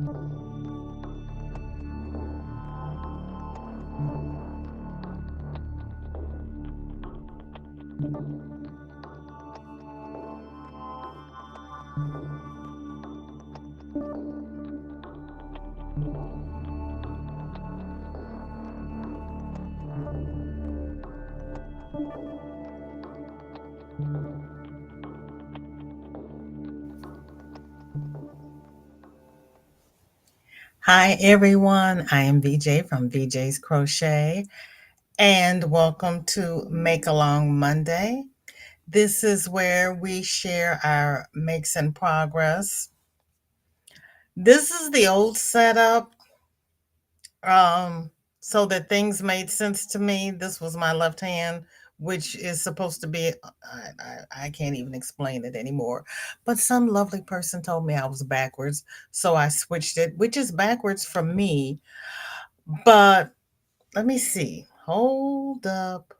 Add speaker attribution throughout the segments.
Speaker 1: Hi everyone, I am VJ from VJ's Crochet and welcome to Make Along Monday. This is where we share our makes in progress. This is the old setup so that things made sense to me. This was my left hand, which is supposed to be, I can't even explain it anymore. But some lovely person told me I was backwards, so I switched it, which is backwards for me. But let me see. Hold up.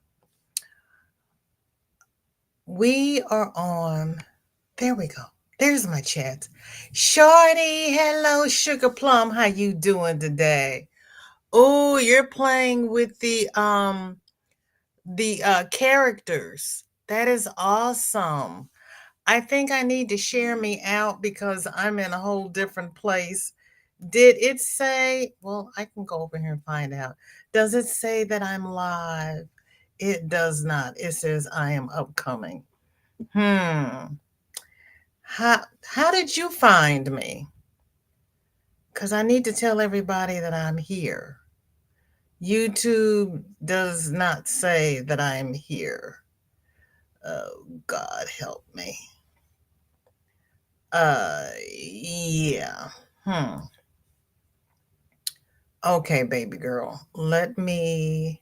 Speaker 1: We are on. There we go. There's my chat. Shorty, hello, Sugar Plum. How you doing today? Oh, you're playing with the characters. That is awesome. I think I need to share me out because I'm in a whole different place. Did it say, well, I can go over here and find out. Does it say that I'm live? It does not. It says I am upcoming. How did you find me? Because I need to tell everybody that I'm here. YouTube does not say that I'm here. Oh, God help me. Yeah. Okay, baby girl. Let me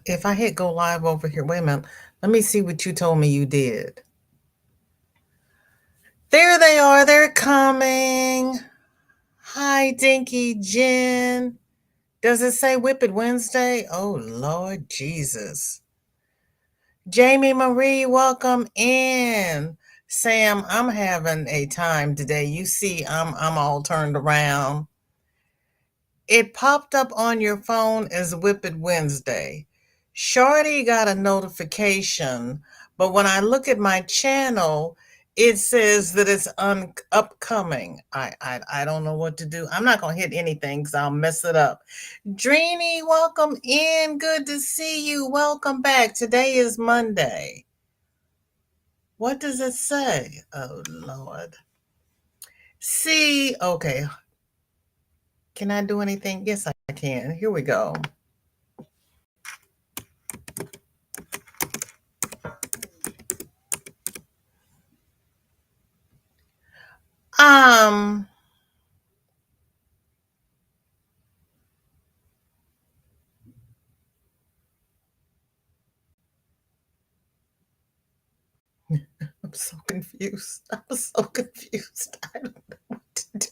Speaker 1: if I hit go live over here, wait a minute. Let me see what you told me you did. There they are. They're coming. Hi, Dinky Jen. Does it say Whip It Wednesday? Oh, Lord Jesus. Jamie Marie, welcome in. Sam, I'm having a time today. You see, I'm all turned around. It popped up on your phone as Whip It Wednesday. Shorty got a notification, but when I look at my channel, it says that it's upcoming. I don't know what to do. I'm not going to hit anything because I'll mess it up. Dreamy, welcome in. Good to see you. Welcome back. Today is Monday. What does it say? Oh, Lord. See, okay. Can I do anything? Yes, I can. Here we go. I'm so confused. I'm so confused. I don't know what to do.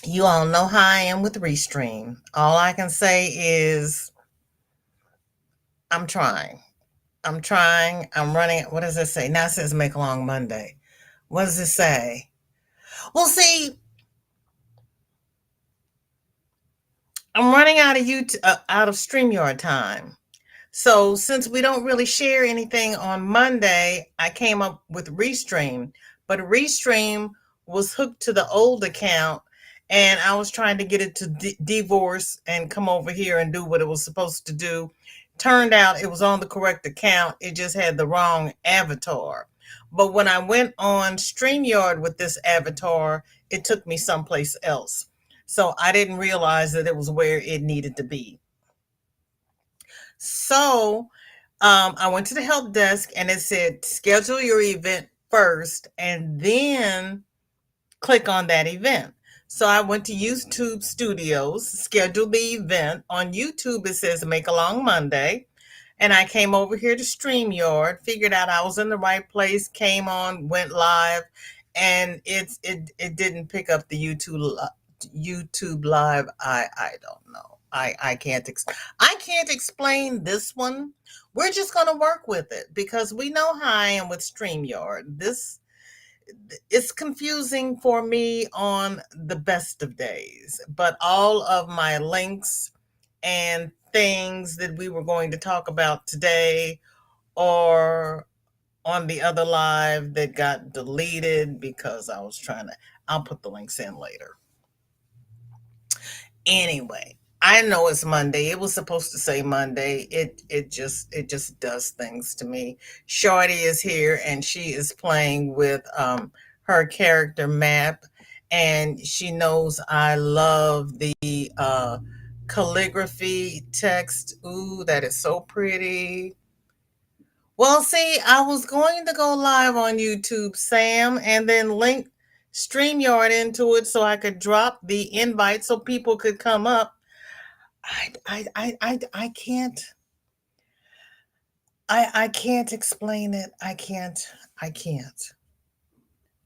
Speaker 1: You all know how I am with Restream. All I can say is I'm trying. I'm running. What does it say? Now it says Make Along Monday. What does it say? Well, see, I'm running out of out of StreamYard time. So since we don't really share anything on Monday, I came up with Restream. But Restream was hooked to the old account, and I was trying to get it to divorce and come over here and do what it was supposed to do. Turned out it was on the correct account. It just had the wrong avatar. But when I went on StreamYard with this avatar, it took me someplace else. So I didn't realize that it was where it needed to be. So I went to the help desk and it said, schedule your event first and then click on that event. So I went to YouTube Studios, scheduled the event. On YouTube, it says Make Along Monday. And I came over here to StreamYard, figured out I was in the right place, came on, went live, and it didn't pick up the YouTube live. I don't know. I can't explain this one. we're just going to work with it because we know how I am with StreamYard. It's confusing for me on the best of days, but all of my links and things that we were going to talk about today are on the other live that got deleted because I'll put the links in later. Anyway, I know it's Monday. It was supposed to say Monday. It just does things to me. Shorty is here and she is playing with her character map, and she knows I love the calligraphy text. Ooh, that is so pretty. Well, see, I was going to go live on YouTube, Sam, and then link StreamYard into it so I could drop the invite so people could come up. I can't. I can't explain it. I can't.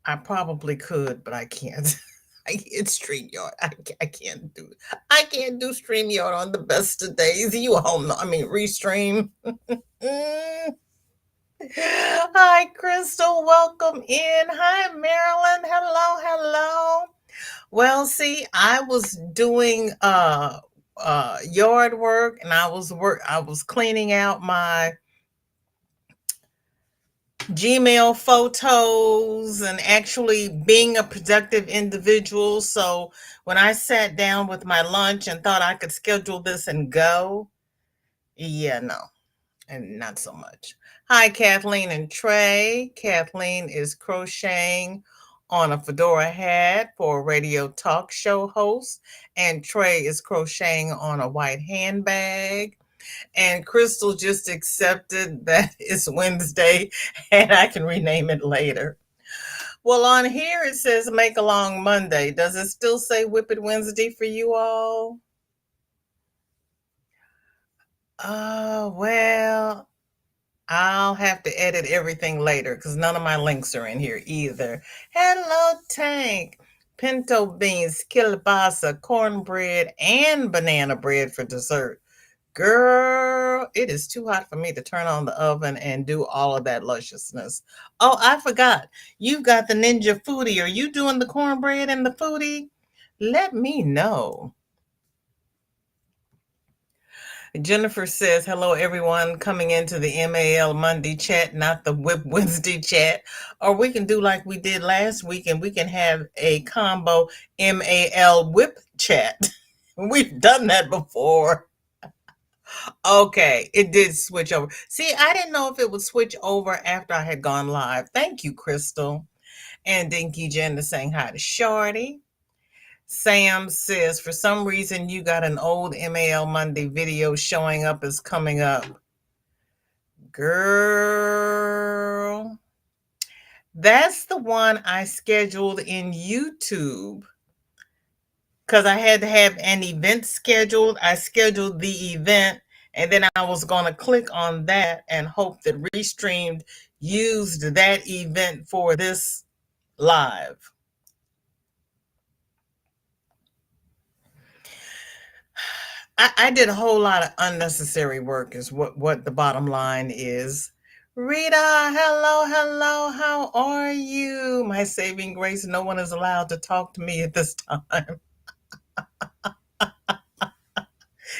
Speaker 1: I probably could, but I can't. It's StreamYard. I can't do it. I can't do StreamYard on the best of days. You all know. I mean, Restream. Hi, Crystal. Welcome in. Hi, Marilyn. Hello, hello. Well, see, I was doing yard work, and I was cleaning out my Gmail photos and actually being a productive individual. So when I sat down with my lunch and thought I could schedule this and go, yeah, no, and not so much. Hi, Kathleen and Trey. Kathleen is crocheting on a fedora hat for a radio talk show host, and Trey is crocheting on a white handbag. And Crystal just accepted that it's Wednesday and I can rename it later. Well, on here it says Make a Long Monday. Does it still say Whip It Wednesday for you all? Well, I'll have to edit everything later because none of my links are in here either. Hello, Tank. Pinto beans, kielbasa, cornbread, and banana bread for dessert. Girl, it is too hot for me to turn on the oven and do all of that lusciousness. Oh, I forgot. You've got the Ninja Foodie. Are you doing the cornbread and the foodie? Let me know. Jennifer says, hello, everyone coming into the MAL Monday chat, not the Whip Wednesday chat. Or we can do like we did last week and we can have a combo MAL Whip chat. We've done that before. Okay, it did switch over. See, I didn't know if it would switch over after I had gone live. Thank you, Crystal. And Dinky Jen is saying hi to Shorty. Sam says, for some reason, you got an old MAL Monday video showing up as coming up. Girl, that's the one I scheduled in YouTube because I had to have an event scheduled. I scheduled the event, and then I was going to click on that and hope that Restreamed used that event for this live. I did a whole lot of unnecessary work is what the bottom line is. Rita, hello, how are you? My saving grace, no one is allowed to talk to me at this time.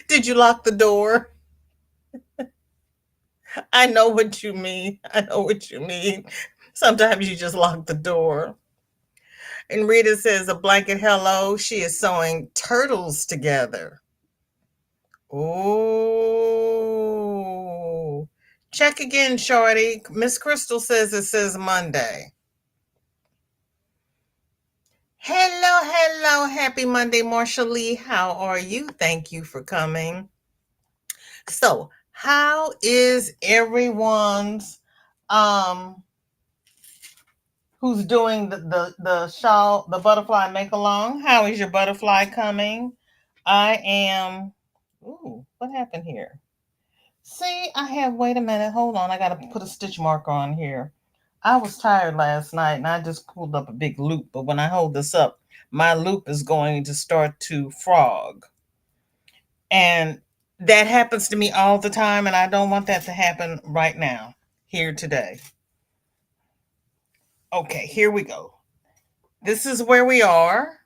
Speaker 1: Did you lock the door? I know what you mean. Sometimes you just lock the door. And Rita says, a blanket hello. She is sewing turtles together. Oh, check again, Shorty. Miss Crystal says it says Monday. Hello. Happy Monday, Marsha Lee. How are you? Thank you for coming. So, how is everyone's who's doing the shawl, the butterfly make along? How is your butterfly coming? I am. Ooh, what happened here? See, wait a minute, hold on. I got to put a stitch marker on here. I was tired last night and I just pulled up a big loop, but when I hold this up, my loop is going to start to frog. And That happens to me all the time, and I don't want that to happen right now, here today. Okay, here we go. This is where we are.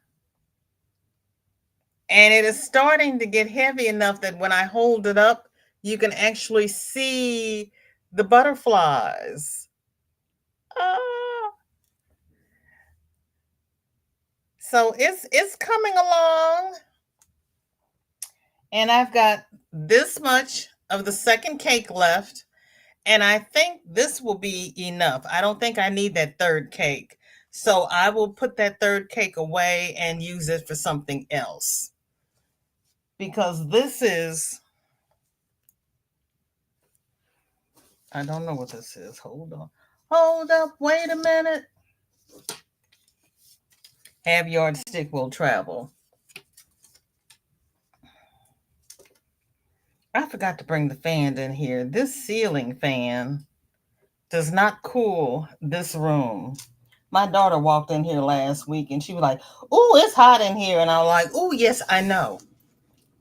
Speaker 1: And it is starting to get heavy enough that when I hold it up, you can actually see the butterflies. Ah. So it's coming along. And I've got this much of the second cake left. And I think this will be enough. I don't think I need that third cake. So I will put that third cake away and use it for something else. Because this is, I don't know what this is. Hold on. Hold up. Wait a minute. Have yardstick will travel. I forgot to bring the fan in here. This ceiling fan does not cool this room. My daughter walked in here last week and she was like, "Ooh, it's hot in here." And I was like, "Ooh, yes, I know.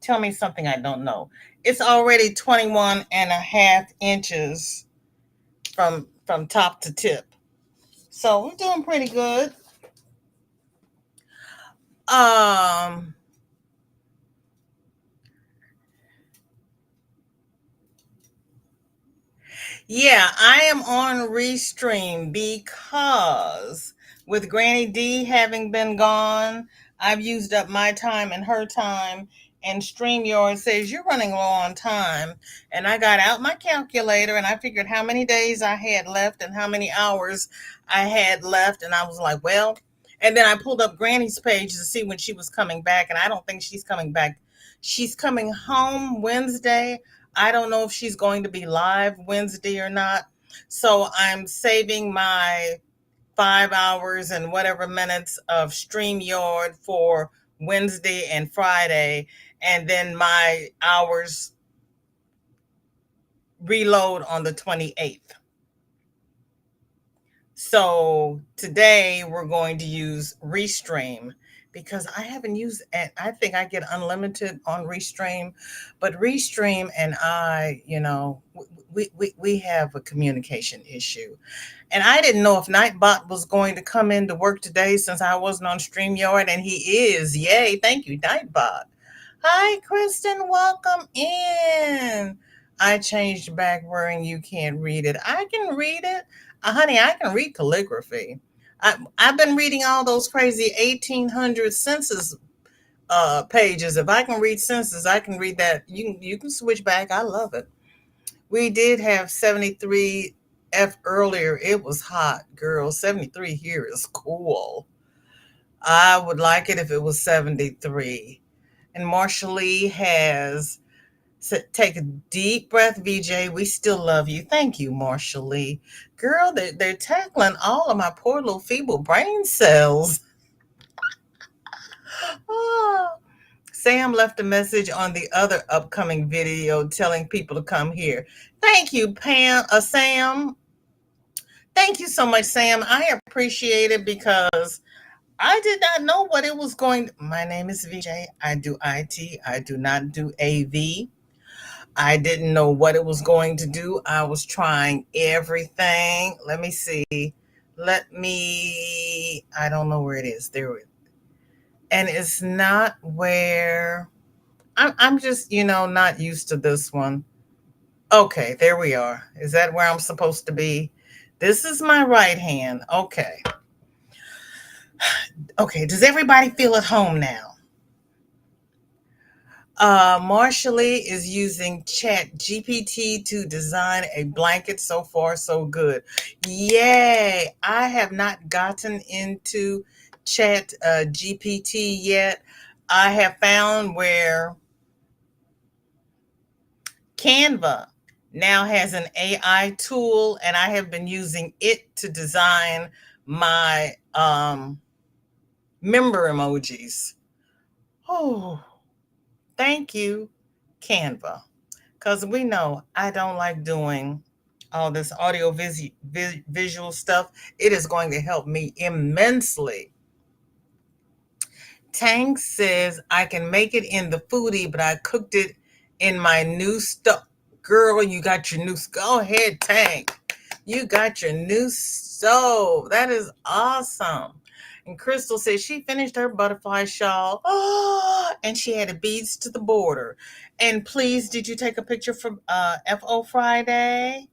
Speaker 1: Tell me something I don't know." It's already 21 and a half inches from top to tip. So we're doing pretty good. Um Yeah, I am on Restream because with Granny D having been gone, I've used up my time and her time. And StreamYard says you're running low on time. And I got out my calculator and I figured how many days I had left and how many hours I had left. And I was like, well, and then I pulled up Granny's page to see when she was coming back. And I don't think she's coming back. She's coming home Wednesday. I don't know if she's going to be live Wednesday or not. So I'm saving my 5 hours and whatever minutes of StreamYard for Wednesday and Friday. And then my hours reload on the 28th. So today we're going to use Restream because I haven't used it. I think I get unlimited on Restream, but Restream and I, we have a communication issue. And I didn't know if Nightbot was going to come into work today since I wasn't on StreamYard, and he is. Yay, thank you, Nightbot. Hi, Kristin, welcome in. I changed back wording. You can't read it. I can read it. Honey, I can read calligraphy. I've been reading all those crazy 1800 census pages. If I can read census, I can read that. You can switch back. I love it. We did have 73 F earlier. It was hot, girl. 73 here is cool. I would like it if it was 73. And Marsha Lee has said, take a deep breath, VJ. We still love you. Thank you, Marsha Lee. Girl, they're tackling all of my poor little feeble brain cells. Oh. Sam left a message on the other upcoming video telling people to come here. Thank you, Sam. Thank you so much, Sam. I appreciate it because I did not know what it was going to. My name is VJ. I do IT. I do not do AV. I didn't know what it was going to do. I was trying everything. Let me see. I don't know where it is. There it is. And it's not where I'm just, not used to this one. Okay, there we are. Is that where I'm supposed to be? This is my right hand. Okay. Okay, does everybody feel at home now? Marshally is using Chat GPT to design a blanket. So far, so good. Yay! I have not gotten into Chat GPT yet. I have found where Canva now has an AI tool, and I have been using it to design my member emojis. Oh, thank you, Canva. Because we know I don't like doing all this audio visual stuff. It is going to help me immensely. Tank says I can make it in the foodie, but I cooked it in my new stuff. Girl, you got your new, go ahead, Tank. You got your new stove. That is awesome. And Crystal says she finished her butterfly shawl. Oh, and she added beads to the border. And please, did you take a picture from FO Friday?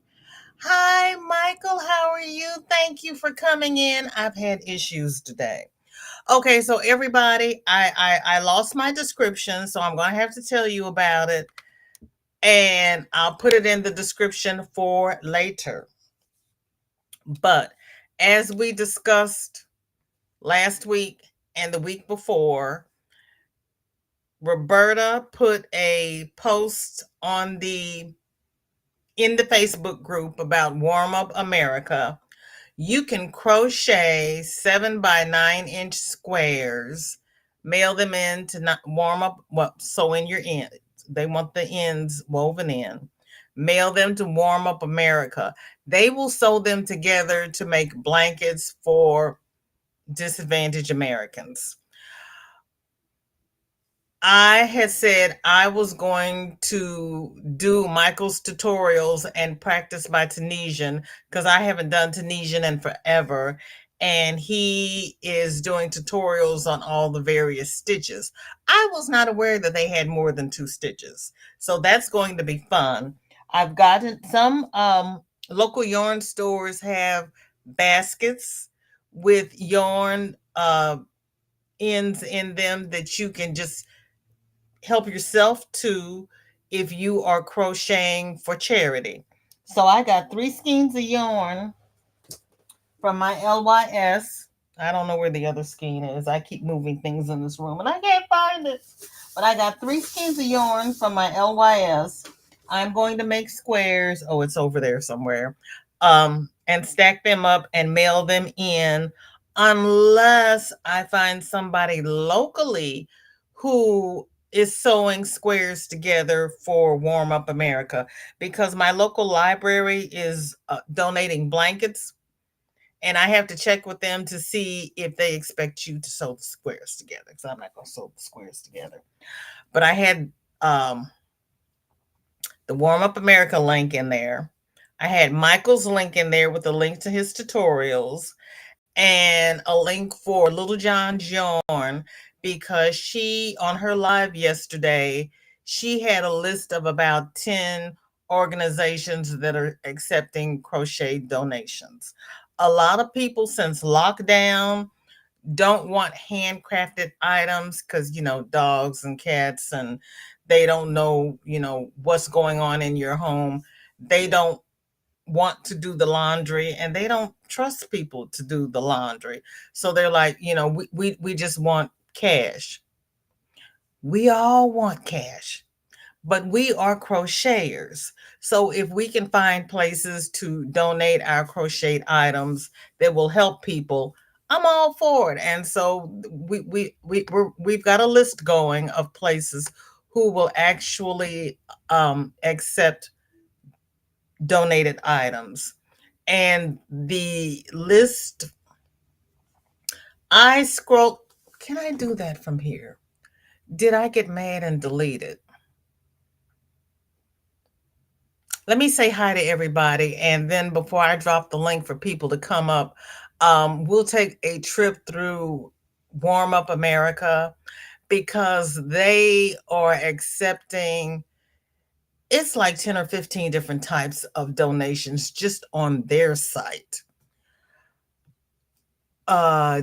Speaker 1: Hi, Michael. How are you? Thank you for coming in. I've had issues today. Okay, so everybody, I lost my description, so I'm gonna have to tell you about it, and I'll put it in the description for later. But as we discussed last week and the week before, Roberta put a post in the Facebook group about Warm Up America. You can crochet 7 by 9 inch squares, mail them in to not warm up, well, sew in your ends. They want the ends woven in. Mail them to Warm Up America. They will sew them together to make blankets for disadvantaged Americans. I had said I was going to do Michael's tutorials and practice my Tunisian because I haven't done Tunisian in forever. And he is doing tutorials on all the various stitches. I was not aware that they had more than 2 stitches. So that's going to be fun. I've gotten some local yarn stores have baskets with yarn ends in them that you can just help yourself to if you are crocheting for charity. So I got 3 skeins of yarn from my LYS. I don't know where the other skein is. I keep moving things in this room and I can't find it. But I got 3 skeins of yarn from my LYS. I'm going to make squares. Oh, it's over there somewhere. And stack them up and mail them in unless I find somebody locally who is sewing squares together for Warm Up America, because my local library is donating blankets, and I have to check with them to see if they expect you to sew the squares together, because I'm not going to sew the squares together. But I had the Warm Up America link in there. I had Michael's link in there with a link to his tutorials and a link for Little John's Yarn, because she, on her live yesterday, she had a list of about 10 organizations that are accepting crochet donations. A lot of people since lockdown don't want handcrafted items because, dogs and cats, and they don't know, what's going on in your home. They don't want to do the laundry and they don't trust people to do the laundry. So they're like, we just want cash. We all want cash, but we are crocheters. So if we can find places to donate our crocheted items that will help people, I'm all for it. And so we've got a list going of places who will actually accept donated items. And the list, I scroll. Can I do that from here? Did I get mad and delete it? Let me say hi to everybody, and then before I drop the link for people to come up, we'll take a trip through Warm Up America, because they are accepting, it's like 10 or 15 different types of donations just on their site.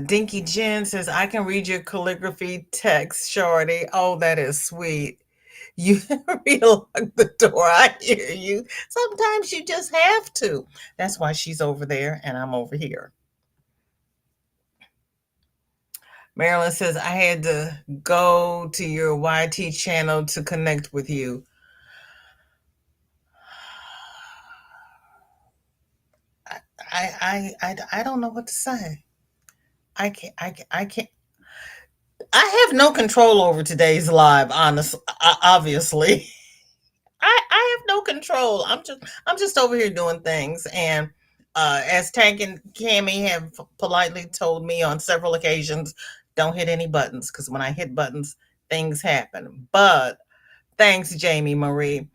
Speaker 1: Dinky Jen says, I can read your calligraphy text, Shorty. Oh, that is sweet. You relock the door. I hear you. Sometimes you just have to. That's why she's over there and I'm over here. Marilyn says, I had to go to your YT channel to connect with you. I don't know what to say. I can't. I have no control over today's live. Honestly, obviously, I have no control. I'm just over here doing things, and as Tank and Cammy have politely told me on several occasions, don't hit any buttons, because when I hit buttons, things happen. But Thanks, Jamie Marie.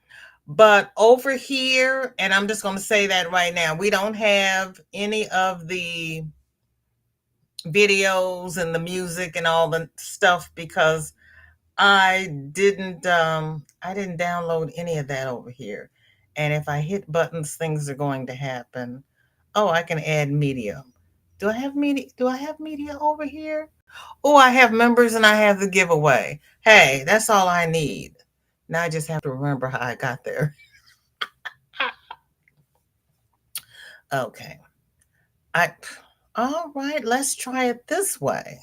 Speaker 1: But over here, and I'm just going to say that right now, we don't have any of the videos and the music and all the stuff because I didn't download any of that over here. And if I hit buttons, things are going to happen. Oh, I can add media. Do I have media? Do I have media over here? Oh, I have members and I have the giveaway. Hey, that's all I need. Now I just have to remember how I got there. Okay. I All right, let's try it this way.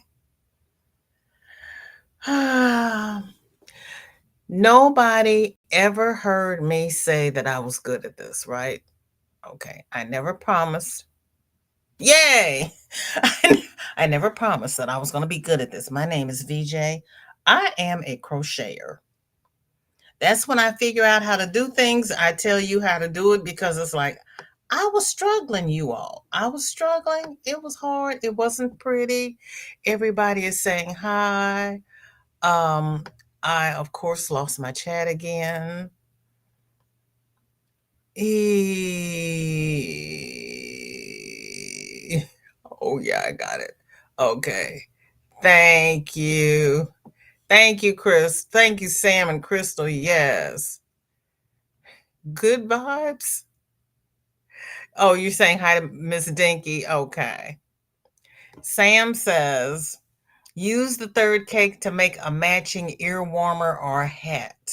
Speaker 1: Nobody ever heard me say that I was good at this, right? Okay. I never promised. Yay! I never promised that I was going to be good at this. My name is VJ. I am a crocheter. That's when I figure out how to do things. I tell you how to do it because it's like, I was struggling, you all. I was struggling. It was hard. It wasn't pretty. Everybody is saying hi. Um, I, of course, lost my chat again. Oh, yeah, I got it. Okay. Thank you. Thank you, Chris. Thank you, Sam and Crystal. Yes. Good vibes. Oh, you're saying hi to Miss Dinky. Okay. Sam says, use the third cake to make a matching ear warmer or hat.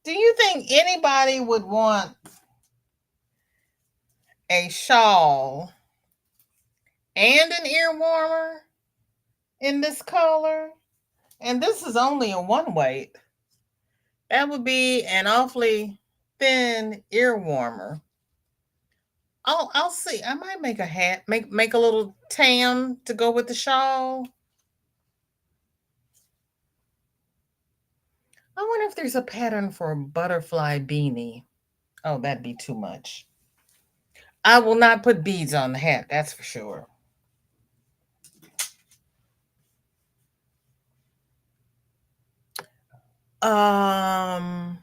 Speaker 1: Do you think anybody would want a shawl and an ear warmer in this color? And this is only a one weight. That would be an awfully thin ear warmer. I'll see. I might make a hat, make a little tam to go with the shawl. I wonder if there's a pattern for a butterfly beanie. Oh, that'd be too much. I will not put beads on the hat, that's for sure. Oh,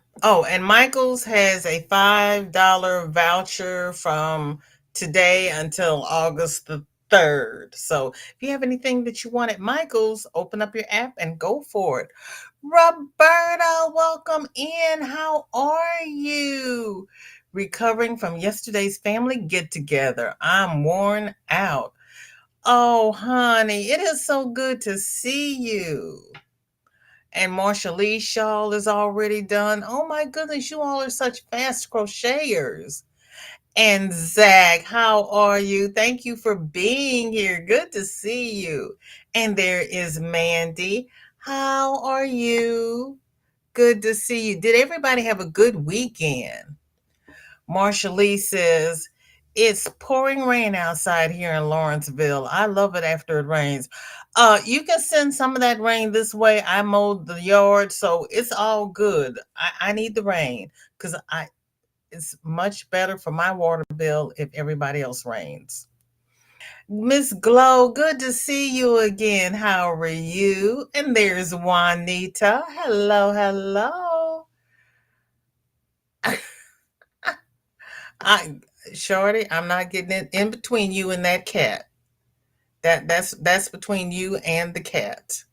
Speaker 1: and Michael's has a $5 voucher from today until August the 3rd. So if you have anything that you want at Michael's, open up your app and go for it. Roberta, welcome in. How are you? Recovering from yesterday's family get together. I'm worn out. Oh, honey, it is so good to see you. And Marsha shawl is already done. Oh my goodness, you all are such fast crocheters. And Zach, how are you? Thank you for being here. Good to see you. And there is Mandy. How are you? Good to see you. Did everybody have a good weekend? Marsha Lee says, it's pouring rain outside here in Lawrenceville. I love it after it rains. You can send some of that rain this way. I mowed the yard, so it's all good. I need the rain because it's much better for my water bill if everybody else rains. Miss Glow, good to see you again. How are you? And there's Juanita. Hello, hello. I Shorty, I'm not getting it in between you and that cat. That's between you and the cat.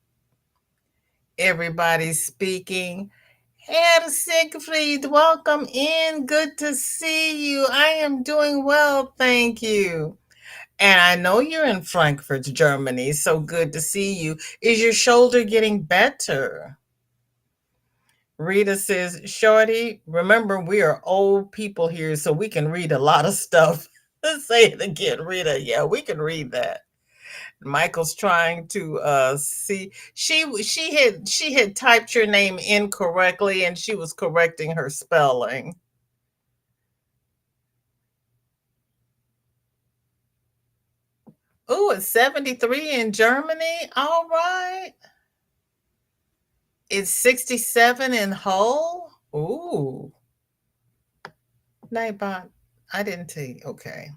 Speaker 1: Everybody's speaking. Herr Siegfried, welcome in. Good to see you. I am doing well, thank you. And I know you're in Frankfurt, Germany, so good to see you. Is your shoulder getting better? Rita says, Shorty, remember we are old people here, so we can read a lot of stuff. Let's say it again, Rita. Yeah, we can read that. Michael's trying to see. She had typed your name incorrectly, and she was correcting her spelling. Oh, it's 73 in Germany. All right. It's 67 in Hull. Ooh. Nightbot. I didn't take. Okay.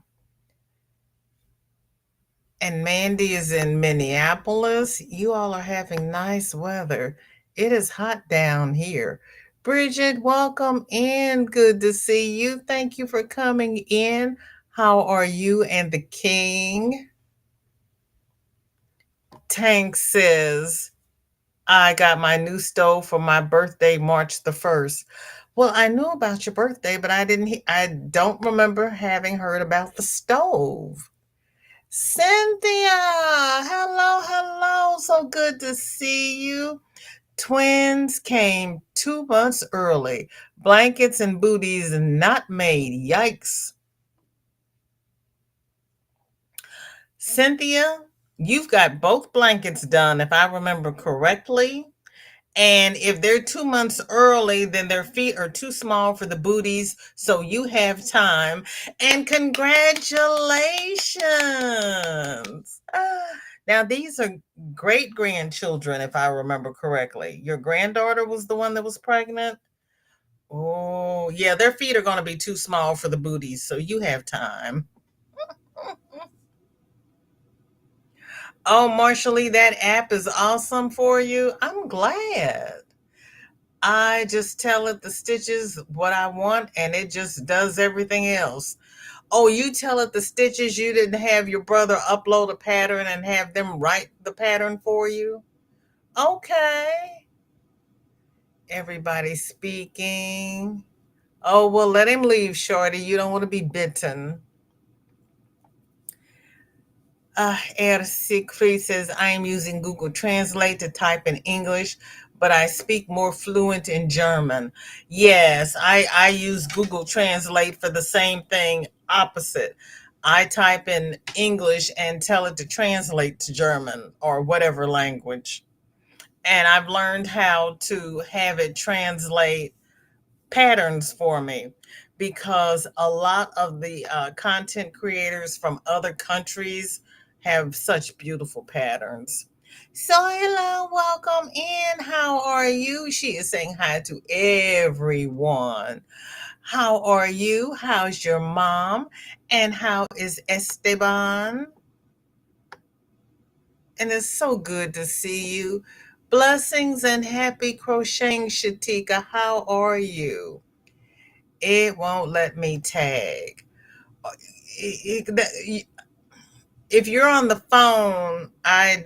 Speaker 1: And Mandy is in Minneapolis. You all are having nice weather. It is hot down here. Bridget, welcome in. Good to see you. Thank you for coming in. How are you and the king? Tank says, I got my new stove for my birthday, March the 1st. Well, I knew about your birthday, but I don't remember having heard about the stove. Cynthia, hello, hello. So good to see you. Twins came 2 months early. Blankets and booties not made. Yikes. Cynthia, you've got both blankets done, if I remember correctly. And if they're 2 months early, then their feet are too small for the booties. So you have time. And congratulations. Now, these are great grandchildren, if I remember correctly. Your granddaughter was the one that was pregnant. Oh, yeah, their feet are going to be too small for the booties. So you have time. Oh, Marshally, that app is awesome for you. I'm glad. I just tell it the stitches what I want and it just does everything else. Oh, you tell it the stitches, you didn't have your brother upload a pattern and have them write the pattern for you? Okay. Everybody speaking. Oh, well, let him leave, Shorty. You don't want to be bitten. IvyBCreates says, I am using Google Translate to type in English, but I speak more fluent in German. Yes, I use Google Translate for the same thing, opposite. I type in English and tell it to translate to German or whatever language. And I've learned how to have it translate patterns for me because a lot of the content creators from other countries have such beautiful patterns. So, hello, welcome in. How are you? She is saying hi to everyone. How are you? How's your mom? And how is Esteban? And it's so good to see you. Blessings and happy crocheting, Shatika. How are you? It won't let me tag. If you're on the phone, I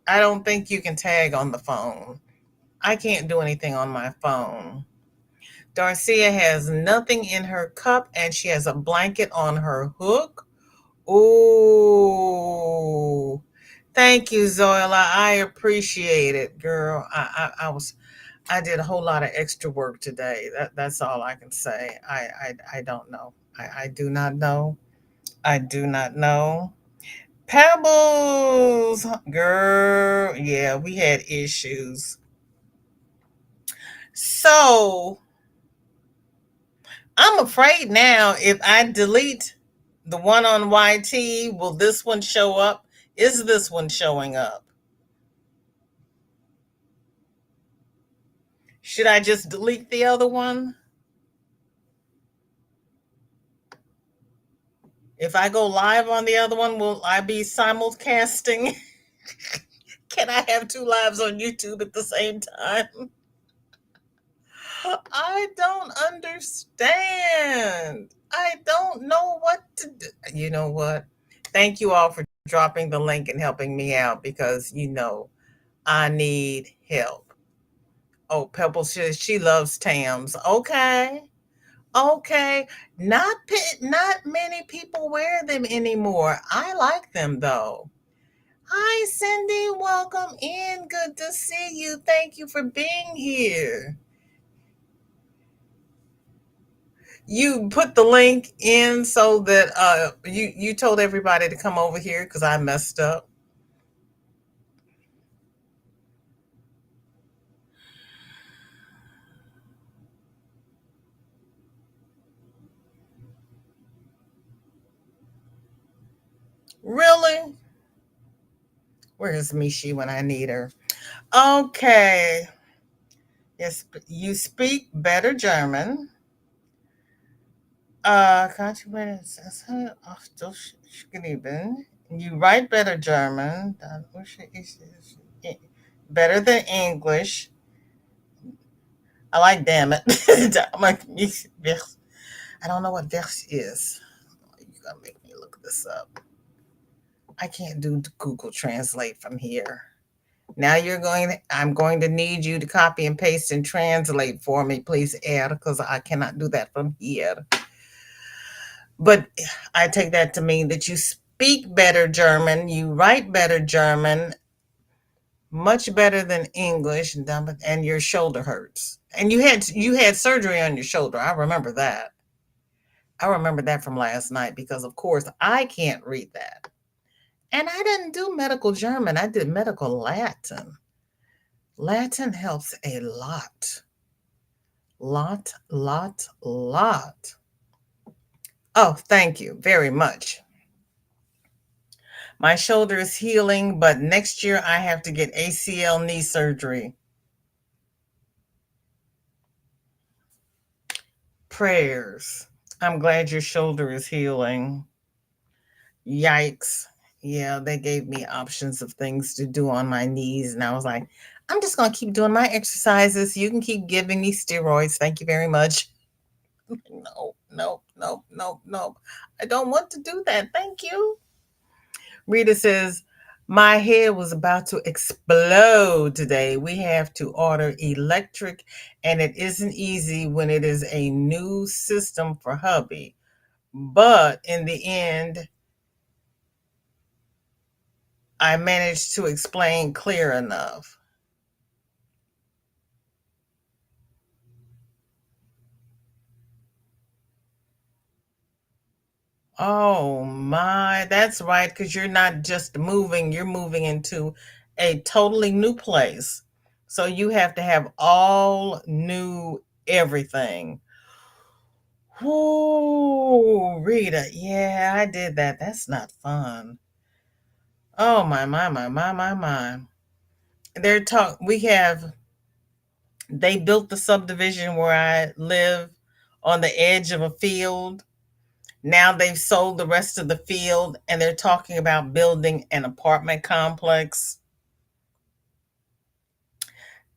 Speaker 1: don't think you can tag on the phone. I can't do anything on my phone. Darcia has nothing in her cup and she has a blanket on her hook. Ooh. Thank you, Zoila. I appreciate it, girl. I did a whole lot of extra work today. That's all I can say. I don't know. I do not know. I do not know. Pebbles, girl. Yeah, we had issues. So I'm afraid now if I delete the one on YT, will this one show up? Is this one showing up? Should I just delete the other one? If I go live on the other one, will I be simulcasting? Can I have two lives on YouTube at the same time? I don't understand. I don't know what to do. You know what? Thank you all for dropping the link and helping me out because I need help. Oh, Pebble says she loves Tams. Okay. Okay. Not many people wear them anymore. I like them though. Hi, Cindy. Welcome in. Good to see you. Thank you for being here. You put the link in so that you told everybody to come over here because I messed up. Really? Where is Michi when I need her? Okay. Yes, you speak better German. Contributed geschrieben. You write better German. Better than English. I like damn it. I'm like, I don't know what this is. You gotta make me look this up. I can't do Google Translate from here. Now I'm going to need you to copy and paste and translate for me, please, Ed, because I cannot do that from here. But I take that to mean that you speak better German, you write better German, much better than English, and your shoulder hurts. And you had surgery on your shoulder. I remember that. I remember that from last night because of course I can't read that. And I didn't do medical German. I did medical Latin. Latin helps a lot. Lot. Oh, thank you very much. My shoulder is healing, but next year I have to get ACL knee surgery. Prayers. I'm glad your shoulder is healing. Yikes. Yeah, they gave me options of things to do on my knees, and I was like, I'm just going to keep doing my exercises. You can keep giving me steroids. Thank you very much. No. I don't want to do that. Thank you. Rita says, my head was about to explode today. We have to order electric, and it isn't easy when it is a new system for hubby. But in the end, I managed to explain clear enough. Oh my, that's right, because you're not just moving, you're moving into a totally new place. So you have to have all new everything. Whoo, Rita. Yeah, I did that. That's not fun. Oh my. They built the subdivision where I live on the edge of a field. Now they've sold the rest of the field and they're talking about building an apartment complex.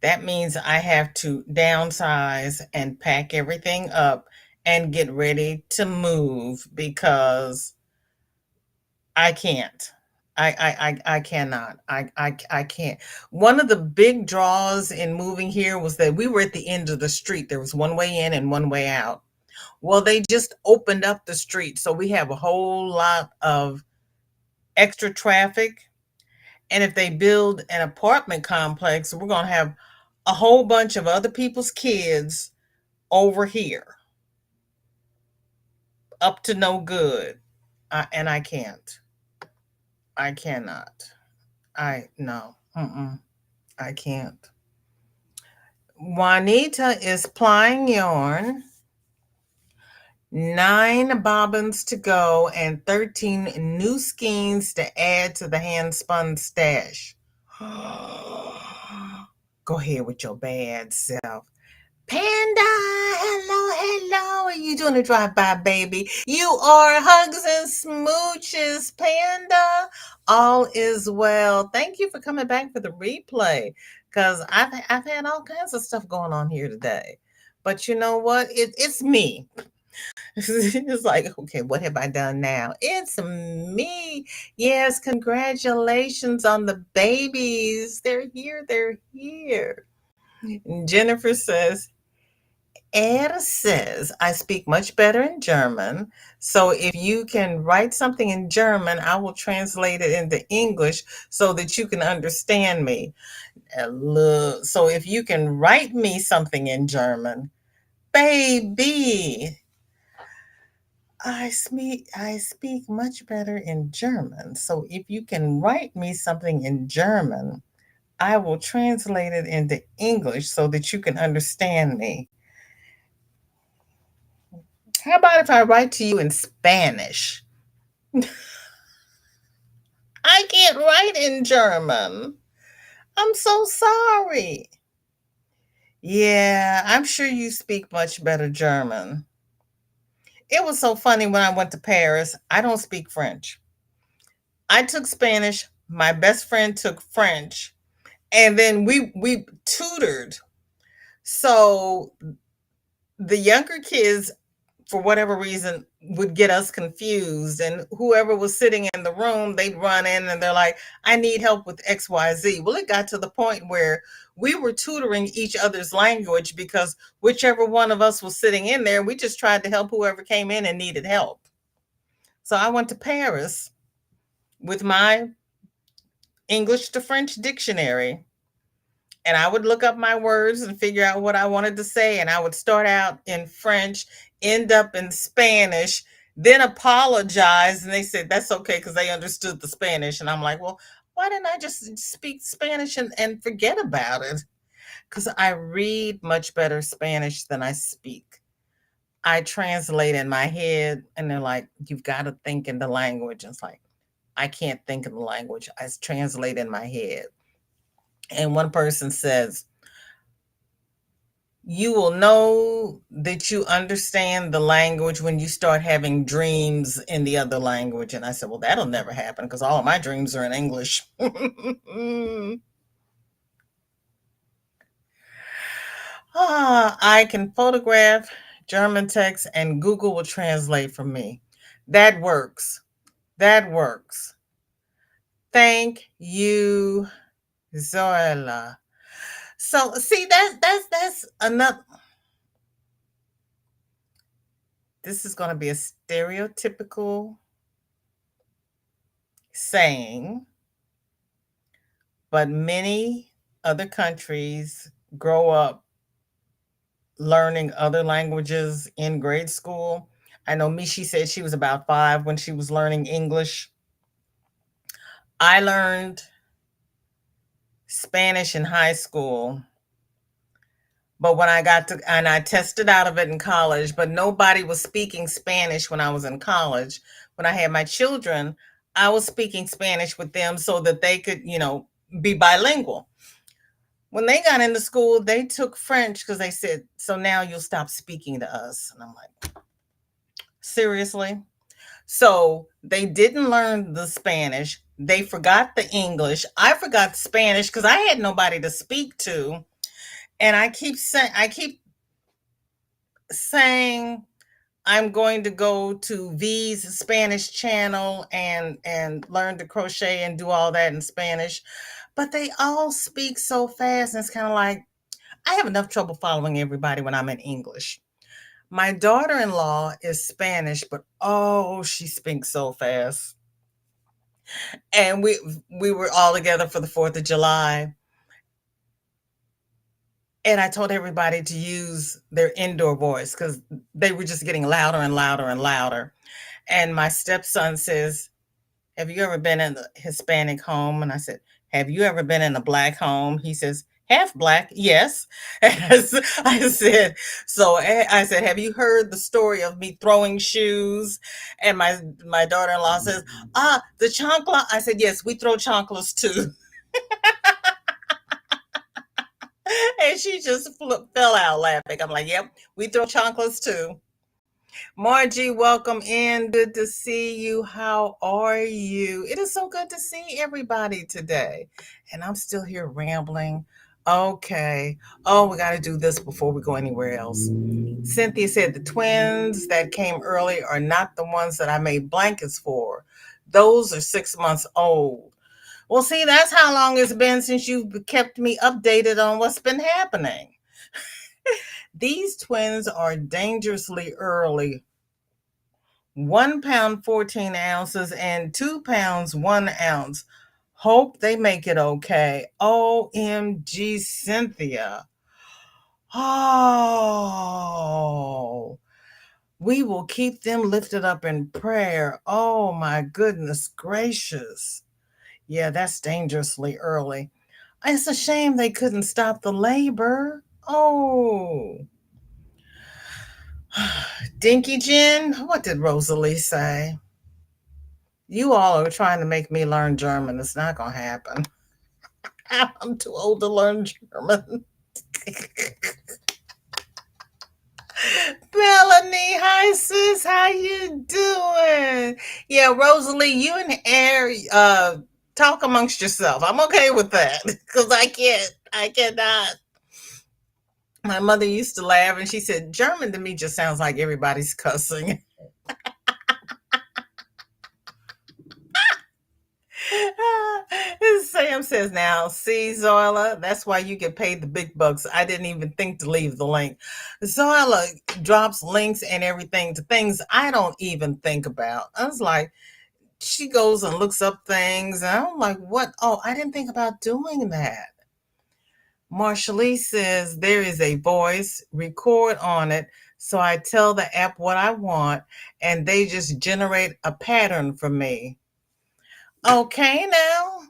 Speaker 1: That means I have to downsize and pack everything up and get ready to move because I can't. I cannot. I can't. One of the big draws in moving here was that we were at the end of the street. There was one way in and one way out. Well, they just opened up the street, so we have a whole lot of extra traffic. And if they build an apartment complex, we're going to have a whole bunch of other people's kids over here, up to no good. And I can't. I cannot. No. I can't. Juanita is plying yarn. 9 bobbins to go and 13 new skeins to add to the hand spun stash. Go ahead with your bad self. Panda, hello. Are you doing a drive-by, baby? You are hugs and smooches, Panda. All is well. Thank you for coming back for the replay, because I've had all kinds of stuff going on here today. But you know what? It's me. It's like, okay, what have I done now? It's me. Yes, congratulations on the babies. They're here. Jennifer says, I speak much better in German. So if you can write something in German, I will translate it into English so that you can understand me. So if you can write me something in German, baby, I speak much better in German. So if you can write me something in German, I will translate it into English so that you can understand me. How about if I write to you in Spanish? I can't write in German. I'm so sorry. Yeah, I'm sure you speak much better German. It was so funny when I went to Paris. I don't speak French. I took Spanish. My best friend took French, and then we tutored. So the younger kids, for whatever reason, would get us confused, and whoever was sitting in the room, they'd run in and they're like, I need help with XYZ. Well, it got to the point where we were tutoring each other's language because whichever one of us was sitting in there, we just tried to help whoever came in and needed help. So I went to Paris with my English to French dictionary, and I would look up my words and figure out what I wanted to say. And I would start out in French, end up in Spanish, then apologize. And they said, that's okay because they understood the Spanish. And I'm like, well, why didn't I just speak Spanish and forget about it? Because I read much better Spanish than I speak. I translate in my head, and they're like, you've got to think in the language. And it's like, I can't think in the language. I translate in my head. And one person says, you will know that you understand the language when you start having dreams in the other language. And I said, well, that'll never happen because all of my dreams are in English. I can photograph German text and Google will translate for me. That works. That works. Thank you, Zoella. So see, that's enough. This is going to be a stereotypical saying, but many other countries grow up learning other languages in grade school. I know Michi said she was about 5 when she was learning English. I learned Spanish in high school, but when I got to, and I tested out of it in college, but nobody was speaking Spanish when I was in college. When I had my children, I was speaking Spanish with them so that they could, be bilingual. When they got into school, they took French because they said, so now you'll stop speaking to us. And I'm like, seriously? So they didn't learn the Spanish. They forgot the English. I forgot Spanish because I had nobody to speak to. And I keep saying I'm going to go to V's Spanish channel and learn to crochet and do all that in Spanish. But they all speak so fast, and it's kind of like I have enough trouble following everybody when I'm in English. My daughter-in-law is Spanish, but oh, she speaks so fast. And we were all together for the 4th of July. And I told everybody to use their indoor voice because they were just getting louder and louder and louder. And my stepson says, have you ever been in a Hispanic home? And I said, have you ever been in a Black home? He says, half Black, yes. I said, have you heard the story of me throwing shoes? And my daughter-in-law says, the chancla. I said, yes, we throw chanclas too. And she just fell out laughing. I'm like, yep, we throw chanclas too. Margie, welcome in. Good to see you. How are you? It is so good to see everybody today. And I'm still here rambling. Okay. Oh, we got to do this before we go anywhere else. Cynthia said the twins that came early are not the ones that I made blankets for. Those are 6 months old. Well, see, that's how long it's been since you've kept me updated on what's been happening. These twins are dangerously early. 1 pound, 14 ounces, and 2 pounds, 1 ounce. Hope they make it okay. OMG, Cynthia. Oh, we will keep them lifted up in prayer. Oh, my goodness gracious. Yeah, that's dangerously early. It's a shame they couldn't stop the labor. Oh. Dinky Jen, what did Rosalie say? You all are trying to make me learn German. It's not going to happen. I'm too old to learn German. Melanie, hi sis, how you doing? Yeah, Rosalie, you and Air talk amongst yourself. I'm okay with that because I cannot. My mother used to laugh and she said, German to me just sounds like everybody's cussing. Sam says now, see, Zoila, that's why you get paid the big bucks. I didn't even think to leave the link. Zoila drops links and everything to things I don't even think about. I was like, she goes and looks up things, and I'm like, what? Oh, I didn't think about doing that. Marshall says there is a voice, record on it. So I tell the app what I want, and they just generate a pattern for me. Okay, now.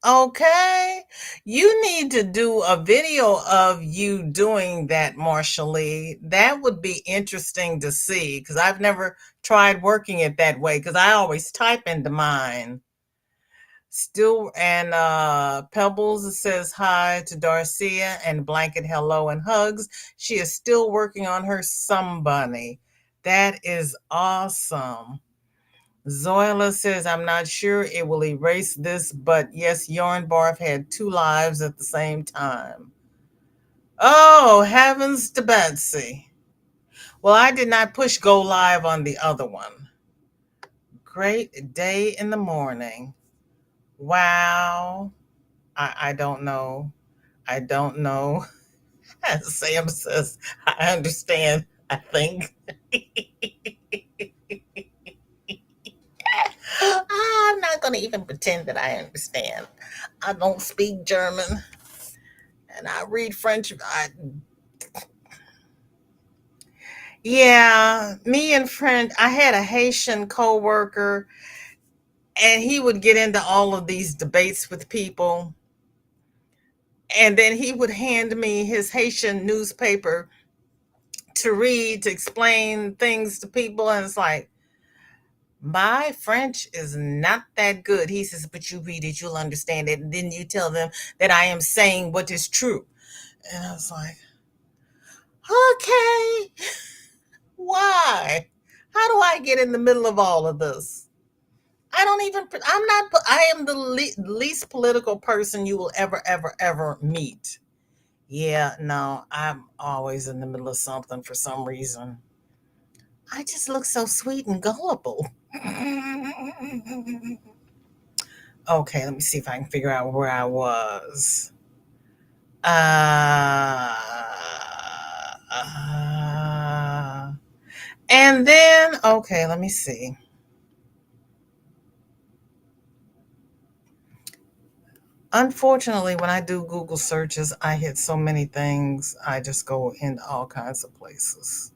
Speaker 1: Okay. You need to do a video of you doing that, Marshall. That would be interesting to see because I've never tried working it that way because I always type into mine. Still, and Pebbles says hi to Darcia and Blanket hello and hugs. She is still working on her bunny. That is awesome. Zoila says, I'm not sure it will erase this, but yes, Yarn Barf had 2 lives at the same time. Oh, heavens to Betsy. Well, I did not push go live on the other one. Great day in the morning. Wow. I don't know. I don't know. Sam says, I understand, I think. I'm not going to even pretend that I understand. I don't speak German and I read French. Yeah, me and French. I had a Haitian coworker and he would get into all of these debates with people. And then he would hand me his Haitian newspaper to read, to explain things to people. And it's like, my French is not that good. He says, but you read it, you'll understand it. And then you tell them that I am saying what is true. And I was like, okay, why? How do I get in the middle of all of this? I am the least political person you will ever meet. Yeah, no, I'm always in the middle of something for some reason. I just look so sweet and gullible. Okay, let me see if I can figure out where I was. And then, okay, let me see. Unfortunately, when I do Google searches, I hit so many things, I just go into all kinds of places.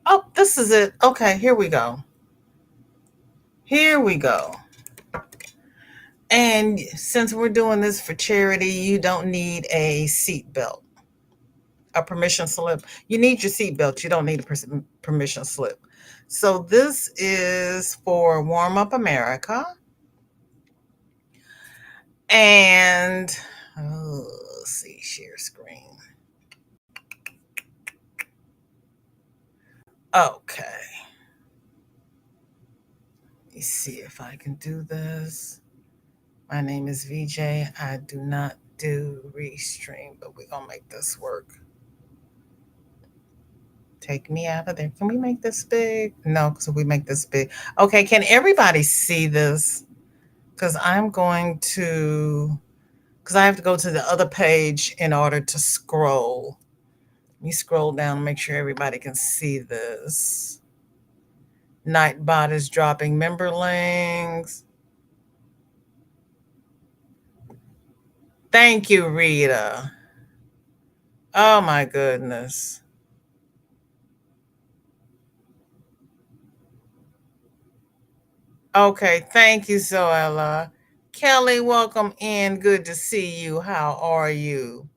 Speaker 1: Oh, this is it. Okay, here we go. Here we go. And since we're doing this for charity, you don't need a seatbelt, a permission slip. You need your seatbelt. You don't need a permission slip. So this is for Warm Up America. And let's see, share screen. Okay. Let me see if I can do this. My name is VJ. I do not do restream, but we're gonna make this work. Take me out of there. Can we make this big? No, because we make this big. Okay, can everybody see this? Because I have to go to the other page in order to scroll. Let me scroll down and make sure everybody can see this. Nightbot is dropping member links. Thank you, Rita. Oh my goodness. Okay, thank you, Zoella. Kelly, welcome in. Good to see you. How are you?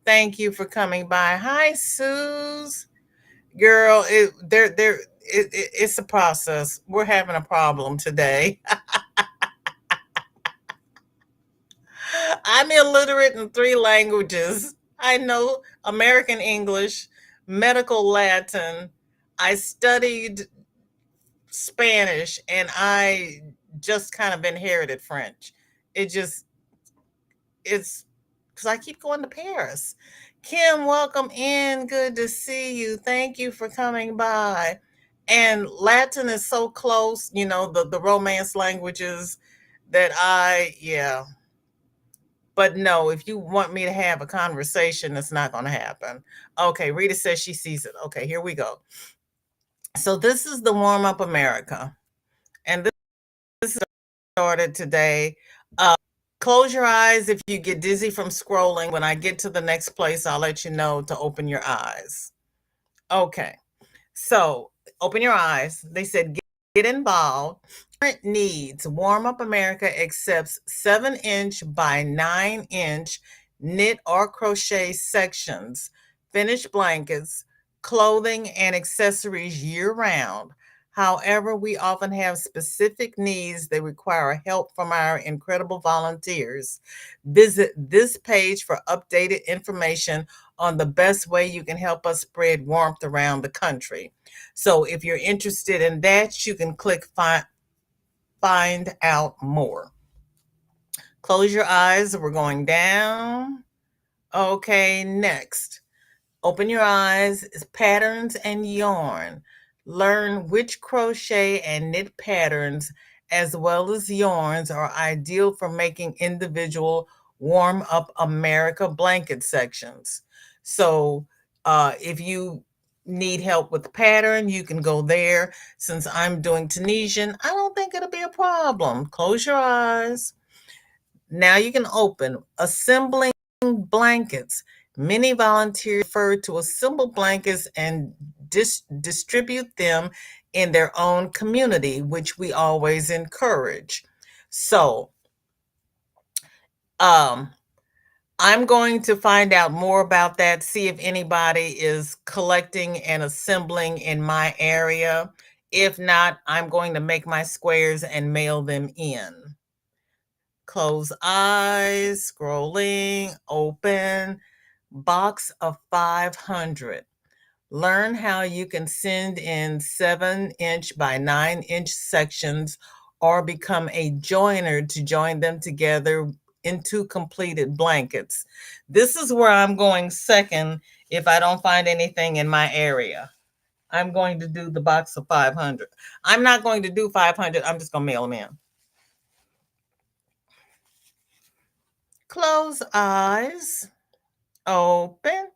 Speaker 1: Thank you for coming by. Hi, Suze. Girl, it's a process. We're having a problem today. I'm illiterate in 3 languages. I know American English, medical Latin. I studied Spanish, and I just kind of inherited French. It just, it's because I keep going to Paris. Kim, welcome in. Good to see you. Thank you for coming by. And Latin is so close, the Romance languages that yeah. But no, if you want me to have a conversation, it's not going to happen. Okay, Rita says she sees it. Okay, here we go. So this is the Warm Up America. And this is started today. Close your eyes if you get dizzy from scrolling. When I get to the next place, I'll let you know to open your eyes. Okay, so open your eyes. They said get involved. Current needs. Warm Up America accepts 7-inch by 9-inch knit or crochet sections, finished blankets, clothing, and accessories year-round. However, we often have specific needs that require help from our incredible volunteers. Visit this page for updated information on the best way you can help us spread warmth around the country. So if you're interested in that, you can click find out more. Close your eyes. We're going down. Okay, next. Open your eyes. It's patterns and yarn. Learn which crochet and knit patterns as well as yarns are ideal for making individual Warm Up America blanket sections. So if you need help with the pattern, you can go there. Since I'm doing Tunisian, I don't think it'll be a problem. Close your eyes. Now you can open assembling blankets. Many volunteers prefer to assemble blankets and distribute them in their own community, which we always encourage. So, I'm going to find out more about that, see if anybody is collecting and assembling in my area. If not, I'm going to make my squares and mail them in. Close eyes, scrolling, open, box of 500. Learn how you can send in 7-inch by 9-inch sections or become a joiner to join them together into completed blankets. This is where I'm going second if I don't find anything in my area. I'm going to do the box of 500. I'm not going to do 500. I'm just going to mail them in. Close eyes, open.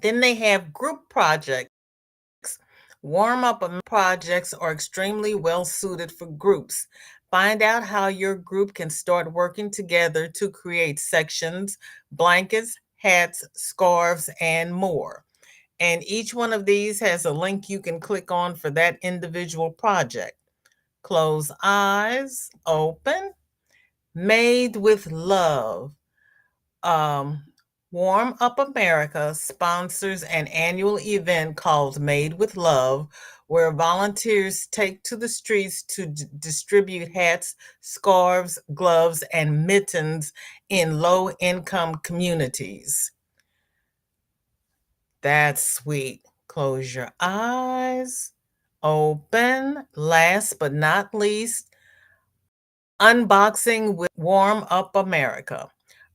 Speaker 1: Then they have group projects. Warm Up projects are extremely well suited for groups. Find out how your group can start working together to create sections, blankets, hats, scarves, and more. And each one of these has a link you can click on for that individual project. Close eyes, open. Made with Love. Warm Up America sponsors an annual event called Made with Love, where volunteers take to the streets to distribute hats, scarves, gloves, and mittens in low-income communities. That's sweet. Close your eyes. Open. Last but not least, Unboxing with Warm Up America.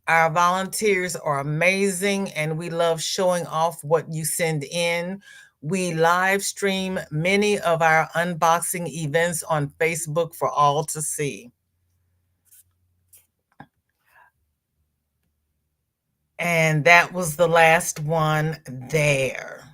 Speaker 1: Our volunteers are amazing and we love showing off what you send in. We live stream many of our unboxing events on Facebook for all to see. And that was the last one there.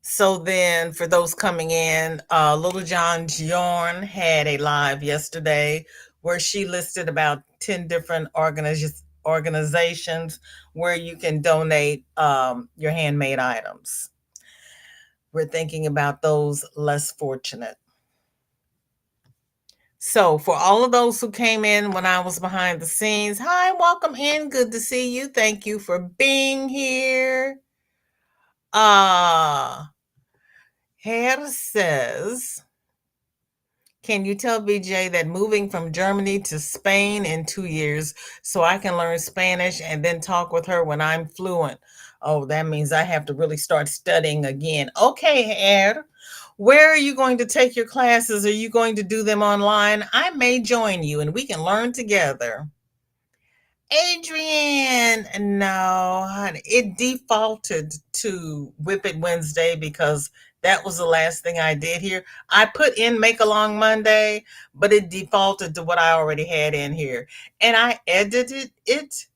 Speaker 1: So then for those coming in, Little John's Yarn had a live yesterday where she listed about 10 different organizations where you can donate your handmade items. We're thinking about those less fortunate. So for all of those who came in when I was behind the scenes, hi, welcome in. Good to see you. Thank you for being here. Hare says, can you tell BJ that moving from Germany to Spain in 2 years so I can learn Spanish and then talk with her when I'm fluent? Oh, that means I have to really start studying again. Okay, Ed, where are you going to take your classes? Are you going to do them online? I may join you and we can learn together. Adrian, no, honey, it defaulted to Whip It Wednesday because that was the last thing I did here. I put in Make Along Monday, but it defaulted to what I already had in here. And I edited it.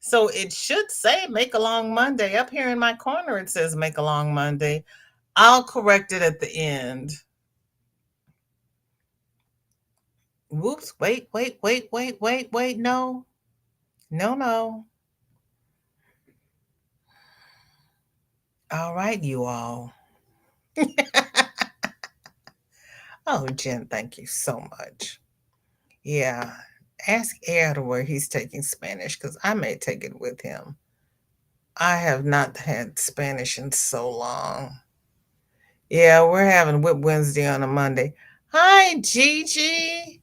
Speaker 1: So it should say Make Along Monday. Up here in my corner, it says Make Along Monday. I'll correct it at the end. Whoops, wait. No, no. All right, you all. Oh, Jen, thank you so much. Yeah, ask Ed where he's taking Spanish because I may take it with him. I have not had Spanish in so long. Yeah, we're having Whip Wednesday on a Monday. Hi, Gigi.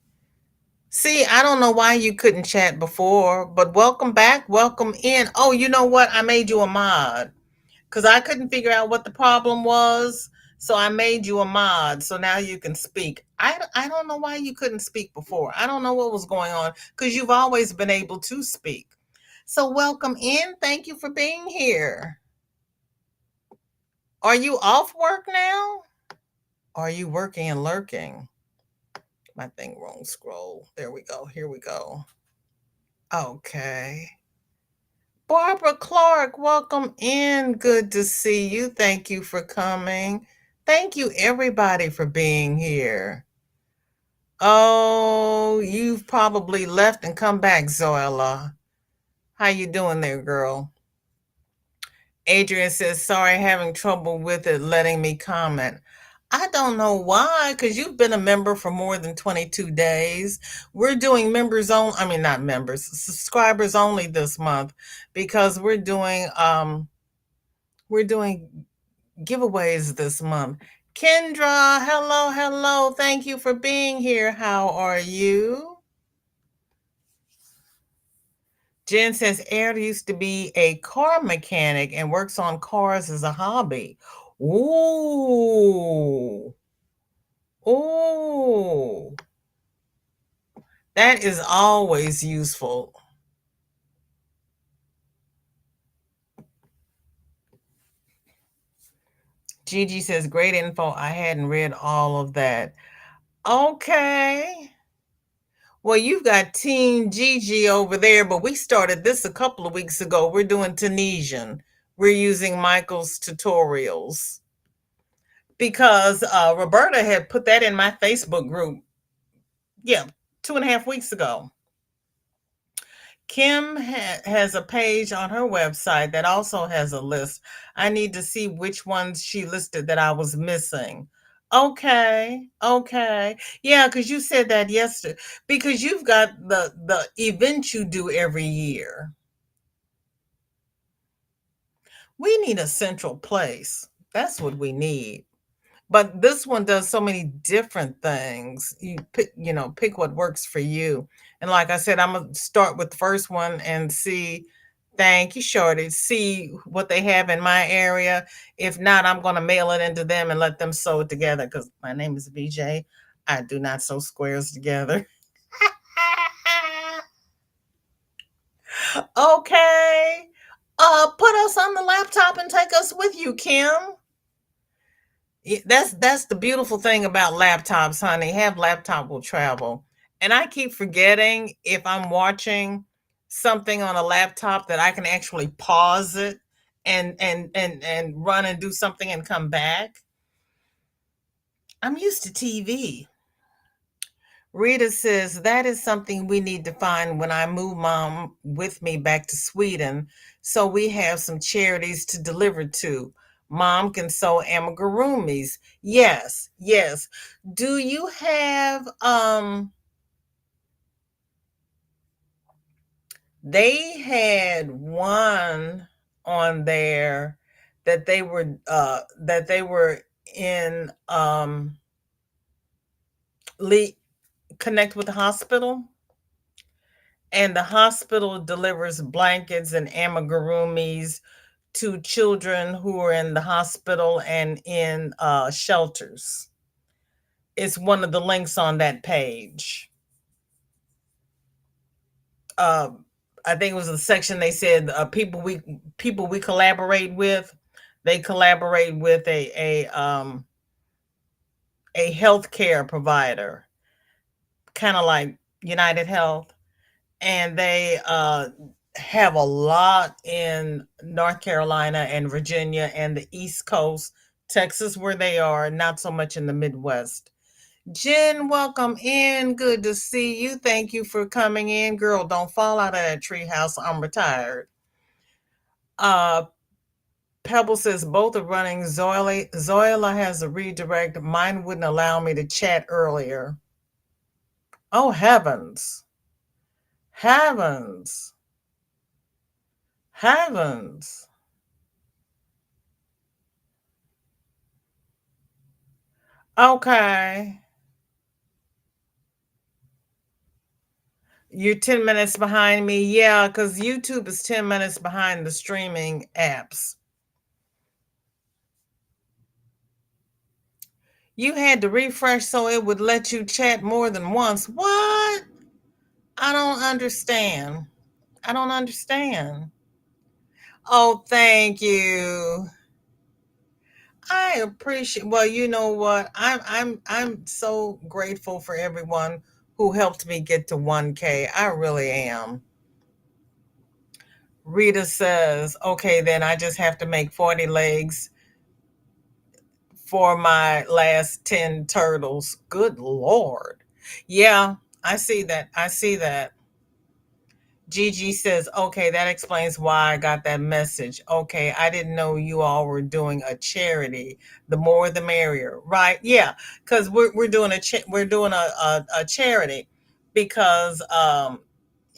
Speaker 1: See, I don't know why you couldn't chat before, but welcome back. Welcome in. Oh, you know what? I made you a mod because I couldn't figure out what the problem was. So I made you a mod. So now you can speak. I don't know why you couldn't speak before. I don't know what was going on because you've always been able to speak. So welcome in. Thank you for being here. Are you off work now? Are you working and lurking? My thing won't scroll. There we go. Here we go. Okay. Barbara Clark, welcome in. Good to see you. Thank you for coming. Thank you, everybody, for being here. Oh, you've probably left and come back, Zoella. How you doing there, girl? Adrian says, sorry, having trouble with it letting me comment. I don't know why, because you've been a member for more than 22 days. We're doing members only, I mean, not members, subscribers only this month because we're doing giveaways this month. Kendra, hello. Thank you for being here. How are you? Jen says, Air used to be a car mechanic and works on cars as a hobby. Ooh. Ooh. That is always useful. Gigi says, great info. I hadn't read all of that. Okay. Well, you've got Team Gigi over there, but we started this a couple of weeks ago. We're doing Tunisian. We're using Michael's tutorials because Roberta had put that in my Facebook group. Yeah, 2.5 weeks ago. Kim has a page on her website that also has a list. I need to see which ones she listed that I was missing. Okay. Yeah, because you said that yesterday. Because you've got the event you do every year. We need a central place. That's what we need. But this one does so many different things. You pick what works for you. And like I said, I'm gonna start with the first one and see. Thank you, Shorty. See what they have in my area. If not, I'm gonna mail it into them and let them sew it together. Because my name is VJ. I do not sew squares together. Okay. Put us on the laptop and take us with you, Kim. That's the beautiful thing about laptops, honey. Have laptop will travel. And I keep forgetting if I'm watching something on a laptop that I can actually pause it and run and do something and come back. I'm used to TV. Rita says that is something we need to find when I move mom with me back to Sweden. So we have some charities to deliver to. Mom can sew amigurumis. Yes. Do you have they had one on there that they were in connect with the hospital, and the hospital delivers blankets and amigurumis to children who are in the hospital and in shelters. It's one of the links on that page. I think it was the section they said people we collaborate with. They collaborate with a healthcare provider, kind of like United Health, and they have a lot in North Carolina and Virginia and the East Coast, Texas, where they are, not so much in the Midwest. Jen, welcome in. Good to see you. Thank you for coming in. Girl, don't fall out of that treehouse. I'm retired. Pebble says both are running. Zoila has a redirect. Mine wouldn't allow me to chat earlier. Oh, heavens. Heavens. Heavens. Okay. You're 10 minutes behind me. Yeah, because YouTube is 10 minutes behind the streaming apps. You had to refresh so it would let you chat more than once. What? I don't understand. I don't understand. Oh, thank you. I appreciate. Well, you know what? I'm so grateful for everyone who helped me get to 1K. I really am. Rita says, "Okay, then I just have to make 40 legs for my last 10 turtles." Good Lord. Yeah, I see that. I see that. Gigi says, "Okay, that explains why I got that message. Okay, I didn't know you all were doing a charity. The more the merrier." Right? Yeah, cuz we're doing a charity because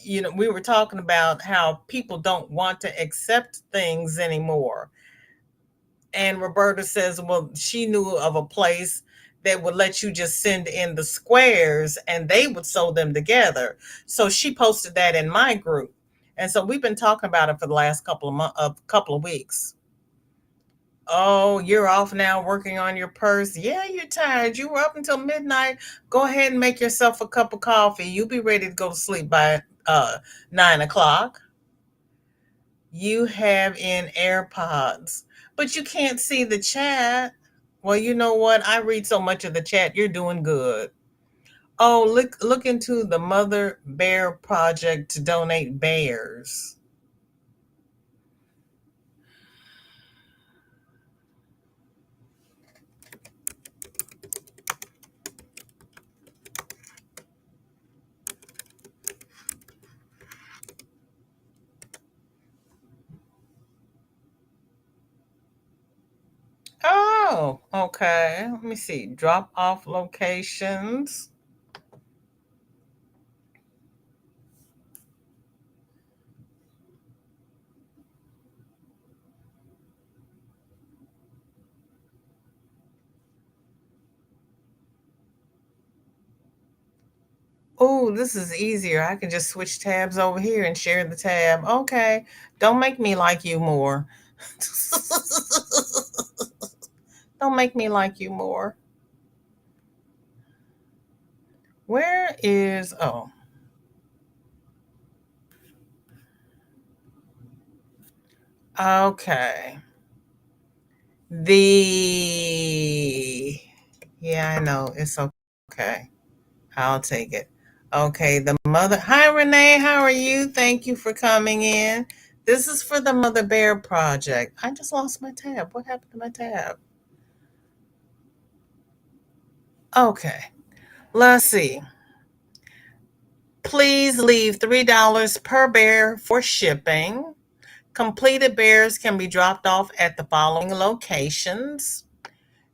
Speaker 1: we were talking about how people don't want to accept things anymore. And Roberta says, well, she knew of a place that would let you just send in the squares and they would sew them together. So she posted that in my group. And so we've been talking about it for the last couple of weeks. Oh, you're off now working on your purse. Yeah, you're tired. You were up until midnight. Go ahead and make yourself a cup of coffee. You'll be ready to go to sleep by 9 o'clock. You have in AirPods, but you can't see the chat. Well, you know what? I read so much of the chat. You're doing good. Oh, look into the Mother Bear Project to donate bears. Oh, okay. Let me see. Drop off locations. Oh, this is easier. I can just switch tabs over here and share the tab. Okay. Don't make me like you more. Don't make me like you more. Where is, oh, okay. Yeah, I know. It's okay. I'll take it. Okay, the mother. Hi, Renee. How are you? Thank you for coming in. This is for the Mother Bear Project. I just lost my tab. What happened to my tab? Okay, let's see. Please leave $3 per bear for shipping. Completed bears can be dropped off at the following locations.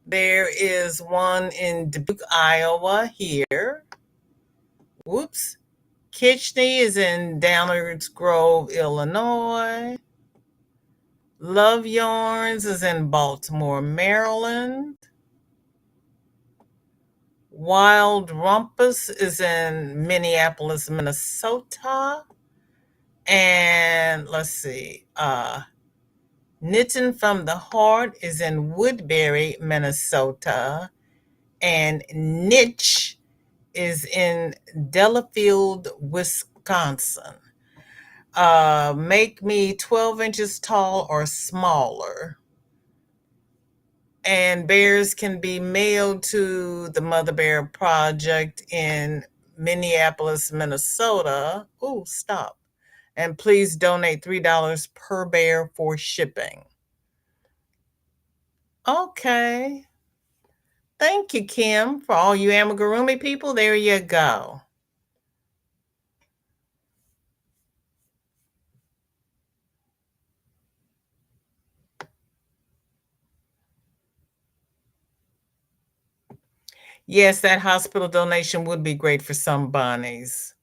Speaker 1: There is one in Dubuque, Iowa here. Whoops. Kitchney is in Downers Grove, Illinois. Love Yarns is in Baltimore, Maryland. Wild Rumpus is in Minneapolis, Minnesota. And let's see. Knitting from the Heart is in Woodbury, Minnesota. And Niche is in Delafield, Wisconsin. Make me 12 inches tall or smaller. And bears can be mailed to the Mother Bear Project in Minneapolis, Minnesota. Ooh, stop. And please donate $3 per bear for shipping. Okay. Thank you, Kim. For all you amigurumi people, there you go. Yes, that hospital donation would be great for some bunnies.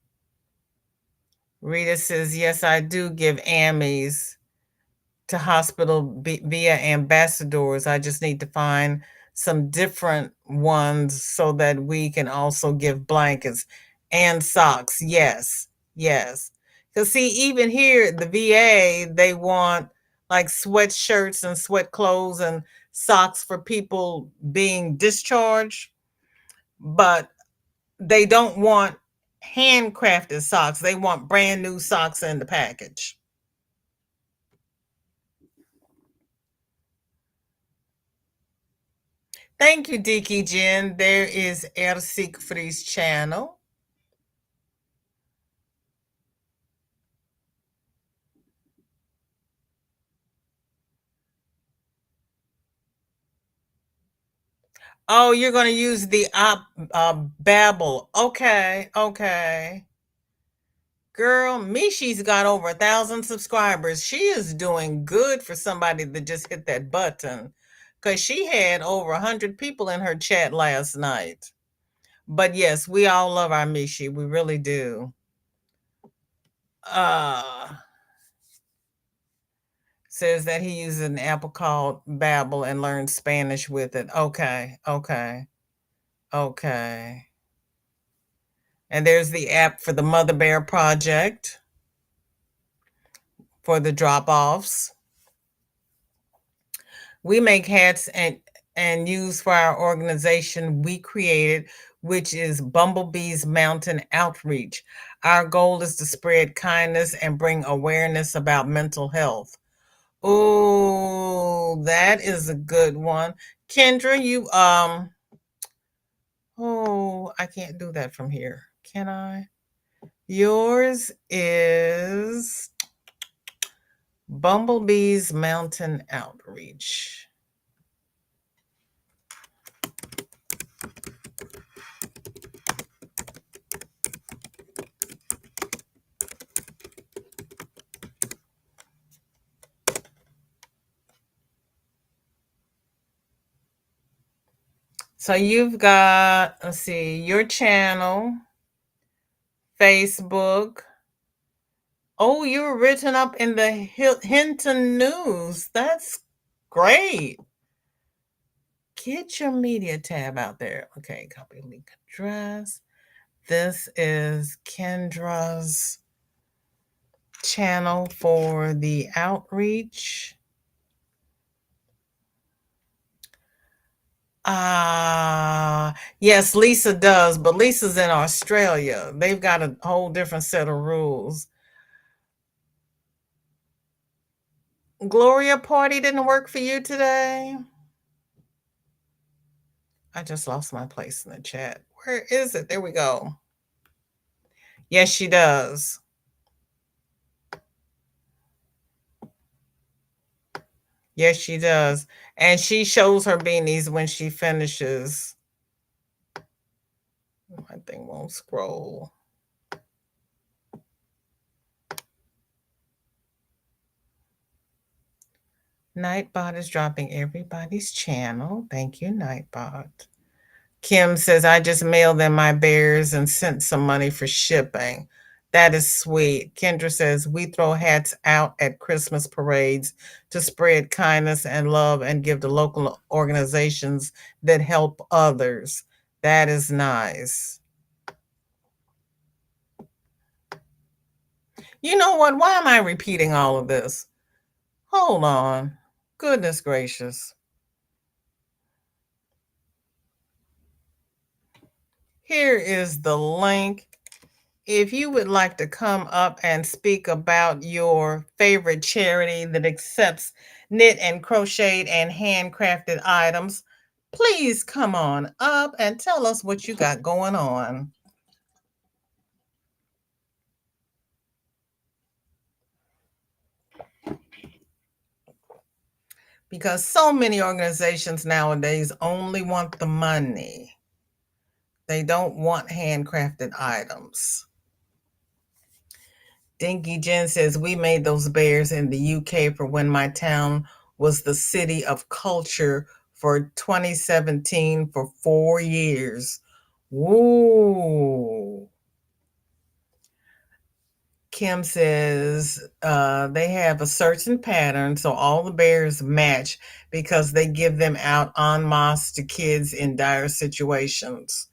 Speaker 1: Rita says, yes, I do give AMIs to hospital via ambassadors. I just need to find some different ones so that we can also give blankets and socks. Yes, yes. Because see, even here at the VA, they want like sweatshirts and sweat clothes and socks for people being discharged, but they don't want handcrafted socks. They want brand new socks in the package. Thank you, Diki Jen. There is MDL channel. Oh, you're going to use the Babel. Okay, okay. Girl, Michi's got over 1,000 subscribers. She is doing good for somebody that just hit that button because she had over 100 people in her chat last night. But yes, we all love our Michi. We really do. Says that he uses an app called Babbel and learned Spanish with it. Okay, okay, okay. And there's the app for the Mother Bear Project for the drop-offs. We make hats and use for our organization we created, which is Bumblebee's Mountain Outreach. Our goal is to spread kindness and bring awareness about mental health. Oh, that is a good one. Kendra, you oh, I can't do that from here. Can I? Yours is Bumblebee's Mountain Outreach. So you've got, let's see, your channel, Facebook. Oh, you're written up in the Hinton News. That's great. Get your media tab out there. Okay, copy link address. This is Kendra's channel for the outreach. Yes, Lisa does, but Lisa's in Australia. They've got a whole different set of rules. Gloria party didn't work for you today? I just lost my place in the chat. Where is it? There we go. Yes, she does. Yes, she does. And she shows her beanies when she finishes. My thing won't scroll. Nightbot is dropping everybody's channel. Thank you, Nightbot. Kim says, I just mailed them my bears and sent some money for shipping. That is sweet. Kendra says, we throw hats out at Christmas parades to spread kindness and love and give to local organizations that help others. That is nice. You know what? Why am I repeating all of this? Hold on. Goodness gracious. Here is the link. If you would like to come up and speak about your favorite charity that accepts knit and crocheted and handcrafted items, please come on up and tell us what you got going on. Because so many organizations nowadays only want the money. They don't want handcrafted items. Dinky Jen says, we made those bears in the UK for when my town was the city of culture for 2017 for 4 years. Woo. Kim says they have a certain pattern, so all the bears match because they give them out en masse to kids in dire situations.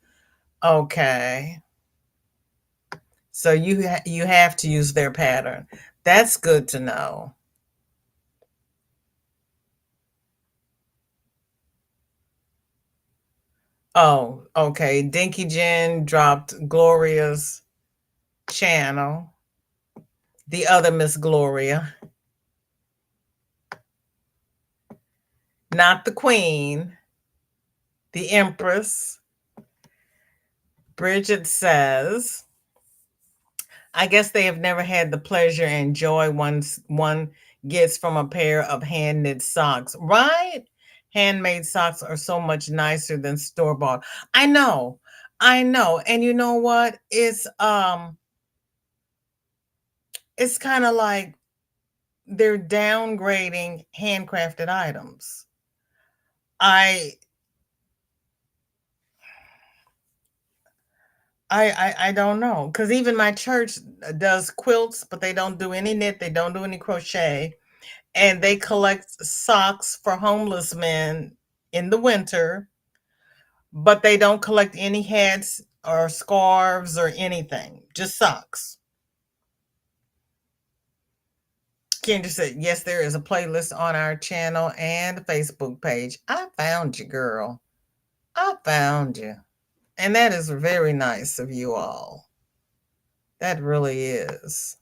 Speaker 1: Okay. So you have to use their pattern. That's good to know. Oh, okay. Dinky Jen dropped Gloria's channel. The other Miss Gloria. Not the Queen. The Empress. Bridget says, I guess they have never had the pleasure and joy one gets from a pair of hand knit socks, right? Handmade socks are so much nicer than store-bought. I know. And you know what? It's kind of like they're downgrading handcrafted items. I don't know, because even my church does quilts, but they don't do any knit, they don't do any crochet, and they collect socks for homeless men in the winter, but they don't collect any hats or scarves or anything, just socks. Kendra said, yes, there is a playlist on our channel and Facebook page. I found you, girl. I found you. And that is very nice of you all. That really is.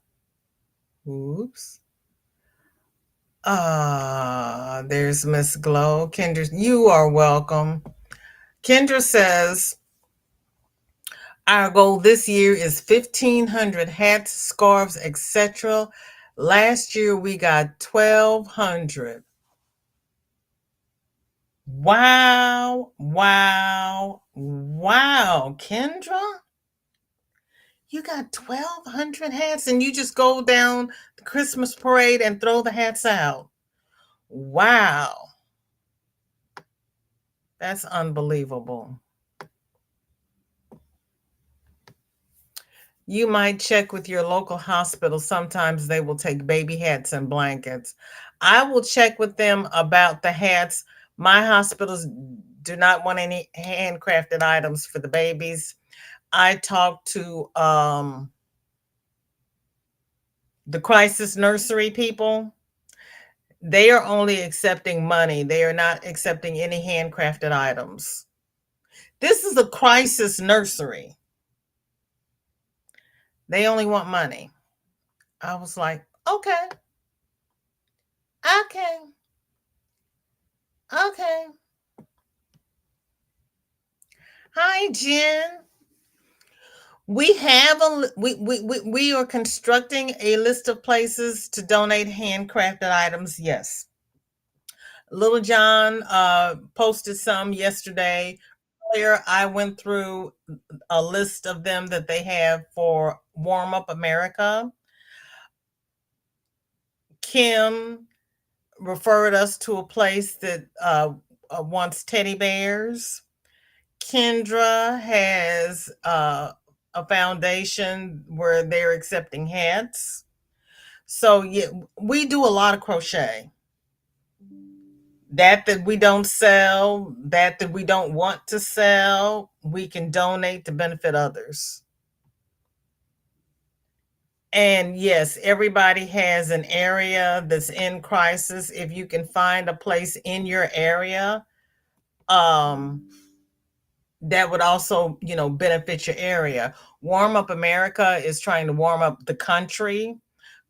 Speaker 1: Oops. There's Miss Glow. Kendra, you are welcome. Kendra says, our goal this year is 1,500 hats, scarves, etc. Last year we got 1,200. Wow, Kendra. You got 1,200 hats and you just go down the Christmas parade and throw the hats out. Wow. That's unbelievable. You might check with your local hospital. Sometimes they will take baby hats and blankets. I will check with them about the hats. My hospitals do not want any handcrafted items for the babies. I talked to the crisis nursery people. They are only accepting money. They are not accepting any handcrafted items. This is a crisis nursery. They only want money. I was like, okay. Hi, Jen. We are constructing a list of places to donate handcrafted items. Yes. Little John posted some yesterday. Earlier, I went through a list of them that they have for Warm Up America. Kim referred us to a place that wants teddy bears. Kendra has a foundation where they're accepting hats. So yeah, we do a lot of crochet. That we don't sell, that we don't want to sell, we can donate to benefit others. And yes, everybody has an area that's in crisis. If you can find a place in your area, that would also, benefit your area. Warm Up America is trying to warm up the country.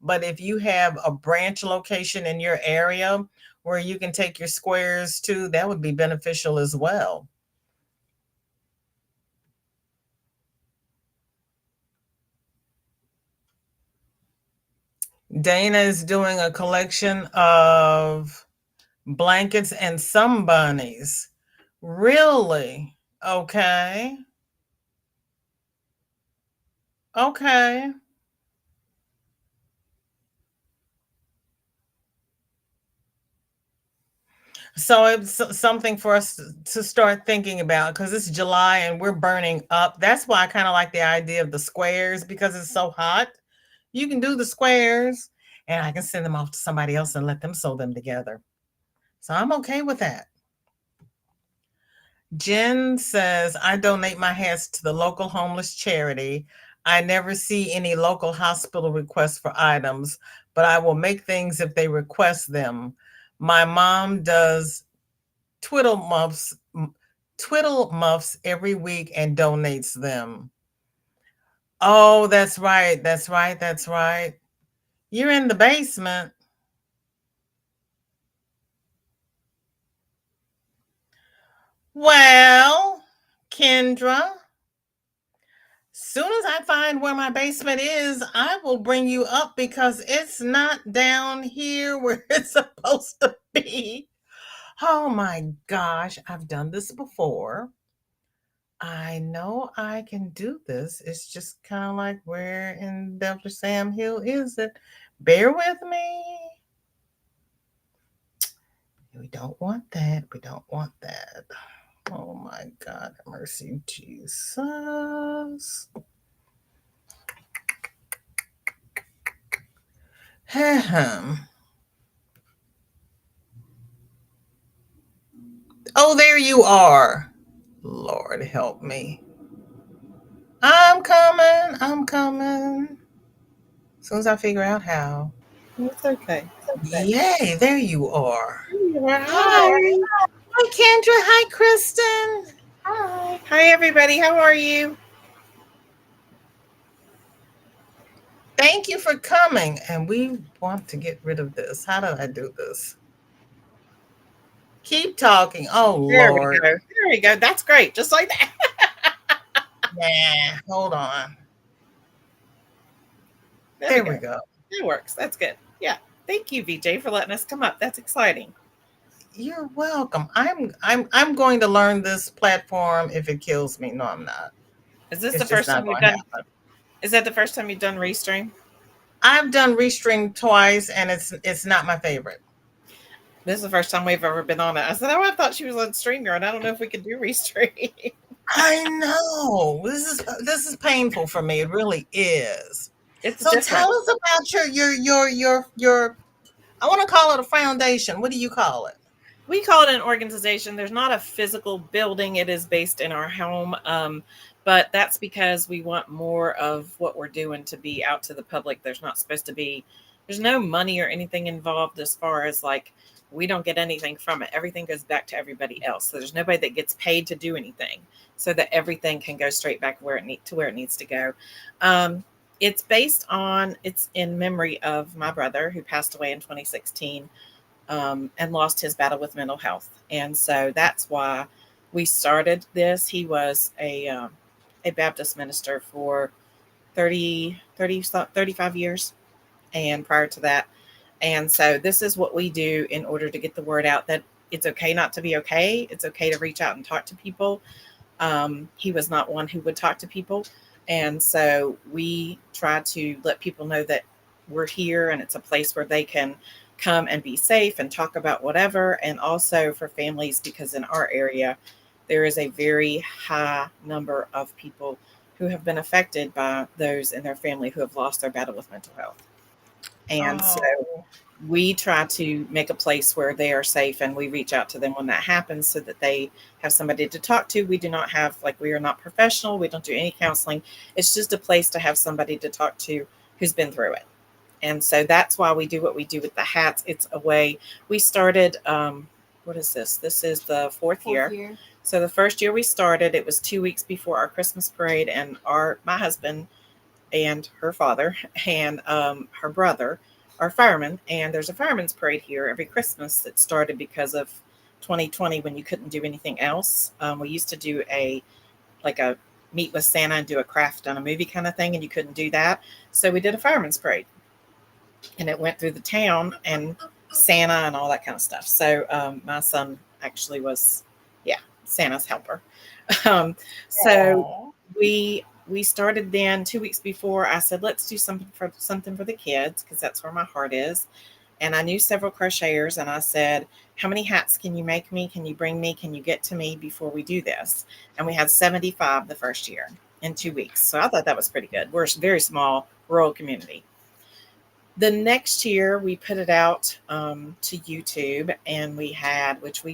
Speaker 1: But if you have a branch location in your area where you can take your squares to, that would be beneficial as well. Dana is doing a collection of blankets and some bunnies. Really? Okay. Okay. So it's something for us to start thinking about, because it's July and we're burning up. That's why I kind of like the idea of the squares, because it's so hot. You can do the squares and I can send them off to somebody else and let them sew them together. So I'm okay with that. Jen says, I donate my hats to the local homeless charity. I never see any local hospital requests for items, but I will make things if they request them. My mom does twiddle muffs every week and donates them. Oh, that's right. That's right. That's right. You're in the basement. Well, Kendra, soon as I find where my basement is, I will bring you up, because it's not down here where it's supposed to be. Oh my gosh, I've done this before. I know I can do this. It's just kind of like, where in Dr. Sam Hill is it? Bear with me. We don't want that. We don't want that. Oh my God, mercy, Jesus. Oh, there you are. Lord help me. I'm coming. I'm coming. As soon as I figure out how.
Speaker 2: It's okay.
Speaker 1: Yay, there you are.
Speaker 2: Hi.
Speaker 1: Hi, Kendra. Hi, Kristin.
Speaker 2: Hi. Hi, everybody. How are you?
Speaker 1: Thank you for coming. And we want to get rid of this. How do I do this? Keep talking. Oh,
Speaker 2: There we
Speaker 1: Lord.
Speaker 2: go. There we go. That's great. Just like that.
Speaker 1: Nah, hold on.
Speaker 2: There
Speaker 1: There
Speaker 2: we
Speaker 1: we
Speaker 2: go.
Speaker 1: go.
Speaker 2: It works. That's good. Yeah. Thank you, VJ, for letting us come up. That's exciting.
Speaker 1: You're welcome. I'm going to learn this platform if it kills me. No, I'm not.
Speaker 2: Is this the
Speaker 1: It's just
Speaker 2: first
Speaker 1: not
Speaker 2: time you've
Speaker 1: going to
Speaker 2: done?
Speaker 1: happen.
Speaker 2: Is that the first time you've done Restream?
Speaker 1: I've done Restring twice, and it's not my favorite.
Speaker 2: This is the first time we've ever been on it. I said, oh, I thought she was on StreamYard. I don't know if we could do Restream.
Speaker 1: I know this is painful for me. It really is.
Speaker 2: It's
Speaker 1: So
Speaker 2: different.
Speaker 1: tell us about your. I want to call it a foundation. What do you call it?
Speaker 2: We call it an organization. There's not a physical building. It is based in our home. But that's because we want more of what we're doing to be out to the public. There's no money or anything involved, as far as like, we don't get anything from it. Everything goes back to everybody else. So there's nobody that gets paid to do anything, so that everything can go straight back where it needs to go. It's in memory of my brother, who passed away in 2016. And lost his battle with mental health. And so that's why we started this. He was a Baptist minister for 35 years, and prior to that. And so this is what we do in order to get the word out that it's okay not to be okay. It's okay to reach out and talk to people. He was not one who would talk to people. And so we try to let people know that we're here, and it's a place where they can come and be safe and talk about whatever. And also for families, because in our area, there is a very high number of people who have been affected by those in their family who have lost their battle with mental health. And so
Speaker 1: Oh,
Speaker 2: we try to make a place where they are safe, and we reach out to them when that happens, so that they have somebody to talk to. We do not have, like, we are not professional. We don't do any counseling. It's just a place to have somebody to talk to who's been through it. And so that's why we do what we do with the hats. It's a way we started. What is this? This is the fourth year. So the first year we started, it was 2 weeks before our Christmas parade, and my husband and her father and her brother are firemen. And there's a fireman's parade here every Christmas that started because of 2020 when you couldn't do anything else. We used to do a meet with Santa and do a craft on a movie kind of thing, and you couldn't do that. So we did a fireman's parade, and it went through the town and Santa and all that kind of stuff. So my son actually was, Santa's helper. So we started then 2 weeks before. I said, let's do something for the kids, because that's where my heart is. And I knew several crocheters, and I said, how many hats can you make me? Can you bring me? Can you get to me before we do this? And we had 75 the first year in 2 weeks. So I thought that was pretty good. We're a very small rural community. The next year we put it out to YouTube, and we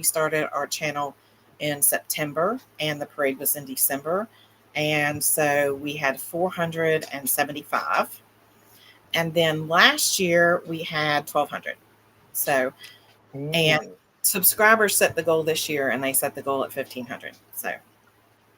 Speaker 2: started our channel in September, and the parade was in December. And so we had 475. And then last year we had 1,200. So, and subscribers set the goal this year, and they set the goal at 1,500. So,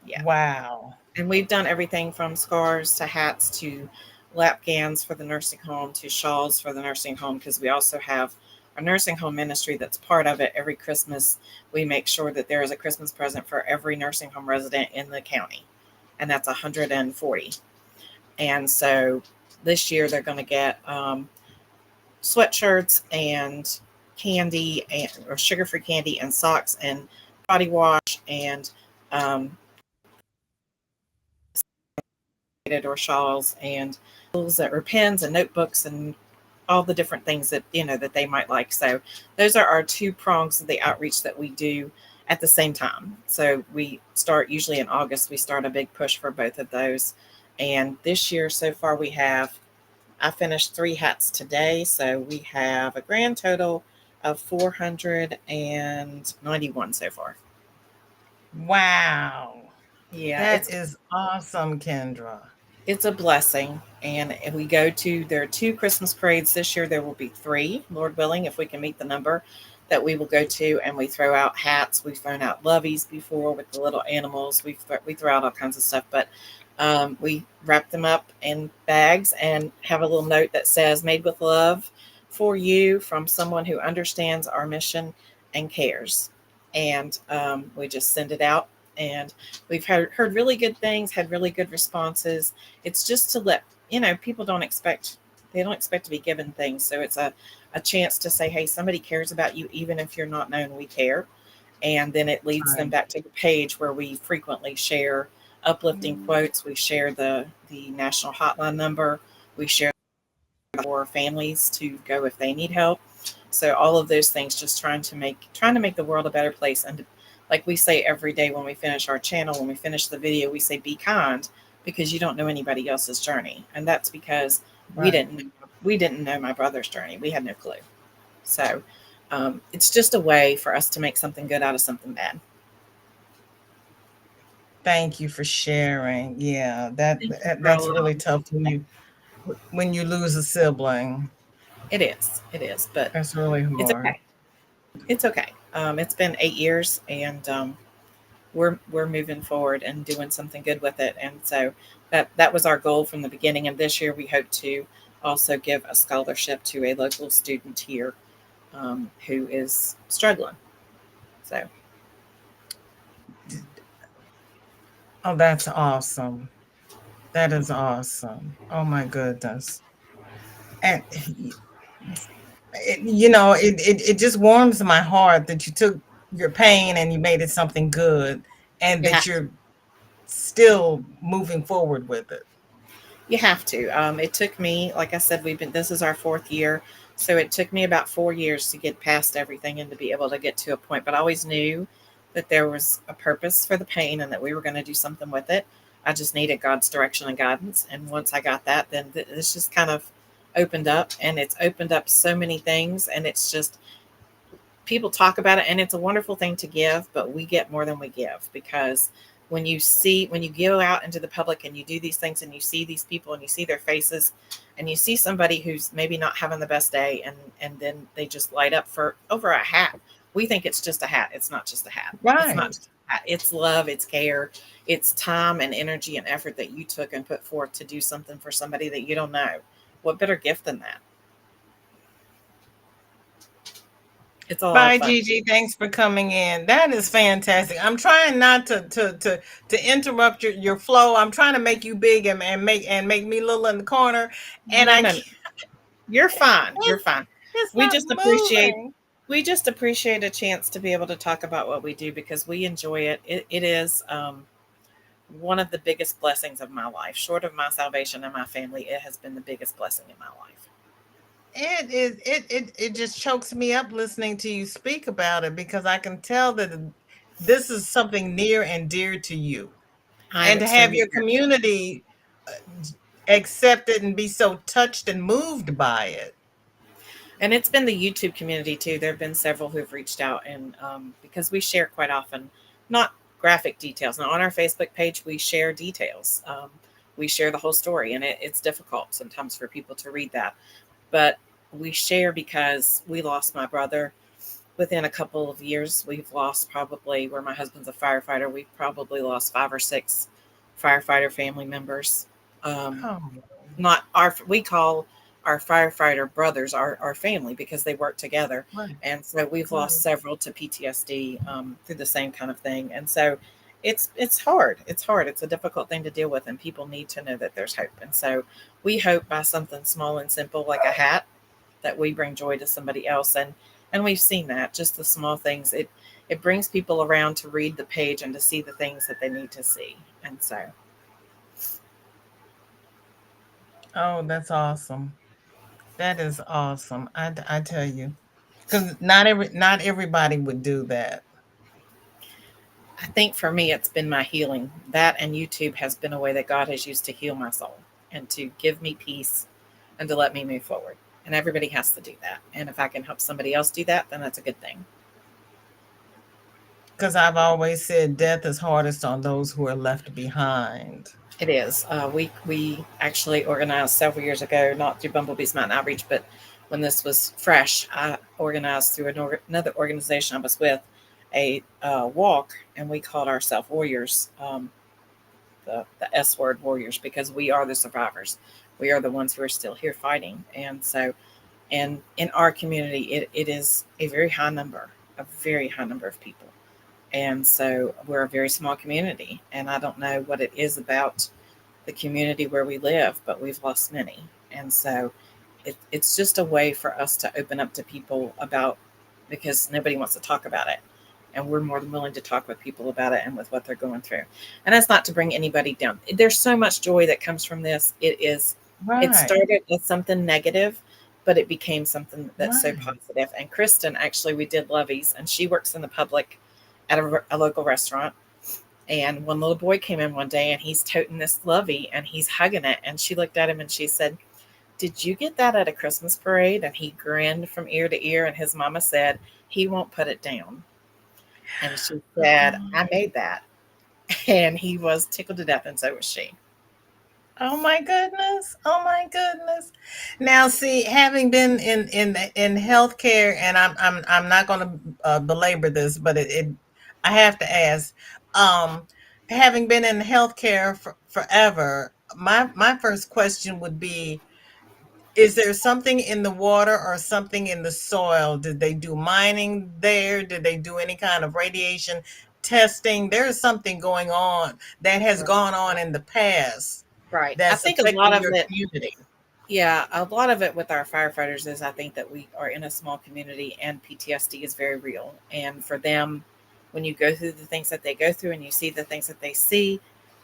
Speaker 2: yeah.
Speaker 1: Wow.
Speaker 2: And we've done everything from scarves to hats to lap gowns for the nursing home to shawls for the nursing home, because we also have a nursing home ministry that's part of it. Every Christmas, we make sure that there is a Christmas present for every nursing home resident in the county, and that's 140. And so this year they're going to get sweatshirts and candy or sugar-free candy and socks and body wash and or shawls and or pens and notebooks and all the different things that that they might like. So those are our two prongs of the outreach that we do at the same time. So we start usually in August. We start a big push for both of those. And this year so far I finished 3 hats today. So we have a grand total of 491 so far.
Speaker 1: Wow.
Speaker 2: Yeah.
Speaker 1: That is awesome, Kendra.
Speaker 2: It's a blessing. And if there are 2 Christmas parades this year. There will be 3, Lord willing, if we can meet the number that we will go to. And we throw out hats. We've thrown out loveys before with the little animals. We throw out all kinds of stuff. But we wrap them up in bags and have a little note that says, made with love for you from someone who understands our mission and cares. And we just send it out. And we've heard really good things, had really good responses. It's just to let, people don't expect to be given things. So it's a chance to say, hey, somebody cares about you, even if you're not known, we care. And then it leads them back to the page where we frequently share uplifting quotes. We share the national hotline number. We share for families to go if they need help. So all of those things, just trying to make the world a better place. And like we say every day when we finish our channel, when we finish the video, we say, be kind, because you don't know anybody else's journey. And that's because we didn't know my brother's journey. We had no clue. So it's just a way for us to make something good out of something bad.
Speaker 1: Thank you for sharing. Yeah, that's really tough when you lose a sibling.
Speaker 2: It is, but
Speaker 1: that's really hard.
Speaker 2: It's okay. It's okay. It's been 8 years, and we're moving forward and doing something good with it. And so that was our goal from the beginning. And this year we hope to also give a scholarship to a local student here who is struggling. So.
Speaker 1: Oh, that's awesome. That is awesome. Oh my goodness. And it just warms my heart that you took your pain and you made it something good, and that you're still moving forward with it.
Speaker 2: You have to. It took me, like I said, this is our 4th year. So it took me about 4 years to get past everything and to be able to get to a point. But I always knew that there was a purpose for the pain and that we were going to do something with it. I just needed God's direction and guidance. And once I got that, then this just kind of opened up, and it's opened up so many things. And it's just, people talk about it, and it's a wonderful thing to give, but we get more than we give, because when you go out into the public and you do these things and you see these people and you see their faces and you see somebody who's maybe not having the best day, and then they just light up for over a hat. We think it's just a hat. It's not just a hat. It's not
Speaker 1: Right.
Speaker 2: just a hat. It's love, it's care, it's time and energy and effort that you took and put forth to do something for somebody that you don't know. What better gift than that? It's a lot of
Speaker 1: Bye,
Speaker 2: fun.
Speaker 1: Gigi. Thanks for coming in. That is fantastic. I'm trying not to interrupt your flow. I'm trying to make you big and make me little in the corner, and
Speaker 2: No,
Speaker 1: I
Speaker 2: no, no.
Speaker 1: can't.
Speaker 2: You're fine. You're
Speaker 1: It's,
Speaker 2: fine.
Speaker 1: it's
Speaker 2: We
Speaker 1: not
Speaker 2: just appreciate
Speaker 1: moving.
Speaker 2: we just appreciate a chance to be able to talk about what we do because we enjoy it. It is one of the biggest blessings of my life. Short of my salvation and my family, it has been the biggest blessing in my life.
Speaker 1: It is. It just chokes me up listening to you speak about it because I can tell that this is something near and dear to you,
Speaker 2: I am
Speaker 1: and to have
Speaker 2: extremely
Speaker 1: your
Speaker 2: grateful.
Speaker 1: community accept it and be so touched and moved by it.
Speaker 2: And it's been the YouTube community too. There have been several who've reached out, and because we share quite often, not graphic details. Now on our Facebook page, we share details. We share the whole story, and it's difficult sometimes for people to read that. But we share because we lost my brother within a couple of years. We've lost probably, where my husband's a firefighter, we've probably lost 5 or 6 firefighter family members. Um,
Speaker 1: Oh,
Speaker 2: not our, we call our firefighter brothers our family because they work together.
Speaker 1: right,
Speaker 2: And so we've
Speaker 1: right.
Speaker 2: lost several to PTSD through the same kind of thing. And so it's hard. It's hard. It's a difficult thing to deal with, and people need to know that there's hope. And so we hope by something small and simple like a hat that we bring joy to somebody else. And we've seen that, just the small things. It brings people around to read the page and to see the things that they need to see. And so
Speaker 1: Oh, that's awesome. That is awesome. I tell you, because not everybody would do that.
Speaker 2: I think for me, it's been my healing. That and YouTube has been a way that God has used to heal my soul and to give me peace and to let me move forward. And everybody has to do that. And if I can help somebody else do that, then that's a good thing.
Speaker 1: Because I've always said death is hardest on those who are left behind.
Speaker 2: It is. We actually organized several years ago, not through Bumblebee's Mountain Outreach, but when this was fresh, I organized through another organization I was with a walk, and we called ourselves Warriors, the S word Warriors, because we are the survivors. We are the ones who are still here fighting. And so, and in our community, it is a very high number of people. And so we're a very small community. And I don't know what it is about the community where we live, but we've lost many. And so it's just a way for us to open up to people about, because nobody wants to talk about it. And we're more than willing to talk with people about it and with what they're going through. And that's not to bring anybody down. There's so much joy that comes from this. It
Speaker 1: Right,
Speaker 2: started as something negative, but it became something that's so
Speaker 1: right.
Speaker 2: positive. And Kristin, actually, we did loveys, and she works in the public at a local restaurant. And one little boy came in one day, and he's toting this lovey and he's hugging it. And she looked at him and she said, "Did you get that at a Christmas parade?" And he grinned from ear to ear. And his mama said, "He won't put it down." And she said,
Speaker 1: Oh,
Speaker 2: "I made that." And he was tickled to death, and so was she.
Speaker 1: oh my goodness. Oh my goodness. Now, see, having been in healthcare, and I'm not going to belabor this, but I have to ask. Um, Having been in healthcare forever, my first question would be: is there something in the water or something in the soil? Did they do mining there? Did they do any kind of radiation testing? There's something going on that has
Speaker 2: Right.
Speaker 1: gone on in the past
Speaker 2: Right. I
Speaker 1: that's
Speaker 2: think a lot
Speaker 1: affecting
Speaker 2: of
Speaker 1: your
Speaker 2: it,
Speaker 1: community.
Speaker 2: yeah, a lot of it with our firefighters is I think that we are in a small community and PTSD is very real. And for them, when you go through the things that they go through and you see the things that they see,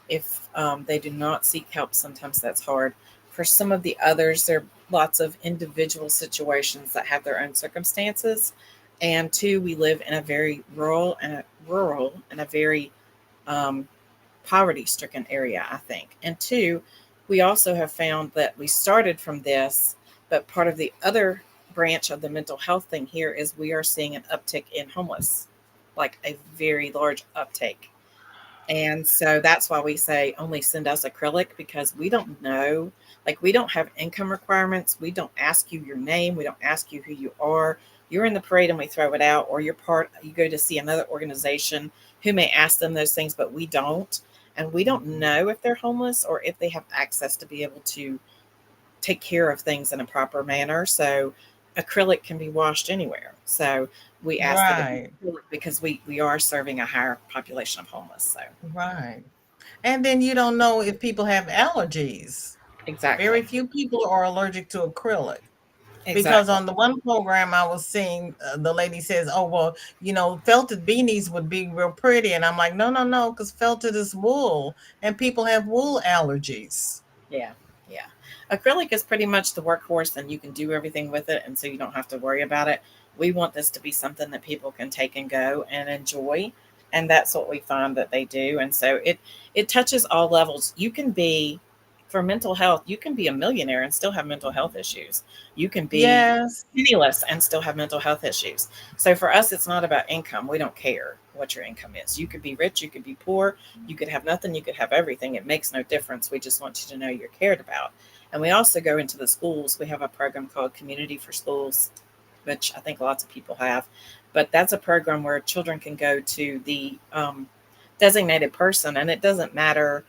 Speaker 2: if they do not seek help, sometimes that's hard. For some of the others, there are lots of individual situations that have their own circumstances. And two, we live in a very rural and a very um, poverty stricken area, I think. And two, we also have found that we started from this, but part of the other branch of the mental health thing here is we are seeing an uptick in homeless, like a very large uptake. And so that's why we say only send us acrylic, because we don't know, like we don't have income requirements. We don't ask you your name. We don't ask you who you are. You're in the parade and we throw it out, or you're part, you go to see another organization who may ask them those things, but we don't. And we don't know if they're homeless or if they have access to be able to take care of things in a proper manner. So acrylic can be washed anywhere. So we ask that it be
Speaker 1: Right,
Speaker 2: acrylic because we are serving a higher population of homeless. So
Speaker 1: right. And then you don't know if people have allergies. Very
Speaker 2: exactly.
Speaker 1: few people are allergic to acrylic. Because
Speaker 2: Exactly.
Speaker 1: on the one program I was seeing, the lady says, "Oh well, felted beanies would be real pretty," and I'm like, "No, no, no, because felted is wool, and people have wool allergies."
Speaker 2: Yeah. Yeah. Acrylic is pretty much the workhorse, and you can do everything with it. And so you don't have to worry about it. We want this to be something that people can take and go and enjoy. And that's what we find that they do. And so it touches all levels. You can be, for mental health, you can be a millionaire and still have mental health issues. You can be
Speaker 1: Yes,
Speaker 2: penniless and still have mental health issues. So for us, it's not about income. We don't care what your income is. You could be rich, you could be poor, you could have nothing, you could have everything. It makes no difference. We just want you to know you're cared about. And we also go into the schools. We have a program called Community for Schools, which I think lots of people have. But that's a program where children can go to the designated person, and it doesn't matter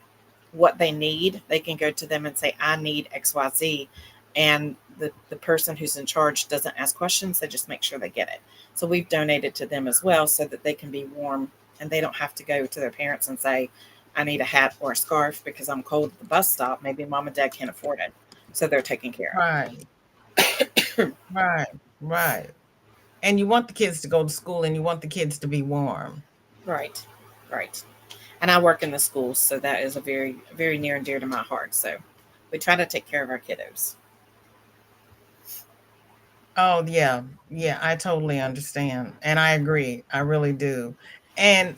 Speaker 2: what they need. They can go to them and say, I need XYZ. And the person who's in charge doesn't ask questions, they just make sure they get it. So we've donated to them as well so that they can be warm and they don't have to go to their parents and say, I need a hat or a scarf because I'm cold at the bus stop. Maybe mom and dad can't afford it. So they're taken care
Speaker 1: right,
Speaker 2: of.
Speaker 1: right, right. And you want the kids to go to school, and you want the kids to be warm.
Speaker 2: Right. Right. And I work in the schools, so that is a very, very near and dear to my heart. So we try to take care of our kiddos.
Speaker 1: Oh yeah, yeah. I totally understand, and I agree. I really do. And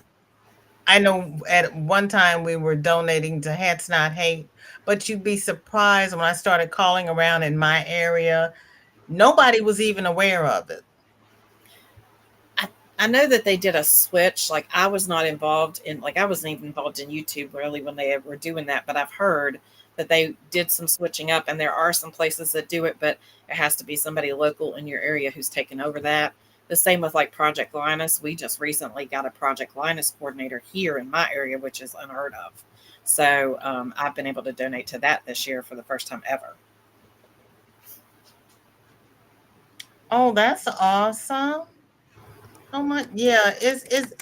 Speaker 1: I know at one time we were donating to Hats Not Hate, but you'd be surprised when I started calling around in my area, nobody was even aware of it.
Speaker 2: I, I know that they did a switch. Like I was not involved in, like I wasn't even involved in YouTube really when they were doing that, but I've heard that they did some switching up, and there are some places that do it, but it has to be somebody local in your area who's taken over that. The same with like Project Linus. We just recently got a Project Linus coordinator here in my area, which is unheard of. So I've been able to donate to that this year for the first time ever.
Speaker 1: Oh, that's awesome. Oh my, yeah, it's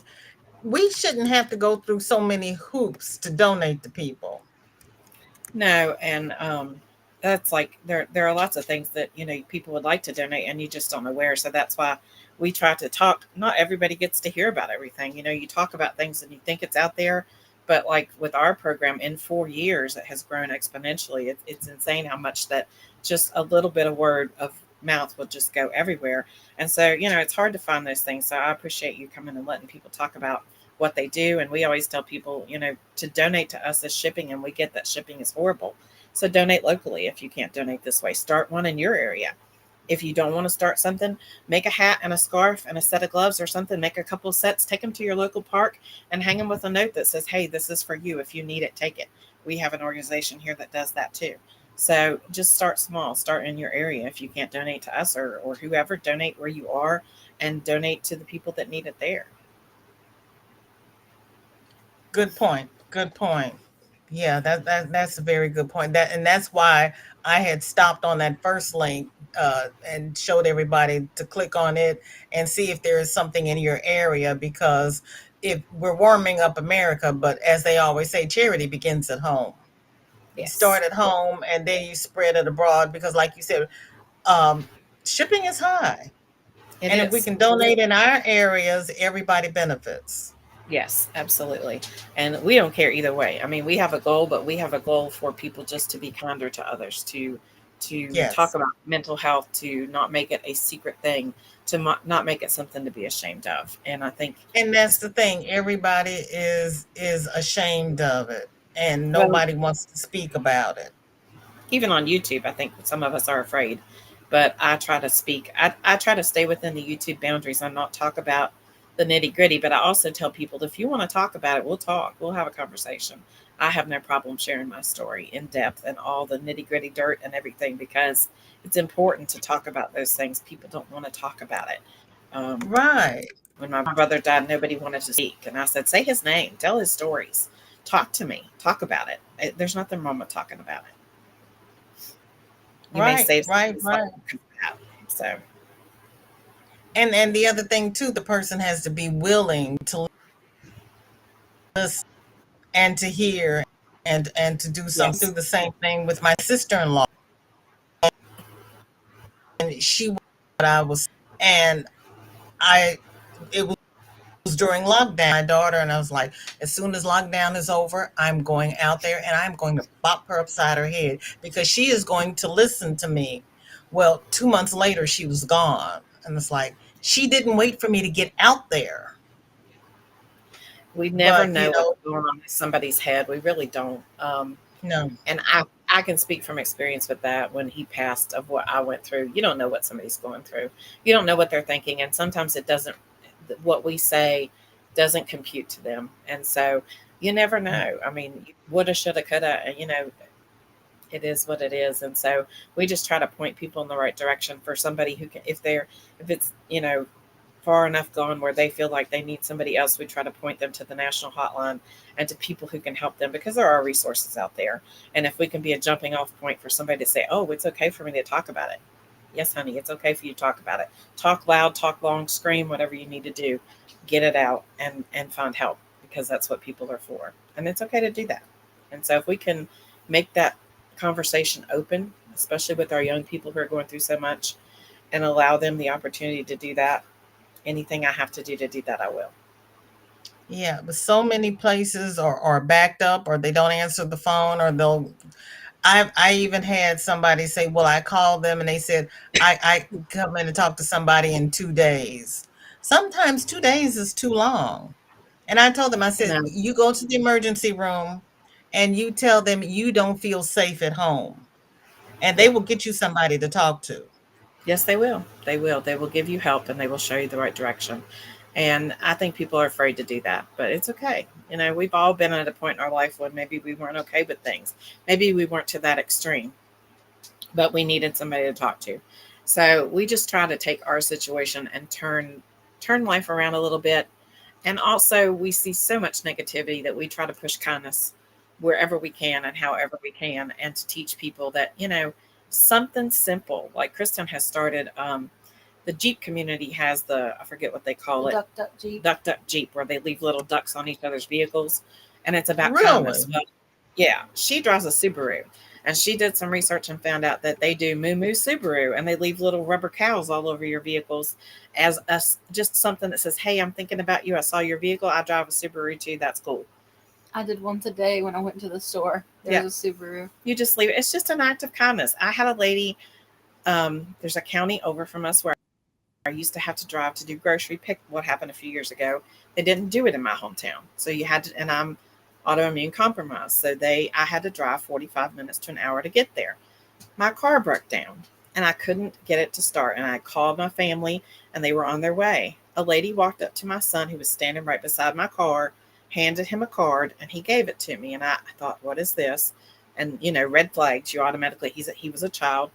Speaker 1: we shouldn't have to go through so many hoops to donate to people.
Speaker 2: No, and that's like there are lots of things that people would like to donate, and you just don't know where. So that's why we try to talk. Not everybody gets to hear about everything. You talk about things and you think it's out there, but like with our program, in 4 years, it has grown exponentially. It's insane how much that just a little bit of word of mouth will just go everywhere. And so it's hard to find those things. So I appreciate you coming and letting people talk about what they do. And we always tell people, to donate to us is shipping, and we get that shipping is horrible. So donate locally. If you can't donate this way, start one in your area. If you don't want to start something, make a hat and a scarf and a set of gloves or something. Make a couple of sets, take them to your local park, and hang them with a note that says, hey, this is for you. If you need it, take it. We have an organization here that does that too. So just start small, start in your area. If you can't donate to us or whoever, donate where you are and donate to the people that need it there.
Speaker 1: Good point. Good point. Yeah, that's a very good point. That's why I had stopped on that first link, and showed everybody to click on it and see if there is something in your area, because if we're warming up America, but as they always say, charity begins at home. You
Speaker 2: Yes,
Speaker 1: start at home and then you spread it abroad, because like you said, um, shipping is high.
Speaker 2: it
Speaker 1: And if we
Speaker 2: is.
Speaker 1: can donate in our areas, everybody benefits.
Speaker 2: Yes, absolutely. And we don't care either way. I mean, we have a goal, but we have a goal for people just to be kinder to others, to talk
Speaker 1: Yes.
Speaker 2: about mental health, to not make it a secret thing, to not make it something to be ashamed of. And I think,
Speaker 1: And that's the thing. Everybody is ashamed of it, and
Speaker 2: well,
Speaker 1: nobody wants to speak about it.
Speaker 2: even on YouTube, I think some of us are afraid. But I try to speak. I try to stay within the YouTube boundaries and not talk about the nitty gritty. But I also tell people, if you want to talk about it, we'll talk. We'll have a conversation. I have no problem sharing my story in depth and all the nitty gritty dirt and everything, because it's important to talk about those things. People don't want to talk about it.
Speaker 1: Right.
Speaker 2: When my brother died, nobody wanted to speak. And I said, say his name, tell his stories, talk to me, talk about it. There's nothing wrong with talking about it. You may
Speaker 1: Right.
Speaker 2: save
Speaker 1: Right.
Speaker 2: somebody's life
Speaker 1: Right.
Speaker 2: because of that. So,
Speaker 1: And the other thing too, the person has to be willing to listen and to hear and to do something.
Speaker 2: yes,
Speaker 1: Do the same thing with my sister-in-law, and she was what I was, and I it was during lockdown, my daughter, and I was like, as soon as lockdown is over, I'm going out there and I'm going to bop her upside her head because she is going to listen to me. Well, 2 months later, she was gone, and it's like she didn't wait for me to get out there,
Speaker 2: we never
Speaker 1: but
Speaker 2: know what's going on in somebody's head. We really don't.
Speaker 1: no,
Speaker 2: And I can speak from experience with that. When he passed, of what I went through, you don't know what somebody's going through. You don't know what they're thinking, and sometimes it doesn't. What we say doesn't compute to them, and so you never know. I mean, woulda, shoulda, coulda. It is what it is. And so we just try to point people in the right direction for somebody who can, if it's, far enough gone where they feel like they need somebody else, we try to point them to the national hotline and to people who can help them, because there are resources out there. And if we can be a jumping off point for somebody to say, oh, it's okay for me to talk about it. Yes, honey, it's okay for you to talk about it. Talk loud, talk long, scream, whatever you need to do, get it out and find help, because that's what people are for. And it's okay to do that. And so if we can make that conversation open, especially with our young people who are going through so much, and allow them the opportunity to do that, anything I have to do that, I will.
Speaker 1: yeah, but so many places are backed up, or they don't answer the phone, or they'll. I even had somebody say, "Well, I called them and they said I come in and talk to somebody in 2 days." Sometimes 2 days is too long. And I told them, I said,
Speaker 2: No,
Speaker 1: "You go to the emergency room and you tell them you don't feel safe at home, and they
Speaker 2: yeah.
Speaker 1: will get you somebody to talk to."
Speaker 2: Yes, they will. They will. They will give you help and they will show you the right direction. And I think people are afraid to do that, but it's okay. We've all been at a point in our life when maybe we weren't okay with things. Maybe we weren't to that extreme, but we needed somebody to talk to. So we just try to take our situation and turn life around a little bit. And also, we see so much negativity that we try to push kindness wherever we can and however we can, and to teach people that, something simple, like Kristin has started. The Jeep community has I forget what they call it,
Speaker 3: Duck Jeep.
Speaker 2: Duck Jeep, where they leave little ducks on each other's vehicles. And it's about kindness.
Speaker 1: Really?
Speaker 2: Well, yeah, she drives a Subaru. And she did some research and found out that they do Moo Moo Subaru, and they leave little rubber cows all over your vehicles as just something that says, hey, I'm thinking about you. I saw your vehicle. I drive a Subaru too. That's cool.
Speaker 3: I did one today when I went to the store. There was a Subaru.
Speaker 2: You just leave it. It's just an act of kindness. I had a lady, there's a county over from us where I used to have to drive to do grocery pick. What happened a few years ago, they didn't do it in my hometown. So you had to, and I'm autoimmune compromised. So I had to drive 45 minutes to an hour to get there. My car broke down and I couldn't get it to start. And I called my family and they were on their way. A lady walked up to my son who was standing right beside my car, handed him a card, and he gave it to me. And I thought, what is this? And, red flags, you automatically, he was a child.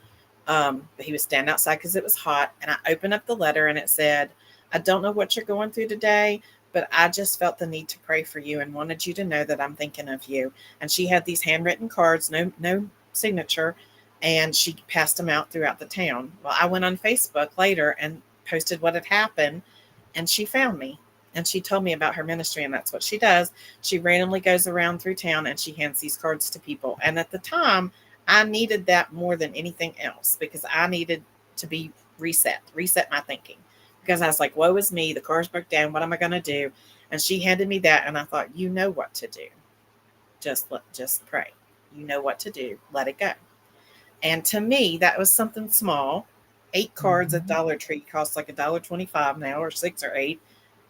Speaker 2: But he was standing outside because it was hot. And I opened up the letter and it said, I don't know what you're going through today, but I just felt the need to pray for you and wanted you to know that I'm thinking of you. And she had these handwritten cards, no signature, and she passed them out throughout the town. Well, I went on Facebook later and posted what had happened, and she found me. And she told me about her ministry, and that's what she does. She randomly goes around through town and she hands these cards to people. And at the time, I needed that more than anything else, because I needed to be reset my thinking. Because I was like, woe is me, the cars broke down, what am I going to do? And she handed me that, and I thought, you know what to do. Just pray. You know what to do. Let it go. And to me, that was something small. 8 cards at Dollar Tree cost like $1.25 now, or 6 or 8.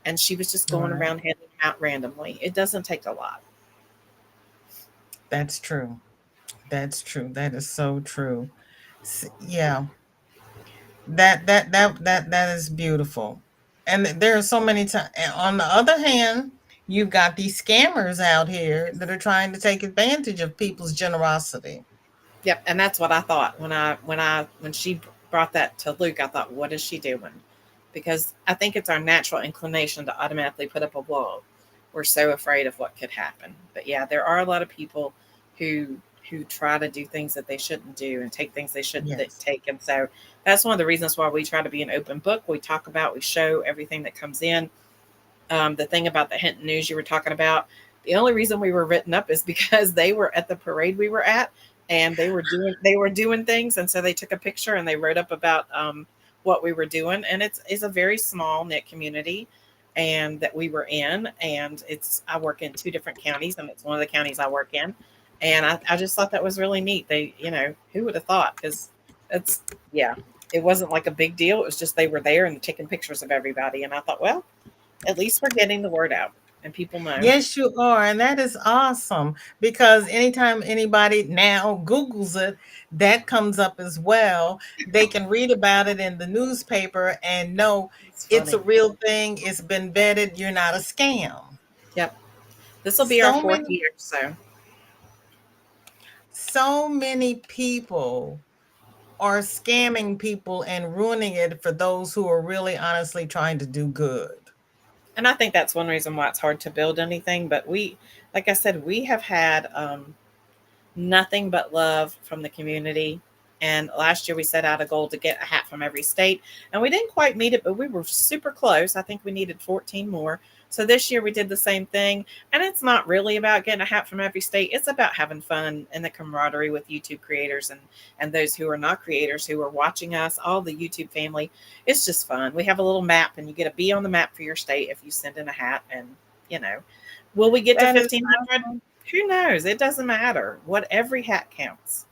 Speaker 2: And she was just going
Speaker 1: Right.
Speaker 2: around handing them out randomly. It doesn't take a lot.
Speaker 1: That's true. That's true. That is so true. Yeah. That is beautiful. And there are so many times. On the other hand, you've got these scammers out here that are trying to take advantage of people's generosity.
Speaker 2: Yep, and that's what I thought when she brought that to Luke. I thought, what is she doing? Because I think it's our natural inclination to automatically put up a wall. We're so afraid of what could happen. But yeah, there are a lot of people who try to do things that they shouldn't do and take things they shouldn't
Speaker 1: Yes.
Speaker 2: take. And so that's one of the reasons why we try to be an open book. We talk about, we show everything that comes in. The thing about the Hinton News you were talking about, the only reason we were written up is because they were at the parade we were at, and they were doing things, and so they took a picture and they wrote up about what we were doing. And it's a very small knit community, and that we were in, and I work in 2 different counties, and it's one of the counties I work in, and I just thought that was really neat. They, who would have thought? Because it's, yeah, it wasn't like a big deal. It was just they were there and taking pictures of everybody, and I thought, well, at least we're getting the word out and people know.
Speaker 1: Yes, you are. And that is awesome because anytime anybody now Googles it, that comes up as well. They can read about it in the newspaper and know it's a real thing. It's been vetted. You're not a scam.
Speaker 2: Yep. This will be our 4th
Speaker 1: many,
Speaker 2: year.
Speaker 1: so many people are scamming people and ruining it for those who are really honestly trying to do good.
Speaker 2: And I think that's one reason why it's hard to build anything. But like I said, we have had nothing but love from the community. And last year we set out a goal to get a hat from every state, and we didn't quite meet it, but we were super close. I think we needed 14 more. So this year we did the same thing. And it's not really about getting a hat from every state. It's about having fun and the camaraderie with YouTube creators and those who are not creators who are watching us, all the YouTube family. It's just fun. We have a little map, and you get to be on the map for your state if you send in a hat. And, will we get to 1,500? Awesome. Who knows? It doesn't matter. Every hat counts.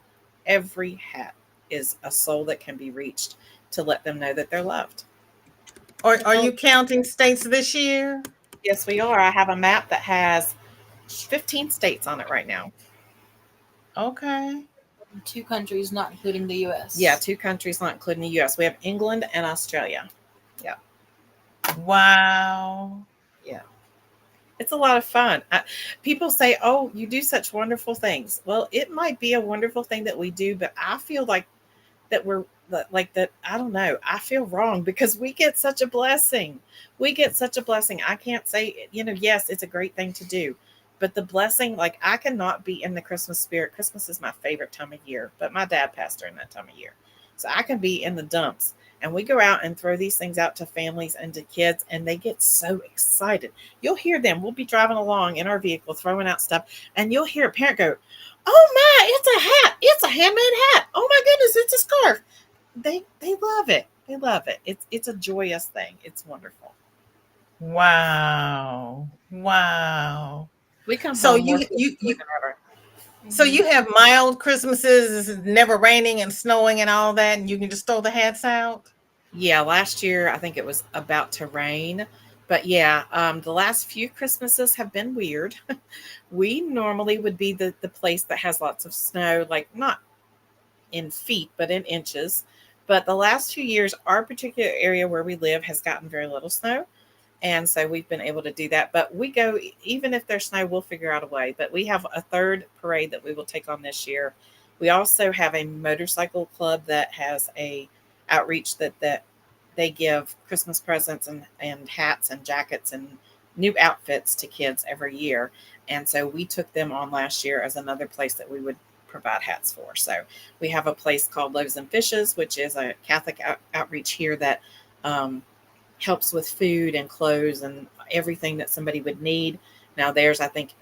Speaker 2: Every hat is a soul that can be reached to let them know that they're loved.
Speaker 1: Are you counting states this year?
Speaker 2: Yes, we are. I have a map that has 15 states on it right now.
Speaker 1: Okay.
Speaker 3: 2 countries, not including the U.S.
Speaker 2: Yeah, 2 countries, not including the U.S. We have England and Australia. Yeah.
Speaker 1: Wow.
Speaker 2: Yeah. It's a lot of fun. People say, oh, you do such wonderful things. Well, it might be a wonderful thing that we do, but I feel like that we're like that. I don't know. I feel wrong because we get such a blessing. We get such a blessing. I can't say, yes, it's a great thing to do, but the blessing, like I cannot be in the Christmas spirit. Christmas is my favorite time of year, but my dad passed during that time of year. So I can be in the dumps. And we go out and throw these things out to families and to kids, and they get so excited. You'll hear them. We'll be driving along in our vehicle, throwing out stuff, and you'll hear a parent go, oh my, it's a hat. It's a handmade hat. Oh my goodness, it's a scarf. They love it. They love it. It's a joyous thing. It's wonderful.
Speaker 1: Wow. Wow.
Speaker 2: We come
Speaker 1: so
Speaker 2: home
Speaker 1: you
Speaker 2: than ever.
Speaker 1: So you have mild Christmases, it's never raining and snowing and all that, and you can just throw the hats out?
Speaker 2: Yeah, last year I think it was about to rain. But yeah, the last few Christmases have been weird. We normally would be the place that has lots of snow, like not in feet, but in inches. But the last few years, our particular area where we live has gotten very little snow. And so we've been able to do that. But we go, even if there's snow, we'll figure out a way. But we have a 3rd parade that we will take on this year. We also have a motorcycle club that has a outreach that they give Christmas presents and hats and jackets and new outfits to kids every year. And so we took them on last year as another place that we would provide hats for. So we have a place called Loaves and Fishes, which is a Catholic outreach here that helps with food and clothes and everything that somebody would need. Now theirs, I think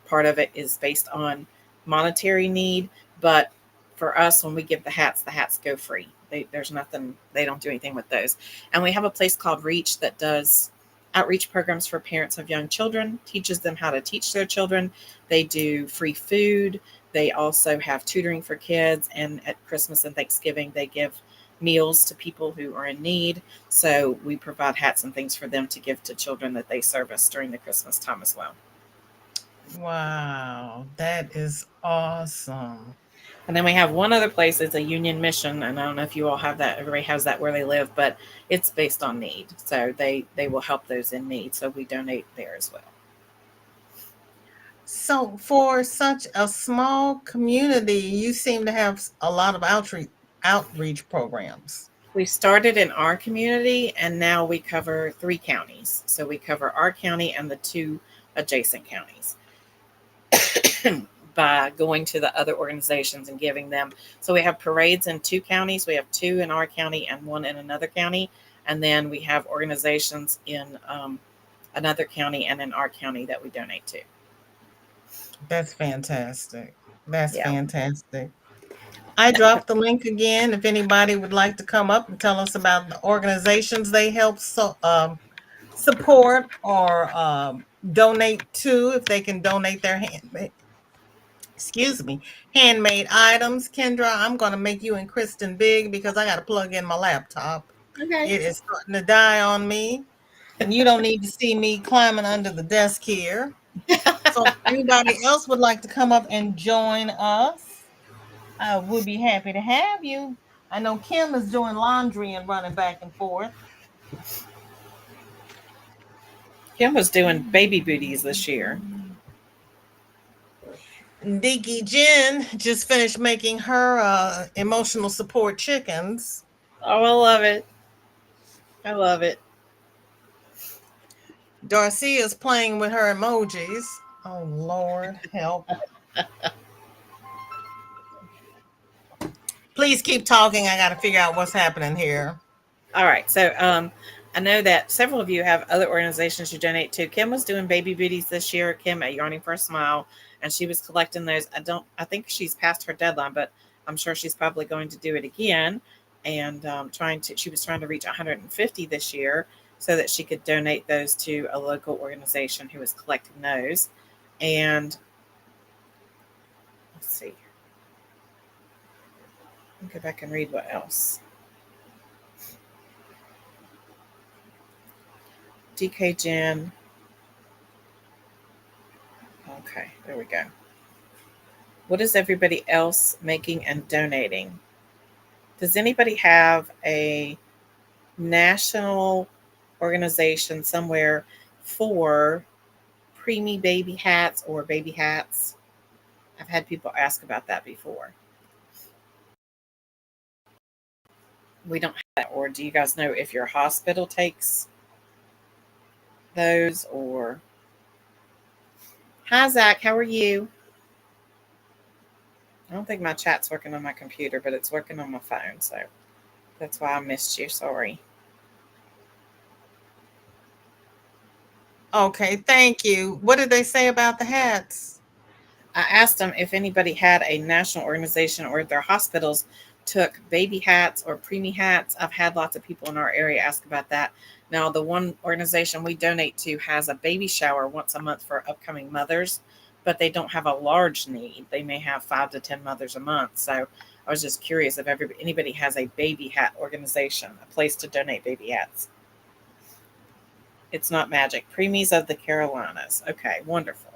Speaker 2: part of it is based on monetary need, but for us, when we give the hats go free. There's nothing, they don't do anything with those. And we have a place called Reach that does outreach programs for parents of young children, teaches them how to teach their children. They do free food. They also have tutoring for kids. And at Christmas and Thanksgiving, they give meals to people who are in need. So we provide hats and things for them to give to children that they service during the Christmas time as well.
Speaker 1: Wow, that is awesome.
Speaker 2: And then we have one other place. It's a Union Mission, and I don't know if you all have that. Everybody has that where they live, but it's based on need. So they will help those in need. So we donate there as well.
Speaker 1: So for such a small community, you seem to have a lot of outreach programs.
Speaker 2: We started in our community, and now we cover 3 counties. So we cover our county and the 2 adjacent counties by going to the other organizations and giving them. So we have parades in 2 counties. We have 2 in our county and 1 in another county. And then we have organizations in another county and in our county that we donate to.
Speaker 1: That's fantastic. That's fantastic. I dropped the link again. If anybody would like to come up and tell us about the organizations they help support or donate to, if they can donate their handmade items. Kendra, I'm going to make you and Kristin big because I got to plug in my laptop.
Speaker 2: Okay.
Speaker 1: It is starting to die on me. And you don't need to see me climbing under the desk here. So if anybody else would like to come up and join us, I would be happy to have you. I know Kim is doing laundry and running back and forth.
Speaker 2: Kim was doing baby booties this year.
Speaker 1: Dinky Jen just finished making her emotional support chickens.
Speaker 2: Oh, I love it. I love it.
Speaker 1: Darcia is playing with her emojis. Oh, Lord, help. Please keep talking. I got to figure out what's happening here.
Speaker 2: All right. So I know that several of you have other organizations you donate to. Kim was doing baby booties this year. Kim at Yarny for a Smile, and she was collecting those. I think she's past her deadline, but I'm sure she's probably going to do it again. And she was trying to reach 150 this year so that she could donate those to a local organization who was collecting those. And let's see. I'll go back and read what else. DK Jen. Okay, there we go. What is everybody else making and donating? Does anybody have a national organization somewhere for preemie baby hats or baby hats? I've had people ask about that before. We don't have that. Or do you guys know if your hospital takes those? Or hi Zach, how are you? I don't think my chat's working on my computer, but it's working on my phone, so that's why I missed you. Sorry.
Speaker 1: Okay, thank you. What did they say about the hats?
Speaker 2: I asked them if anybody had a national organization or if their hospitals took baby hats or preemie hats. I've had lots of people in our area ask about that. Now, the one organization we donate to has a baby shower once a month for upcoming mothers, but they don't have a large need. They may have 5 to 10 mothers a month. So I was just curious if anybody has a baby hat organization, a place to donate baby hats. It's not magic. Preemies of the Carolinas. Okay, wonderful.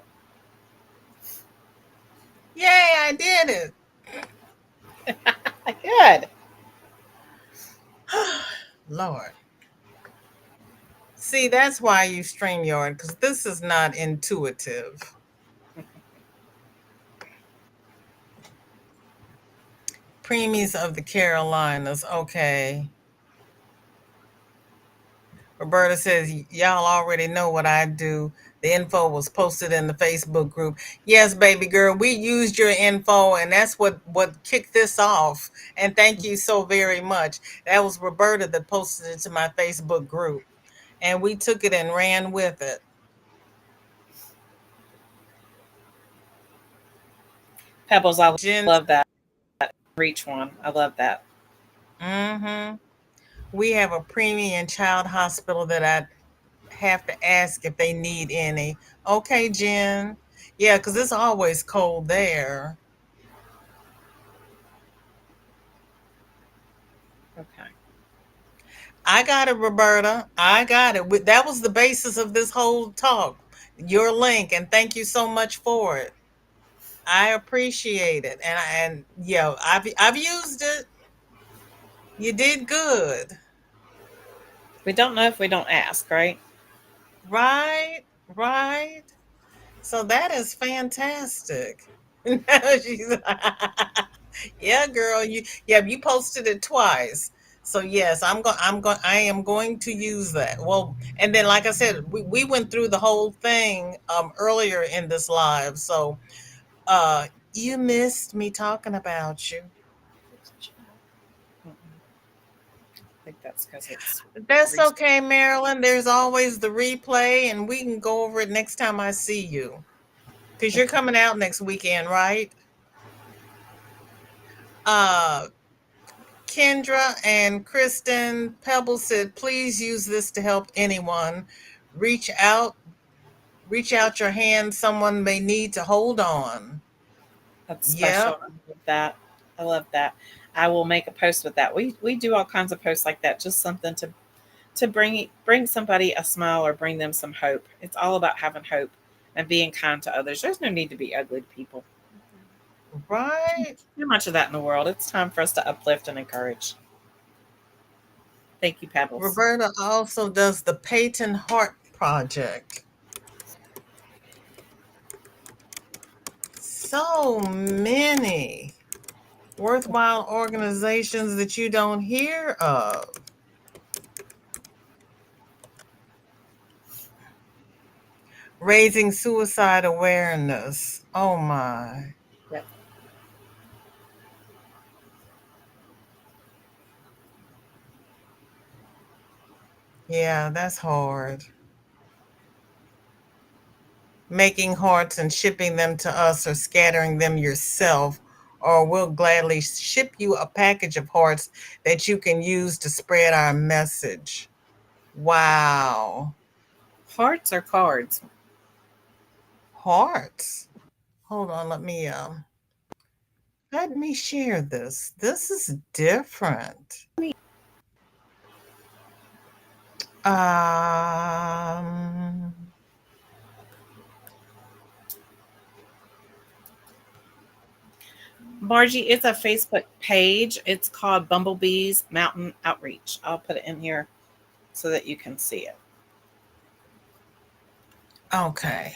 Speaker 1: Yay, I did
Speaker 2: it. Good.
Speaker 1: Lord. See, that's why you StreamYard, because this is not intuitive. Preemies of the Carolinas. Okay. Roberta says, y'all already know what I do. The info was posted in the Facebook group. Yes, baby girl, we used your info, and that's what kicked this off. And thank you so very much. That was Roberta that posted it to my Facebook group. And we took it and ran with it.
Speaker 2: Pebbles, I love that. Reach one. I love that.
Speaker 1: Mm-hmm. We have a preemie and child hospital that I have to ask if they need any. Okay, Jen. Yeah, because it's always cold there.
Speaker 2: Okay.
Speaker 1: I got it, Roberta. I got it. That was the basis of this whole talk. Your link, and thank you so much for it. I appreciate it. And yeah, I've used it. You did good.
Speaker 2: We don't know if we don't ask, right?
Speaker 1: Right? Right? So that is fantastic. She's yeah, girl, you posted it twice. So yes, I am going to use that. Well, and then like I said, we went through the whole thing earlier in this live. So you missed me talking about you.
Speaker 2: Mm-mm. I think that's because it's.
Speaker 1: That's okay, Marilyn. There's always the replay, and we can go over it next time I see you. Because you're coming out next weekend, right? Uh Kendra and Kristin Pebble said, please use this to help anyone. Reach out, reach out your hand. Someone may need to hold on.
Speaker 2: That's special.
Speaker 1: Yep.
Speaker 2: I love that. I love that. I will make a post with that. We do all kinds of posts like that. Just something to bring somebody a smile or bring them some hope. It's all about having hope and being kind to others. There's no need to be ugly to people.
Speaker 1: Right.
Speaker 2: Too much of that in the world. It's time for us to uplift and encourage. Thank you, Pebbles.
Speaker 1: Roberta also does the Peyton Heart Project. So many worthwhile organizations that you don't hear of. Raising suicide awareness. Oh my.
Speaker 2: Yep.
Speaker 1: Yeah, that's hard. Making hearts and shipping them to us or scattering them yourself, or we'll gladly ship you a package of hearts that you can use to spread our message. Wow.
Speaker 2: Hearts or cards?
Speaker 1: Hearts. Hold on, let me share this. This is different. Um
Speaker 2: Margie, it's a Facebook page. It's called Bumblebees Mountain Outreach. I'll put it in here so that you can see it.
Speaker 1: okay.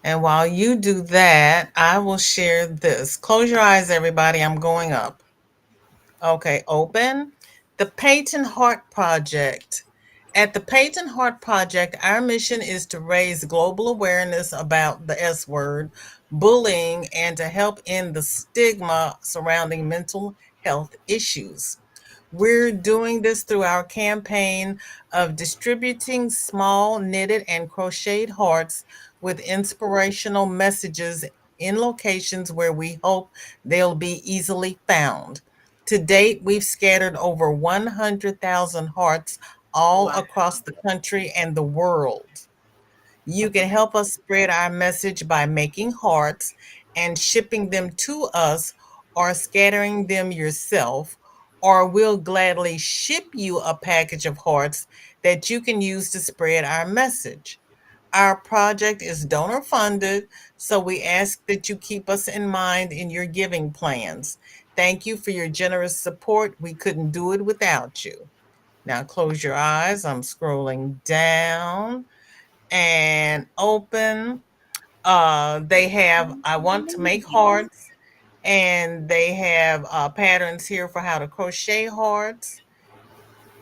Speaker 1: And while you do that, I will share this. Close your eyes, everybody. I'm going up. Okay, open. The Peyton Heart Project. At the Peyton Heart Project, our mission is to raise global awareness about the S word, bullying, and to help end the stigma surrounding mental health issues. We're doing this through our campaign of distributing small knitted and crocheted hearts with inspirational messages in locations where we hope they'll be easily found. To date, we've scattered over 100,000 hearts all
Speaker 2: Wow.
Speaker 1: across the country and the world. You
Speaker 2: That's
Speaker 1: can help us spread our message by making hearts and shipping them to us or scattering them yourself, or we'll gladly ship you a package of hearts that you can use to spread our message. Our project is donor funded, so we ask that you keep us in mind in your giving plans. Thank you for your generous support. We couldn't do it without you. Now close your eyes. I'm scrolling down and open. They have I want to make hearts, and they have patterns here for how to crochet hearts.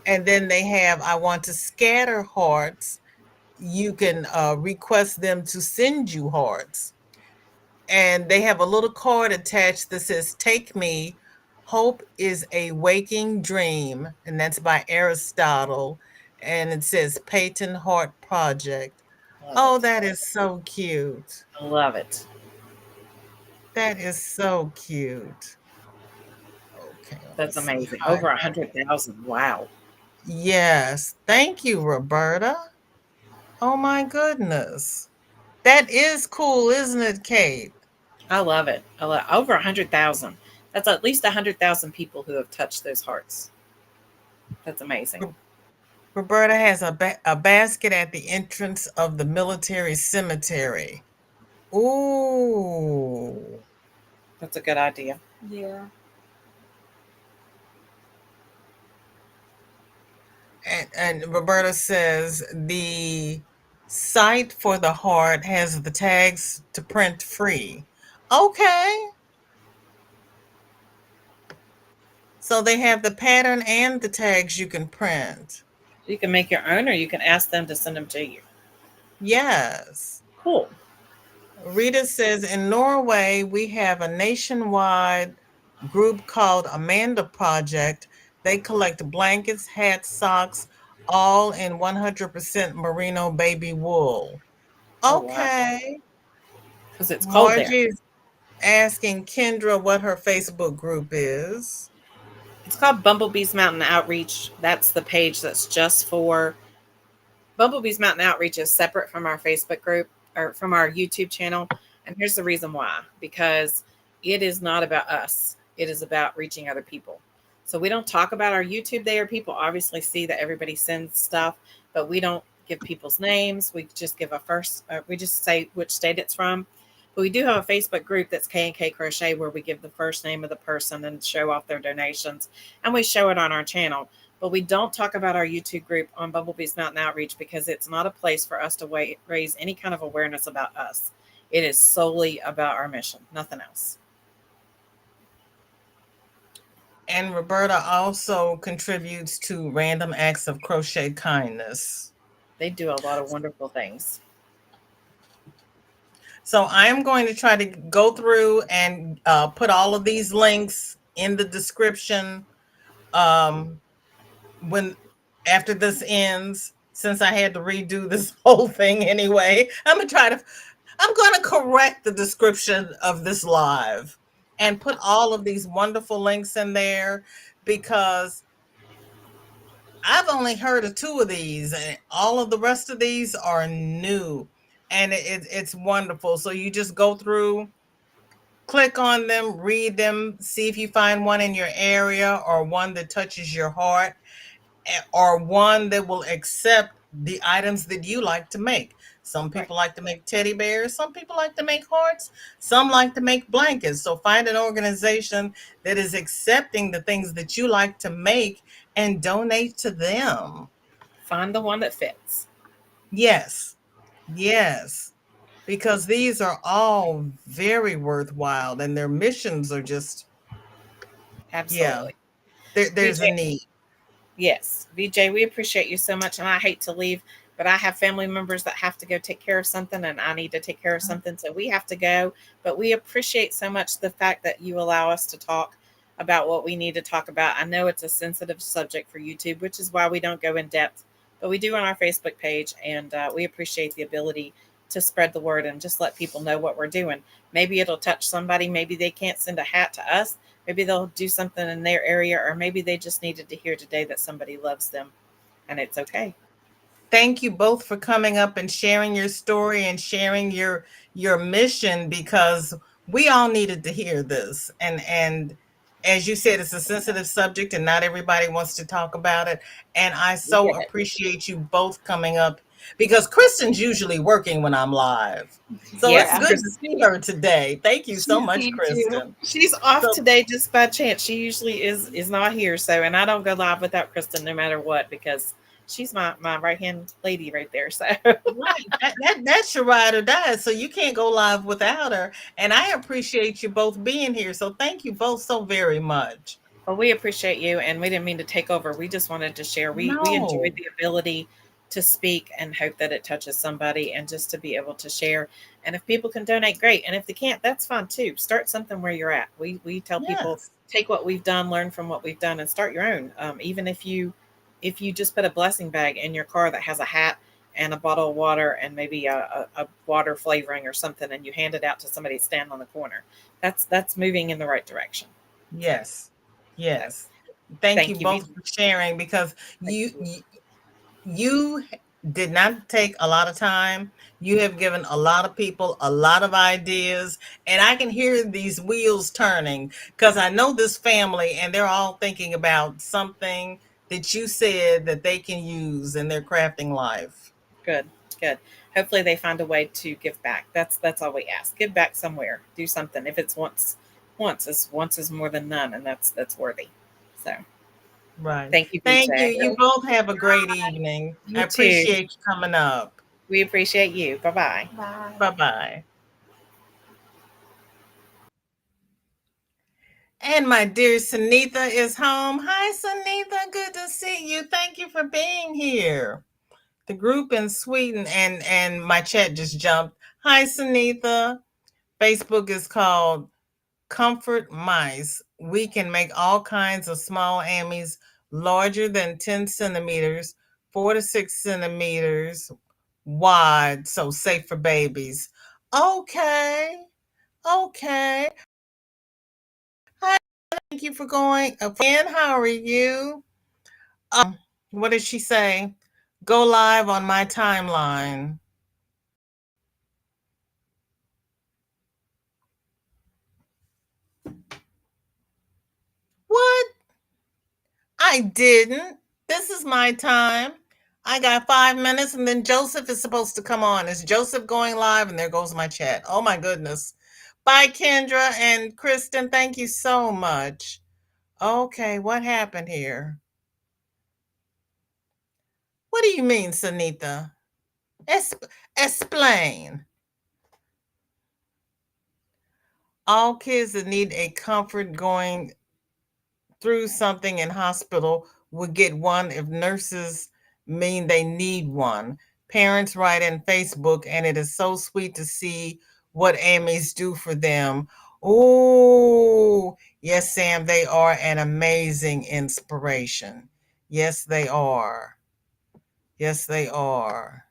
Speaker 1: And then they have I want to scatter hearts. You can request them to send you hearts. And they have a little card attached that says, Take Me, Hope is a Waking Dream. And that's by Aristotle. And it says Peyton Heart Project.
Speaker 2: Love
Speaker 1: Oh,
Speaker 2: it.
Speaker 1: that is so cute.
Speaker 2: I love it.
Speaker 1: That is so cute. Okay, let me
Speaker 2: That's
Speaker 1: see.
Speaker 2: amazing.
Speaker 1: Hi.
Speaker 2: Over 100,000. Wow.
Speaker 1: Yes. Thank you, Roberta. Oh my goodness. That is cool, isn't it, Kate?
Speaker 2: I love it. I love over 100,000. That's at least 100,000 people who have touched those hearts. That's amazing.
Speaker 1: Roberta has a basket at the entrance of the military cemetery. Ooh.
Speaker 2: That's a good idea.
Speaker 3: Yeah.
Speaker 1: And Roberta says the site for the heart has the tags to print free. Okay. So they have the pattern and the tags you can print.
Speaker 2: You can make your own, or you can ask them to send them to you.
Speaker 1: Yes.
Speaker 2: Cool.
Speaker 1: Rita says in Norway, we have a nationwide group called Amanda Project. They collect blankets, hats, socks, all in 100% merino baby wool.
Speaker 2: Oh wow,
Speaker 1: Okay.
Speaker 2: because it's cold there.
Speaker 1: Margie is asking Kendra what her Facebook group is.
Speaker 2: It's called Bumblebee's Mountain Outreach. That's the page that's just for Bumblebee's Mountain Outreach is separate from our Facebook group or from our YouTube channel. And here's the reason why, because it is not about us. It is about reaching other people. So we don't talk about our YouTube there. People obviously see that everybody sends stuff, but we don't give people's names. We just give we just say which state it's from. But we do have a Facebook group that's K&K Crochet where we give the first name of the person and show off their donations. And we show it on our channel. But we don't talk about our YouTube group on Bumblebee's Mountain Outreach because it's not a place for us to raise any kind of awareness about us. It is solely about our mission, nothing else.
Speaker 1: And Roberta also contributes to Random Acts of Crochet Kindness.
Speaker 2: They do a lot of wonderful things.
Speaker 1: So I'm going to try to go through and put all of these links in the description when after this ends, since I had to redo this whole thing anyway. I'm going to correct the description of this live and put all of these wonderful links in there because I've only heard of 2 of these and all of the rest of these are new and it's wonderful. So you just go through, click on them, read them, see if you find one in your area or one that touches your heart or one that will accept the items that you like to make. Some people like to make teddy bears. Some people like to make hearts. Some like to make blankets. So find an organization that is accepting the things that you like to make and donate to them.
Speaker 2: Find the one that fits.
Speaker 1: Yes. Yes. Because these are all very worthwhile and their missions are just,
Speaker 2: Absolutely.
Speaker 1: there's
Speaker 2: VJ,
Speaker 1: a need.
Speaker 2: yes. VJ, we appreciate you so much. And I hate to leave, but I have family members that have to go take care of something and I need to take care of something. So we have to go. But we appreciate so much the fact that you allow us to talk about what we need to talk about. I know it's a sensitive subject for YouTube, which is why we don't go in depth, but we do on our Facebook page. And we appreciate the ability to spread the word and just let people know what we're doing. Maybe it'll touch somebody. Maybe they can't send a hat to us. Maybe they'll do something in their area, or maybe they just needed to hear today that somebody loves them, and it's okay.
Speaker 1: Thank you both for coming up and sharing your story and sharing your mission because we all needed to hear this. And as you said, it's a sensitive subject and not everybody wants to talk about it. And I so appreciate you both coming up because Kristin's usually working when I'm live. So
Speaker 2: Yes,
Speaker 1: it's good to see her today. Thank you so much, Kristin.
Speaker 2: She's off today just by chance. She usually is not here. So, and I don't go live without Kristin no matter what because she's my right hand lady right there. So
Speaker 1: right, that's your ride or die. So you can't go live without her. And I appreciate you both being here. So thank you both so very much.
Speaker 2: Well, we appreciate you, and we didn't mean to take over. We just wanted to share. We enjoyed the ability to speak and hope that it touches somebody, and just to be able to share. And if people can donate, great. And if they can't, that's fine too. Start something where you're at. We tell people, take what we've done, learn from what we've done, and start your own. Even if you just put a blessing bag in your car that has a hat and a bottle of water and maybe a water flavoring or something, and you hand it out to somebody standing on the corner, that's moving in the right direction.
Speaker 1: Yes. Yes. Thank you both for sharing because you did not take a lot of time. You have given a lot of people a lot of ideas, and I can hear these wheels turning because I know this family and they're all thinking about something that you said that they can use in their crafting life.
Speaker 2: Good, good. Hopefully they find a way to give back. That's all we ask. Give back somewhere. Do something. If it's once is more than none, and that's worthy. So
Speaker 1: Right.
Speaker 2: thank you,
Speaker 1: Thank you.
Speaker 2: BJ.
Speaker 1: You both have a great evening. I
Speaker 2: You too.
Speaker 1: appreciate you coming up.
Speaker 2: We appreciate you. Bye-bye.
Speaker 3: Bye.
Speaker 1: Bye-bye. And my dear Sanita is home. Hi, Sanita. Good to see you. Thank you for being here. The group in Sweden, and my chat just jumped. Hi, Sanita. Facebook is called Comfort Mice. We can make all kinds of small ammies larger than 10 centimeters, 4 to 6 centimeters wide, so safe for babies. Okay. Okay. Hi, thank you for going. And how are you? What did she say? Go live on my timeline. What? I didn't. This is my time. I got 5 minutes and then Joseph is supposed to come on. Is Joseph going live? And there goes my chat. Oh my goodness. Bye, Kendra and Kristin. Thank you so much. Okay, what happened here? What do you mean, Sanita? Explain. All kids that need a comfort going through something in hospital would get one if nurses mean they need one. Parents write in Facebook, and it is so sweet to see what AMIs do for them. Oh, yes, Sam, they are an amazing inspiration. Yes, they are. Yes, they are.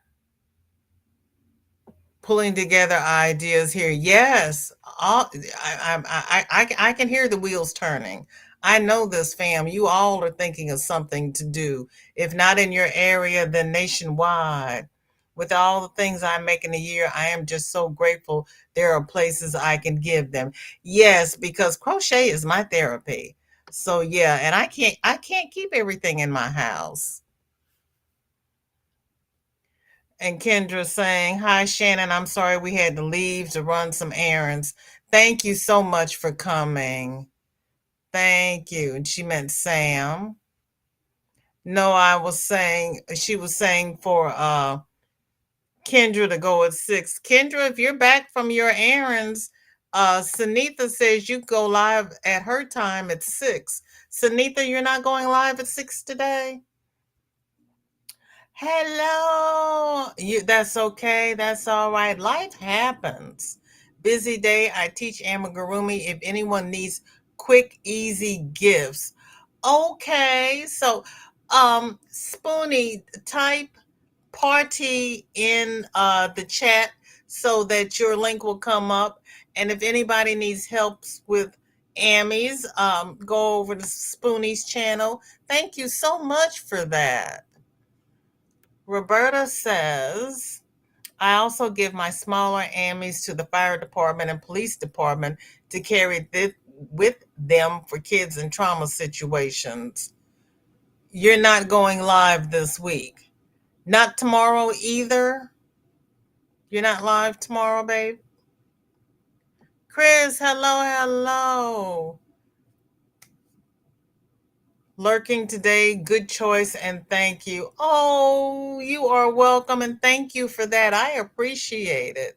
Speaker 1: Pulling together ideas here. Yes, I can hear the wheels turning. I know this, fam. You all are thinking of something to do. If not in your area, then nationwide. With all the things I make in a year, I am just so grateful there are places I can give them. Yes, because crochet is my therapy. So yeah, and I can't keep everything in my house. And Kendra saying, hi, Shannon. I'm sorry we had to leave to run some errands. Thank you so much for coming. Thank you. And she meant Sam. No, she was saying for Kendra to go at 6. Kendra, if you're back from your errands, Sanita says you go live at her time at 6. Sanita, you're not going live at 6 today? Hello. That's okay. That's all right. Life happens. Busy day. I teach amigurumi if anyone needs quick, easy gifts. Okay. So, Spoonie, type party in the chat so that your link will come up. And if anybody needs help with Amy's, go over to Spoonie's channel. Thank you so much for that. Roberta says, I also give my smaller AMIs to the fire department and police department to carry with them for kids in trauma situations. You're not going live this week. Not tomorrow either? You're not live tomorrow, babe? Chris, hello. Lurking today, good choice, and thank you. Oh, you are welcome, and thank you for that. I appreciate it.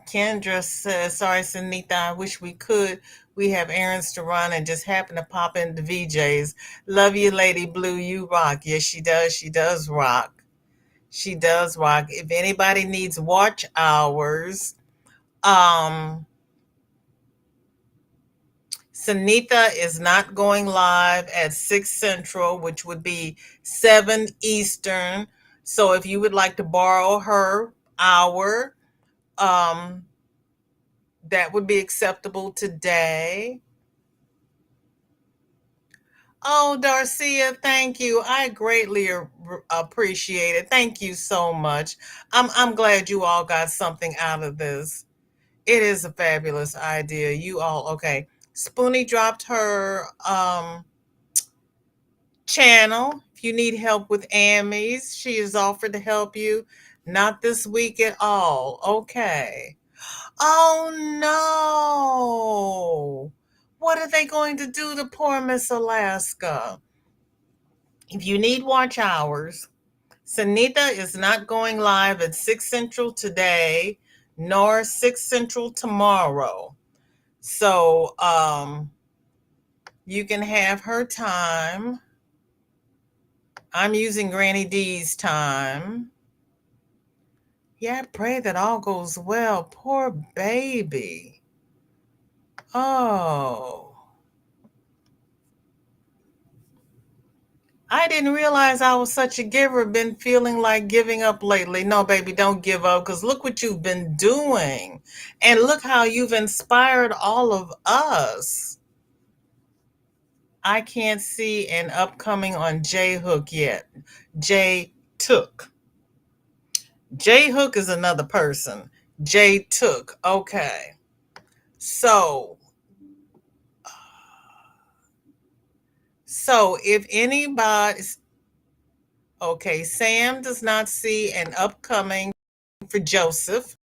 Speaker 1: Kendra says, sorry, Sanita, I wish we could. We have errands to run and just happen to pop into VJ's. Love you, Lady Blue. You rock. Yes, she does. She does rock. She does rock. If anybody needs watch hours, Sanita is not going live at 6 Central, which would be 7 Eastern. So if you would like to borrow her hour, that would be acceptable today. Oh, Darcia, thank you. I greatly appreciate it. Thank you so much. I'm glad you all got something out of this. It is a fabulous idea. You all, okay. Spoonie dropped her channel. If you need help with Amy's, she has offered to help you. Not this week at all. Okay. Oh no. What are they going to do to poor Miss Alaska? If you need watch hours, Sanita is not going live at 6 Central today, nor 6 Central tomorrow. So you can have her time. I'm using Granny D's time. Yeah, I pray that all goes well. Poor baby. Oh. I didn't realize I was such a giver. Been feeling like giving up lately. No, baby, don't give up, because look what you've been doing. And look how you've inspired all of us. I can't see an upcoming on J Hook yet. J Took. J Hook is another person. J Took. Okay. So if anybody, okay, Sam does not see an upcoming for Joseph.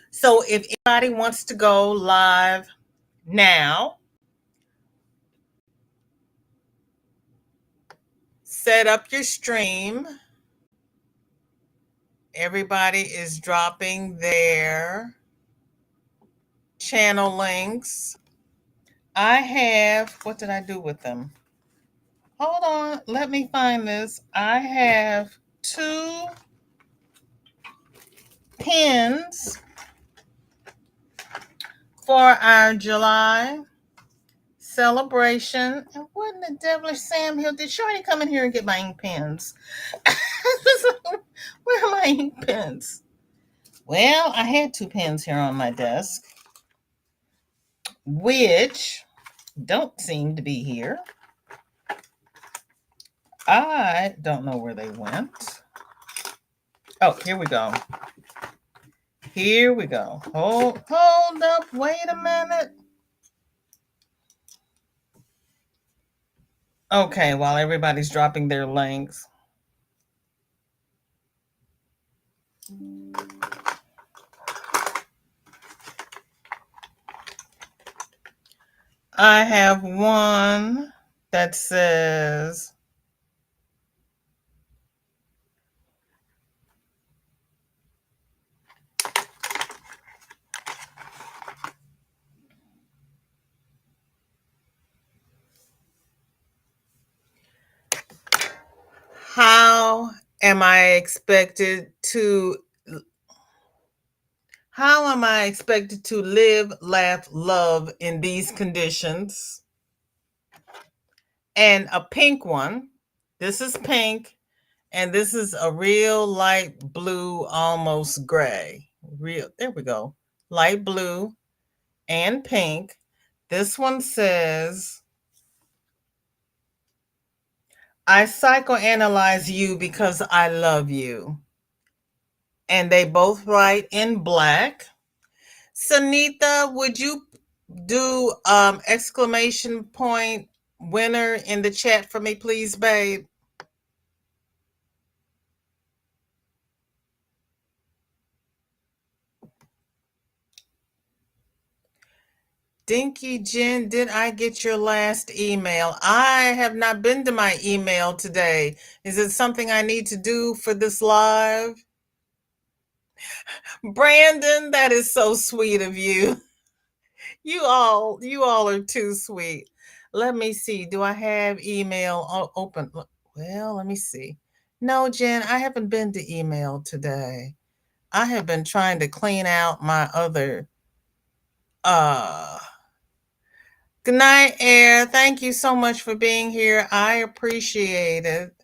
Speaker 1: So if anybody wants to go live now, set up your stream. Everybody is dropping their channel links. I have, what did I do with them? Hold on, let me find this. I have 2 pins for our July celebration. And what in the devilish Sam Hill? Did Shorty come in here and get my ink pens? Where are my ink pens? Well, I had 2 pens here on my desk, which don't seem to be here. I don't know where they went. Oh, here we go. Here we go. Hold up. Wait a minute. Okay, while everybody's dropping their links. I have one that says, how am I expected to live, laugh, love in these conditions? And a pink one. This is pink, and this is a real light blue, almost gray. There we go. Light blue and pink. This one says, I psychoanalyze you because I love you. And they both write in black. Sanita, would you do exclamation point winner in the chat for me, please, babe? Dinky Jen, did I get your last email? I have not been to my email today. Is it something I need to do for this live? Brandon, that is so sweet of you. You all are too sweet. Let me see. Do I have email open? Well, let me see. No, Jen, I haven't been to email today. I have been trying to clean out my other good night, Air. Thank you so much for being here. I appreciate it.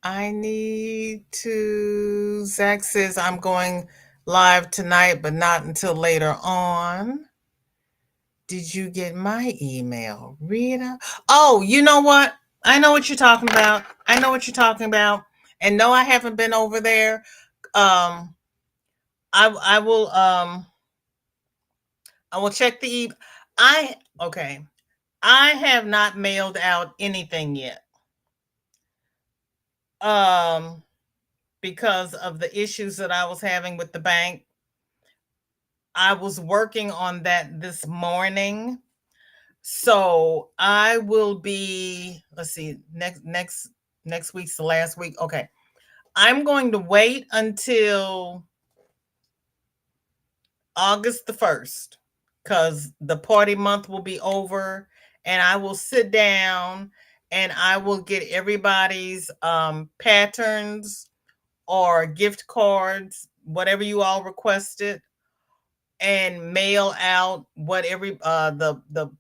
Speaker 1: I need to, Zach says I'm going live tonight, but not until later on. Did you get my email, Rita? Oh, you know what? I know what you're talking about. And no, I haven't been over there. I will I will check the okay. I have not mailed out anything yet. Because of the issues that I was having with the bank. I was working on that this morning. So I will be, let's see, next week's the last week. Okay. I'm going to wait until August the 1st because the party month will be over, and I will sit down and I will get everybody's patterns or gift cards, whatever you all requested, and mail out what the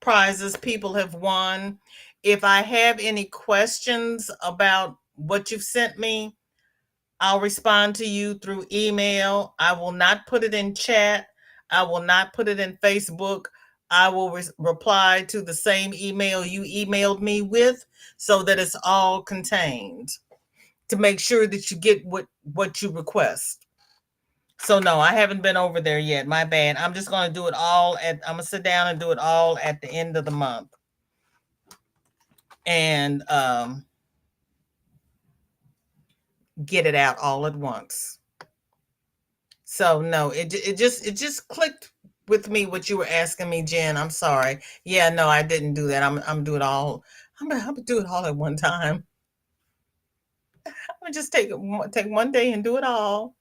Speaker 1: prizes people have won. If I have any questions about what you've sent me, I'll respond to you through email. I will not put it in chat. I will not put it in Facebook. I will reply to the same email you emailed me with so that it's all contained to make sure that you get what you request. So no, I haven't been over there yet. My bad. I'm just going to do it all I'm going to sit down and do it all at the end of the month. And get it out all at once. So no, it just clicked with me what you were asking me, Jen. I'm sorry. Yeah, no, I didn't do that. I'm do it all. I'm gonna do it all at one time. I'm gonna just take one day and do it all.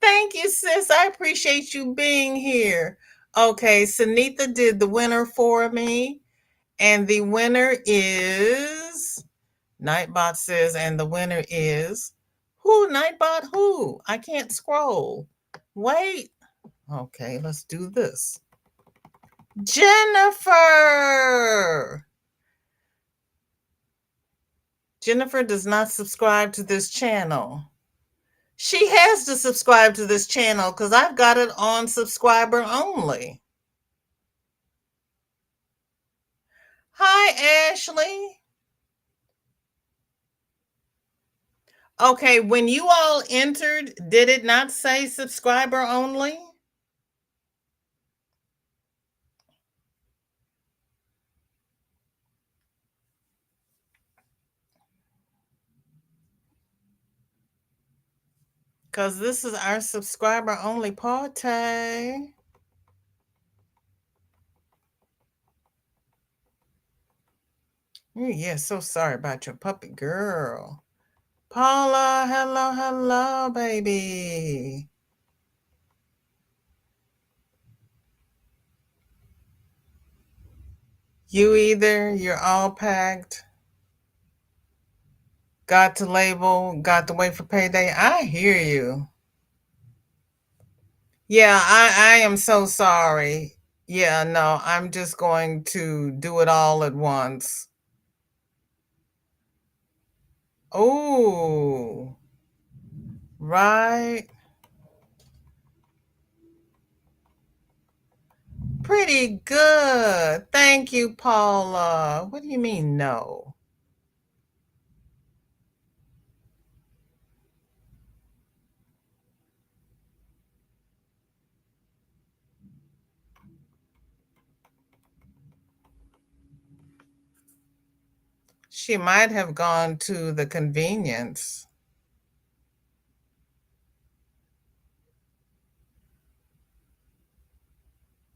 Speaker 1: Thank you, sis. I appreciate you being here. Okay, Sanita did the winner for me, and the winner is Nightbot says, and the winner is who? Nightbot who? I can't scroll. Wait. Okay, let's do this. Jennifer. Jennifer does not subscribe to this channel. She has to subscribe to this channel because I've got it on subscriber only. Hi, Ashley. Okay, when you all entered, did it not say subscriber only? Because this is our subscriber only party. Yeah, so sorry about your puppy girl. Paula, hello, baby. You either, you're all packed. Got to label, got to wait for payday. I hear you. Yeah, I am so sorry. Yeah, no, I'm just going to do it all at once. Oh, right. Pretty good. Thank you, Paula. What do you mean, no? She might have gone to the convenience.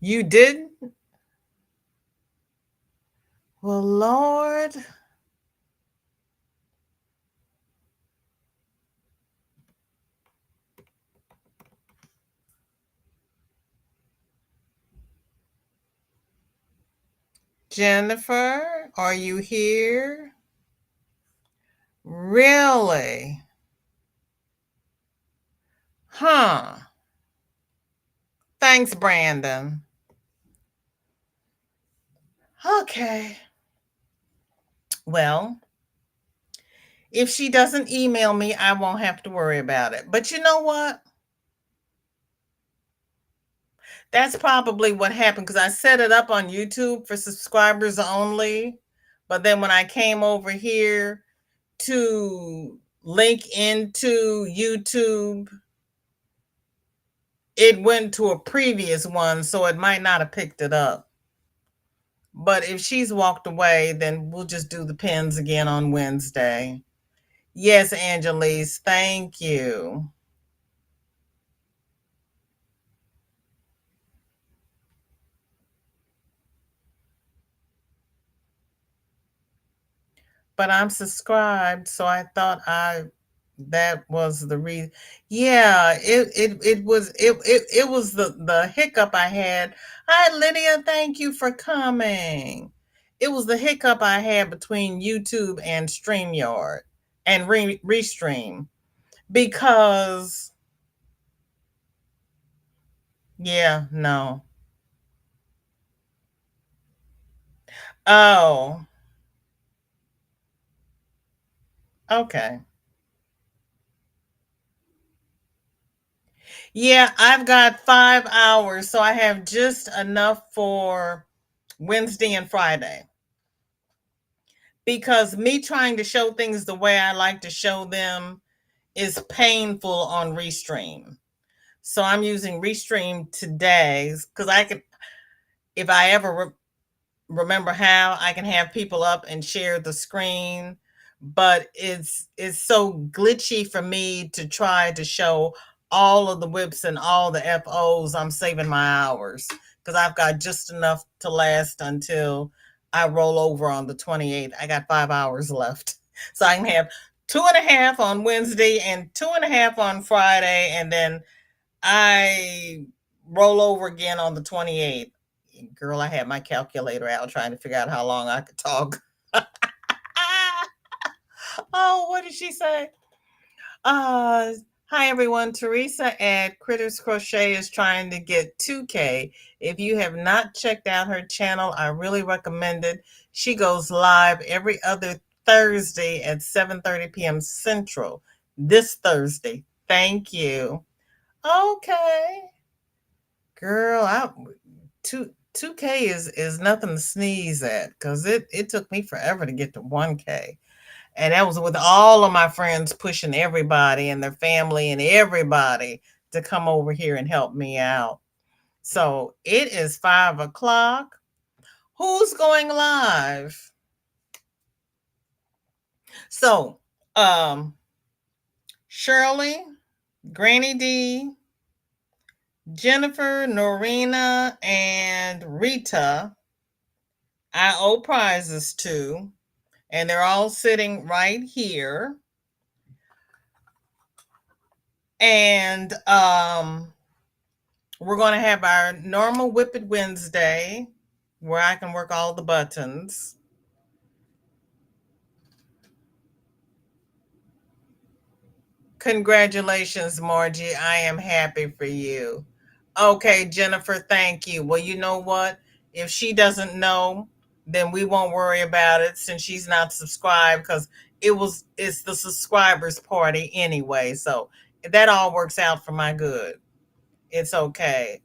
Speaker 1: You did? Well, Lord. Jennifer, are you here? Really? Huh. Thanks, Brandon. Okay. Well, if she doesn't email me, I won't have to worry about it. But you know what? That's probably what happened because I set it up on YouTube for subscribers only. But then when I came over here to link into YouTube, it went to a previous one, so it might not have picked it up. But if she's walked away, then we'll just do the pins again on Wednesday. Yes, Angelise, thank you. But I'm subscribed, so I thought that was the reason. Yeah, it was it was the hiccup I had. Hi Lydia, thank you for coming. It was the hiccup I had between YouTube and StreamYard and Restream because yeah, no. Oh, okay. Yeah, I've got 5 hours, so I have just enough for Wednesday and Friday. Because me trying to show things the way I like to show them is painful on Restream. So I'm using Restream today because I could, if I ever remember how, I can have people up and share the screen. But it's so glitchy for me to try to show all of the whips and all the FOs. I'm saving my hours because I've got just enough to last until I roll over on the 28th. I got 5 hours left. So I can have 2.5 on Wednesday and 2.5 on Friday. And then I roll over again on the 28th. Girl, I had my calculator out trying to figure out how long I could talk. Oh, what did she say? Hi everyone. Teresa at Critters Crochet is trying to get 2K. If you have not checked out her channel, I really recommend it. She goes live every other Thursday at 7:30 p.m. Central. This Thursday. Thank you. Okay. Girl, 2K is nothing to sneeze at because it took me forever to get to 1K. And that was with all of my friends pushing everybody and their family and everybody to come over here and help me out. So it is 5 o'clock. Who's going live? So, Shirley, Granny D, Jennifer, Norina, and Rita, I owe prizes to, and they're all sitting right here. And we're going to have our normal Whip It Wednesday where I can work all the buttons. Congratulations, Margie. I am happy for you. Okay, Jennifer, thank you. Well, you know what? If she doesn't know, then we won't worry about it since she's not subscribed because it's the subscribers party anyway. So that all works out for my good. It's okay.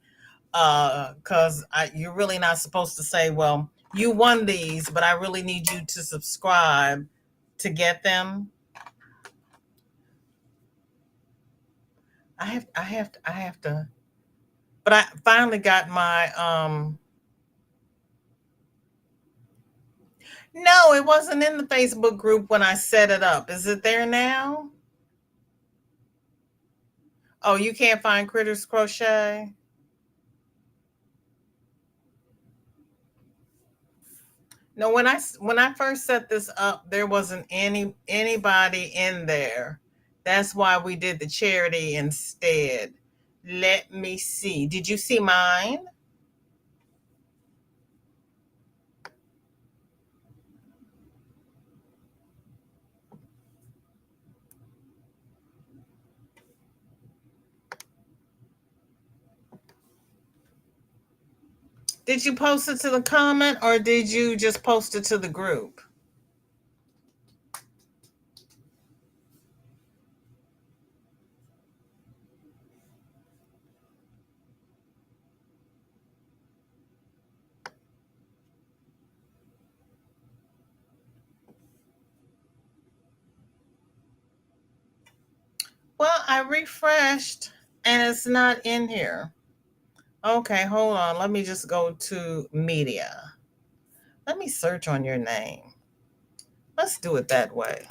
Speaker 1: Because you're really not supposed to say, well, you won these, but I really need you to subscribe to get them. I have to, but I finally got my, no, it wasn't in the Facebook group when I set it up. Is it there now? Oh, you can't find Critters Crochet? No, when I first set this up, there wasn't anybody in there. That's why we did the charity instead. Let me see. Did you see mine? Did you post it to the comment or did you just post it to the group? Well, I refreshed And it's not in here. Okay, hold on. Let me just go to media. Let me search on your name. Let's do it that way.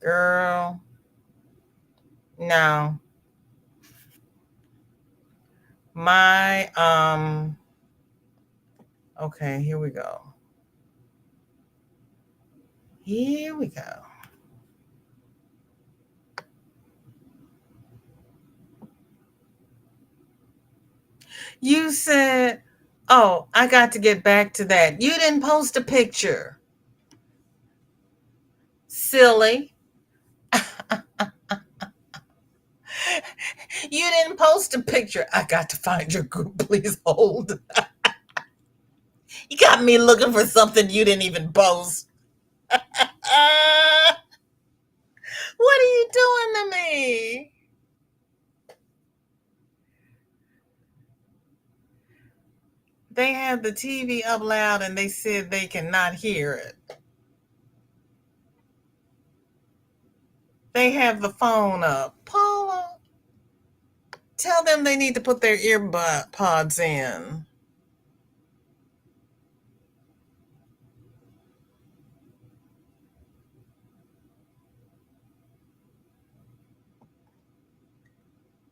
Speaker 1: Girl. No. My okay, here we go. Here we go. You said, oh, I got to get back to that. You didn't post a picture. Silly. You didn't post a picture. I got to find your group. Please hold. You got me looking for something you didn't even post. What are you doing to me? They had the TV up loud and they said they cannot hear it. They have the phone up. Paula, tell them they need to put their earpods in.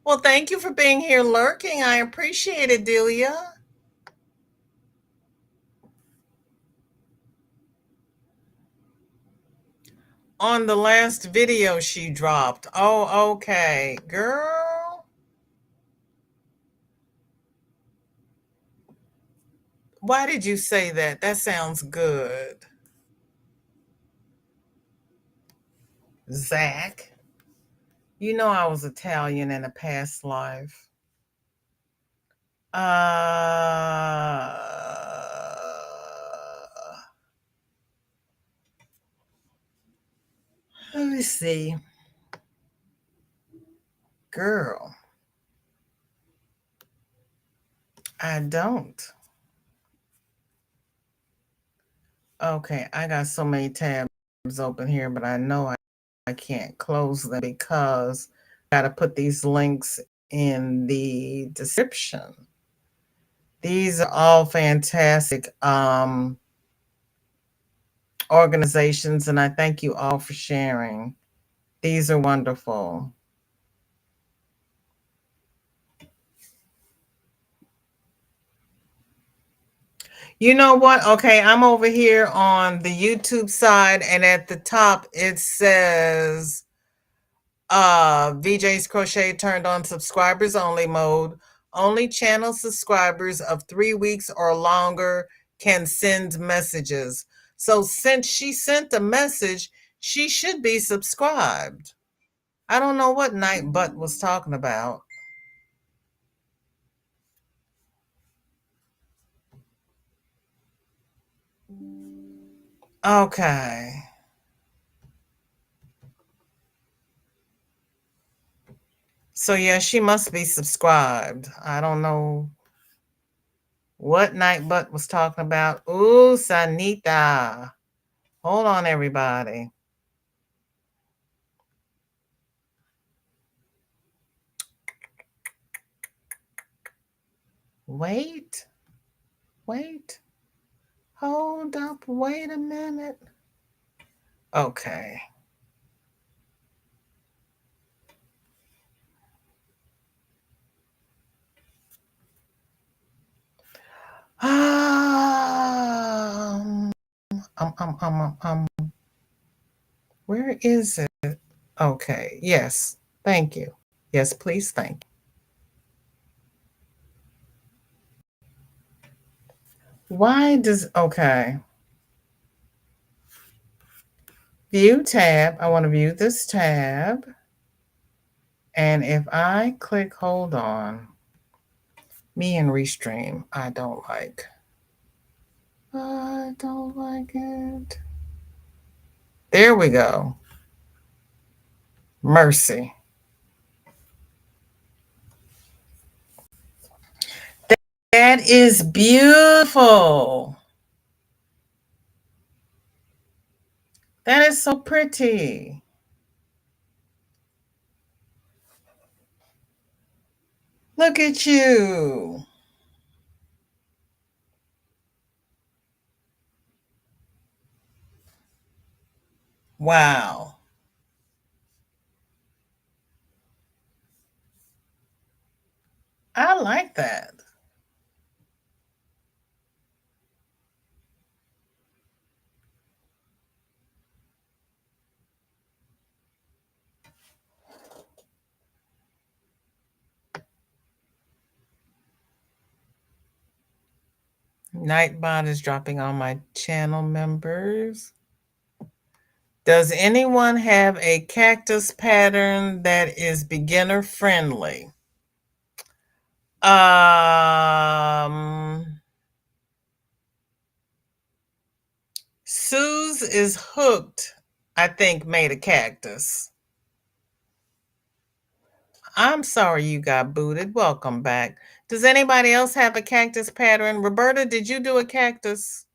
Speaker 1: Well, thank you for being here lurking. I appreciate it, Delia. On the last video she dropped. Oh, okay. Girl. Why did you say that? That sounds good. Zach. You know I was Italian in a past life. Let me see. Girl. I don't. Okay, I got so many tabs open here, but I know I can't close them because I got to put these links in the description. These are all fantastic organizations, and I thank you all for sharing. These are wonderful. You know what? Okay, I'm over here on the YouTube side, and at the top it says VJ's Crochet turned on subscribers only mode. Only channel subscribers of 3 weeks or longer can send messages. So since she sent a message, she should be subscribed. I don't know what Night Butt was talking about. Okay. So yeah, she must be subscribed. I don't know what Night Butt was talking about. Ooh, Sanita. Hold on, everybody. Wait. Hold up. Wait a minute. Okay. Where is it? Okay. Yes. Thank you. Yes, please. Thank you. Why does, okay. View tab. I want to view this tab. And if I click, hold on. Me and Restream, I don't like. I don't like it. There we go. Mercy. That is beautiful. That is so pretty. Look at you. Wow. I like that. Nightbot is dropping on my channel members. Does anyone have a cactus pattern that is beginner friendly? Suze is hooked, I think, made a cactus. I'm sorry you got booted. Welcome back. Does anybody else have a cactus pattern? Roberta, did you do a cactus?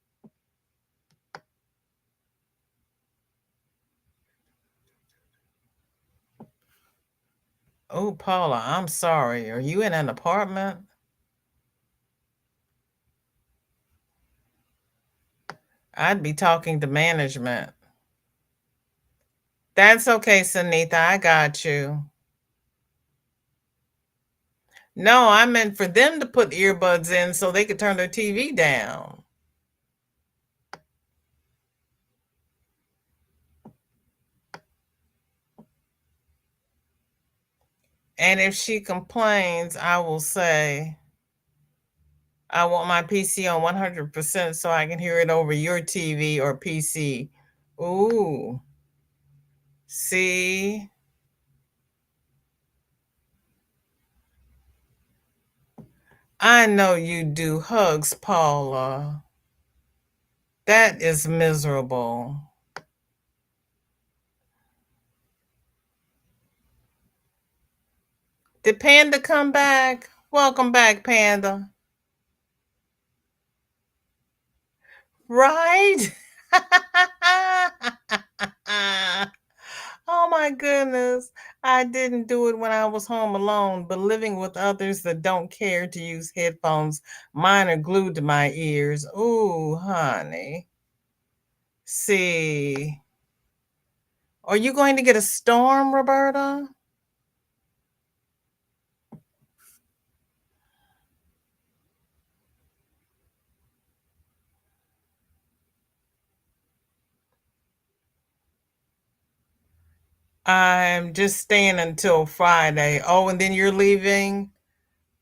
Speaker 1: Oh, Paula, I'm sorry. Are you in an apartment? I'd be talking to management. That's okay, Sanita. I got you. No, I meant for them to put earbuds in so they could turn their TV down. And if she complains, I will say, I want my PC on 100% so I can hear it over your TV or PC. Ooh. See? I know you do. Hugs, Paula. That is miserable. Did Panda come back? Welcome back, Panda. Right? Oh my goodness. I didn't do it when I was home alone, but living with others that don't care to use headphones, mine are glued to my ears. Ooh, honey. See. Are you going to get a storm, Roberta? I'm just staying until Friday. Oh, and then you're leaving?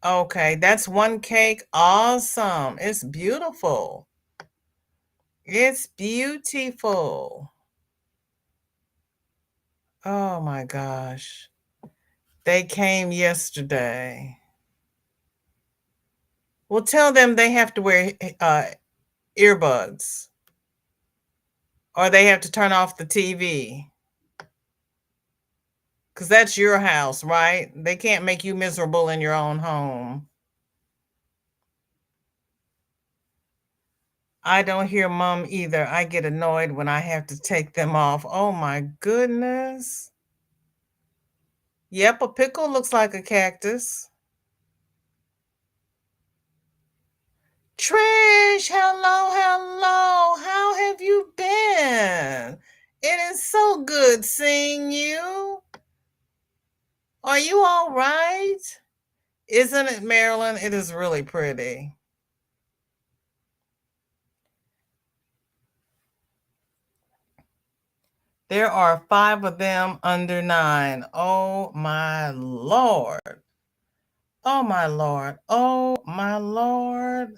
Speaker 1: Okay, that's one cake. Awesome. It's beautiful. It's beautiful. Oh my gosh. They came yesterday. Well, tell them they have to wear earbuds or they have to turn off the TV. Because that's your house, right? They can't make you miserable in your own home. I don't hear Mom either. I get annoyed when I have to take them off. Oh my goodness. Yep, a pickle looks like a cactus. Trish, hello, hello. How have you been? It is so good seeing you. Are you all right? Isn't it, Marilyn? It is really pretty. There are 5 of them under 9. Oh my Lord. Oh my Lord. Oh my Lord.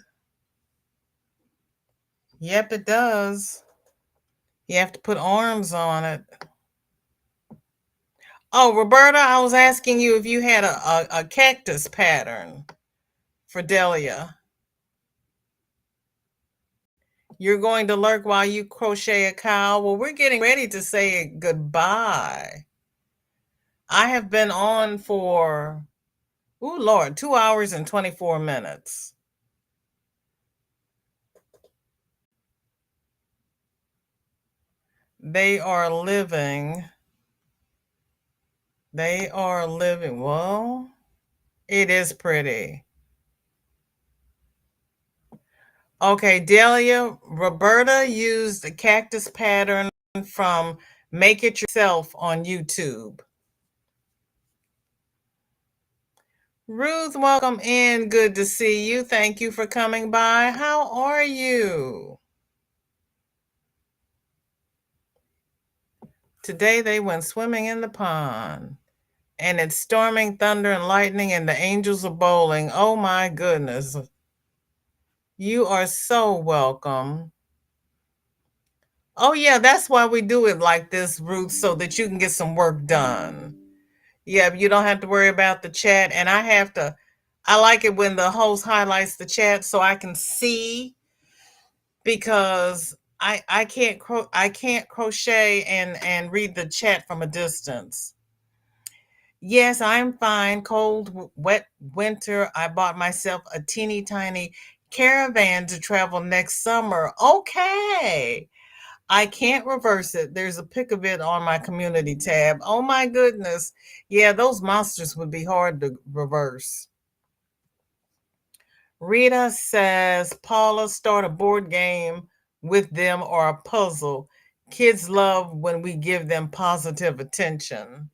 Speaker 1: Yep, it does. You have to put arms on it. Oh, Roberta, I was asking you if you had a cactus pattern for Delia. You're going to lurk while you crochet a cowl. Well, we're getting ready to say goodbye. I have been on for, oh Lord, 2 hours and 24 minutes. They are living. Well, it is pretty. Okay, Delia, Roberta used the cactus pattern from Make It Yourself on YouTube. Ruth, welcome in. Good to see you. Thank you for coming by. How are you? Today they went swimming in the pond. And it's storming, thunder, and lightning, and the angels are bowling. Oh my goodness. You are so welcome. Oh yeah, that's why we do it like this, Ruth, so that you can get some work done. Yeah, you don't have to worry about the chat. And I like it when the host highlights the chat so I can see, because I can't crochet and read the chat from a distance. Yes, I'm fine. Cold, wet winter. I bought myself a teeny tiny caravan to travel next summer. Okay. I can't reverse it. There's a pic of it on my community tab. Oh my goodness. Yeah, those monsters would be hard to reverse. Rita says, Paula, start a board game with them or a puzzle. Kids love when we give them positive attention.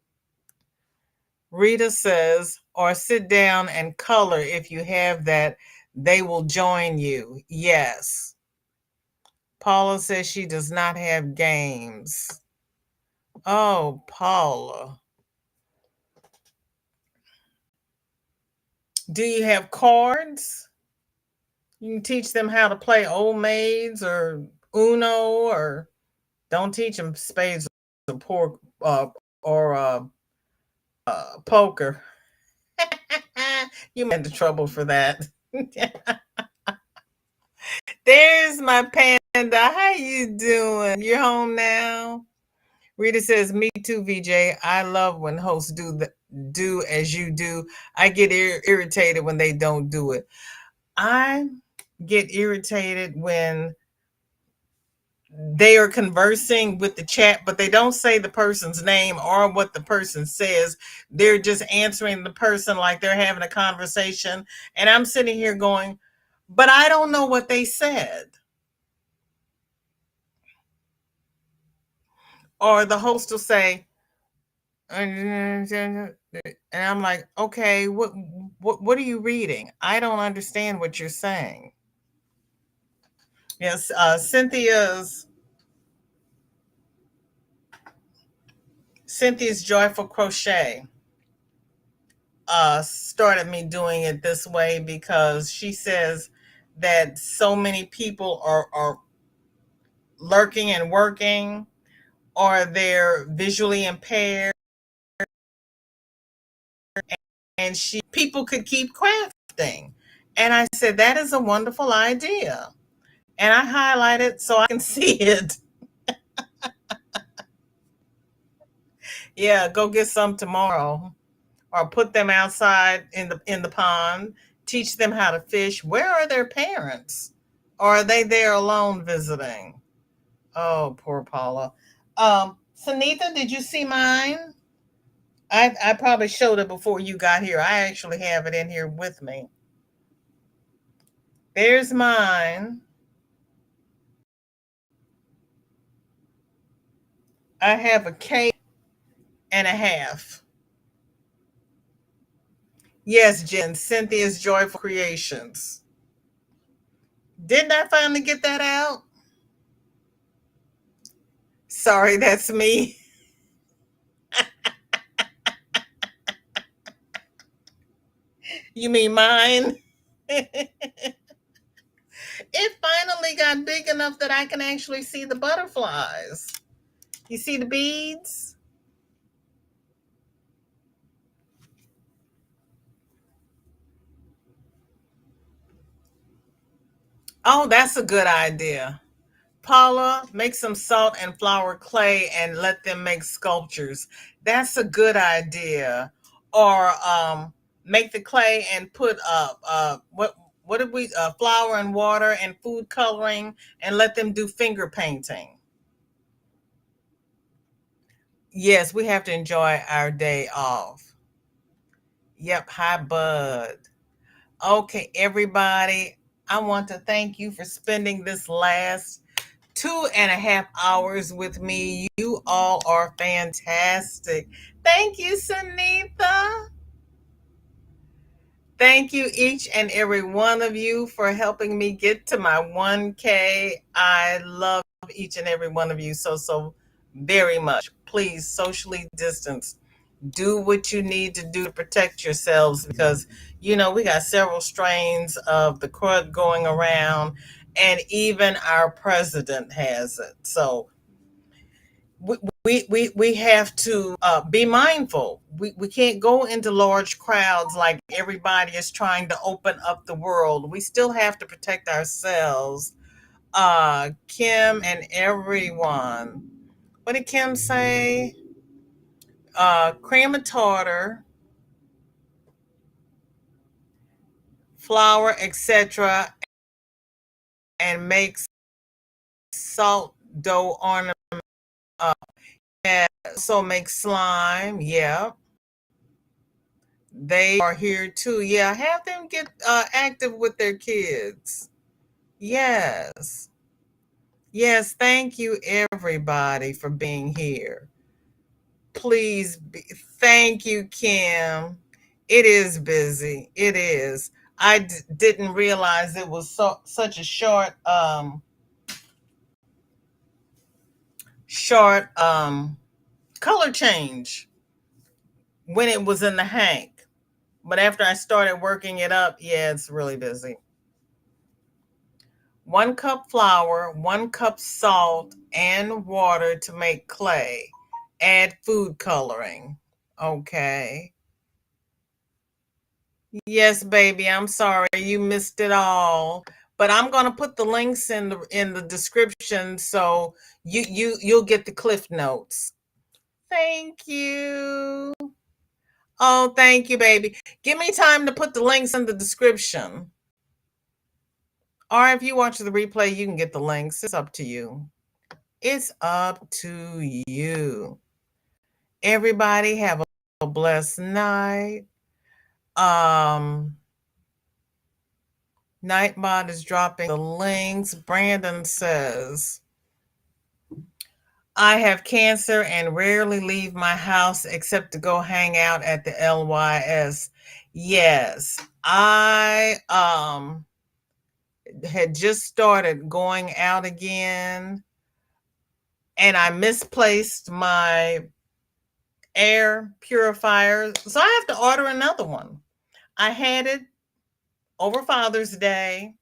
Speaker 1: Rita says, or sit down and color if you have that. They will join you. Yes. Paula says she does not have games. Oh, Paula. Do you have cards? You can teach them how to play Old Maids or Uno, or don't teach them spades or poker. You might into trouble for that. There's my panda. How you doing? You're home now? Rita says, me too, VJ. I love when hosts do as you do. I get irritated when they don't do it. I get irritated when they are conversing with the chat, but they don't say the person's name or what the person says. They're just answering the person like they're having a conversation. And I'm sitting here going, but I don't know what they said. Or the host will say, and I'm like, okay, what are you reading? I don't understand what you're saying. Yes, Cynthia's Joyful Crochet started me doing it this way because she says that so many people are lurking and working, or they're visually impaired, and people could keep crafting. And I said, that is a wonderful idea. And I highlight it so I can see it. Yeah, go get some tomorrow. Or put them outside in the pond, teach them how to fish. Where are their parents? Or are they there alone visiting? Oh, poor Paula. Sanita, did you see mine? I probably showed it before you got here. I actually have it in here with me. There's mine. I have a K and a half. Yes, Jen, Cynthia's Joyful Creations. Didn't I finally get that out? Sorry, that's me. You mean mine? It finally got big enough that I can actually see the butterflies. You see the beads? Oh, that's a good idea. Paula, make some salt and flour clay and let them make sculptures. That's a good idea. Or make the clay and put what did we flour and water and food coloring and let them do finger painting. Yes, we have to enjoy our day off. Yep, hi Bud. Okay, everybody, I want to thank you for spending this last 2.5 hours with me. You all are fantastic. Thank you, Sanita. Thank you, each and every one of you, for helping me get to my 1K. I love each and every one of you so very much. Please socially distance. Do what you need to do to protect yourselves, because we got several strains of the crud going around, and even our president has it. So we have to be mindful. We can't go into large crowds like everybody is trying to open up the world. We still have to protect ourselves. Kim and everyone. What did Kim say? Cream of tartar, flour, etc., and make salt dough ornament. And so make slime. Yeah, they are here too. Yeah, have them get active with their kids. Yes. Thank you everybody for being here. Please thank you, Kim. It is busy. It is. I didn't realize it was such a short color change when it was in the hank. But after I started working it up, yeah, it's really busy. 1 cup flour, 1 cup salt, and water to make clay. Add food coloring. Okay. Yes, baby, I'm sorry you missed it all. But I'm going to put the links in the description, so you'll get the cliff notes. Thank you. Oh, thank you, baby. Give me time to put the links in the description. Or if you watch the replay, you can get the links. It's up to you. It's up to you. Everybody have a blessed night. Nightbot is dropping the links. Brandon says, I have cancer and rarely leave my house except to go hang out at the LYS. Yes, I had just started going out again, and I misplaced my air purifier, so I have to order another one. I had it over Father's Day.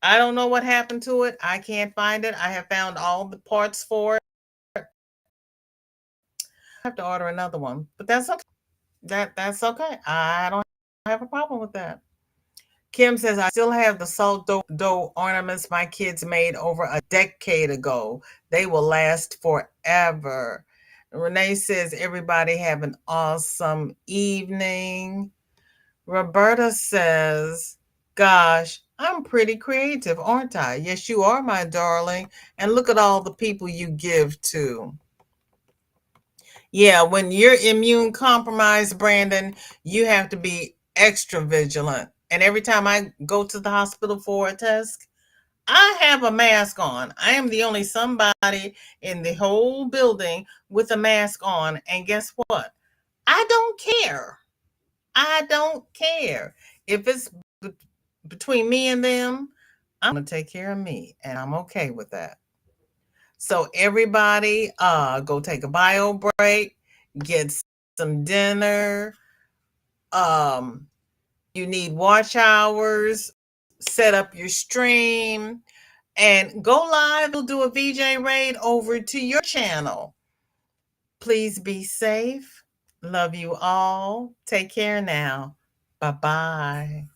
Speaker 1: I don't know what happened to it. I can't find it. I have found all the parts for it. I have to order another one, but that's okay. That's okay. I don't have a problem with that. Kim says, I still have the salt dough ornaments my kids made over a decade ago. They will last forever. Renee says, everybody have an awesome evening. Roberta says, gosh, I'm pretty creative, aren't I? Yes, you are, my darling. And look at all the people you give to. Yeah, when you're immune compromised, Brandon, you have to be extra vigilant. And every time I go to the hospital for a test, I have a mask on. I am the only somebody in the whole building with a mask on. And guess what? I don't care. I don't care. If it's between me and them, I'm going to take care of me. And I'm okay with that. So everybody, go take a bio break, get some dinner. You need watch hours, set up your stream, and go live. We'll do a VJ raid over to your channel. Please be safe. Love you all. Take care now. Bye-bye.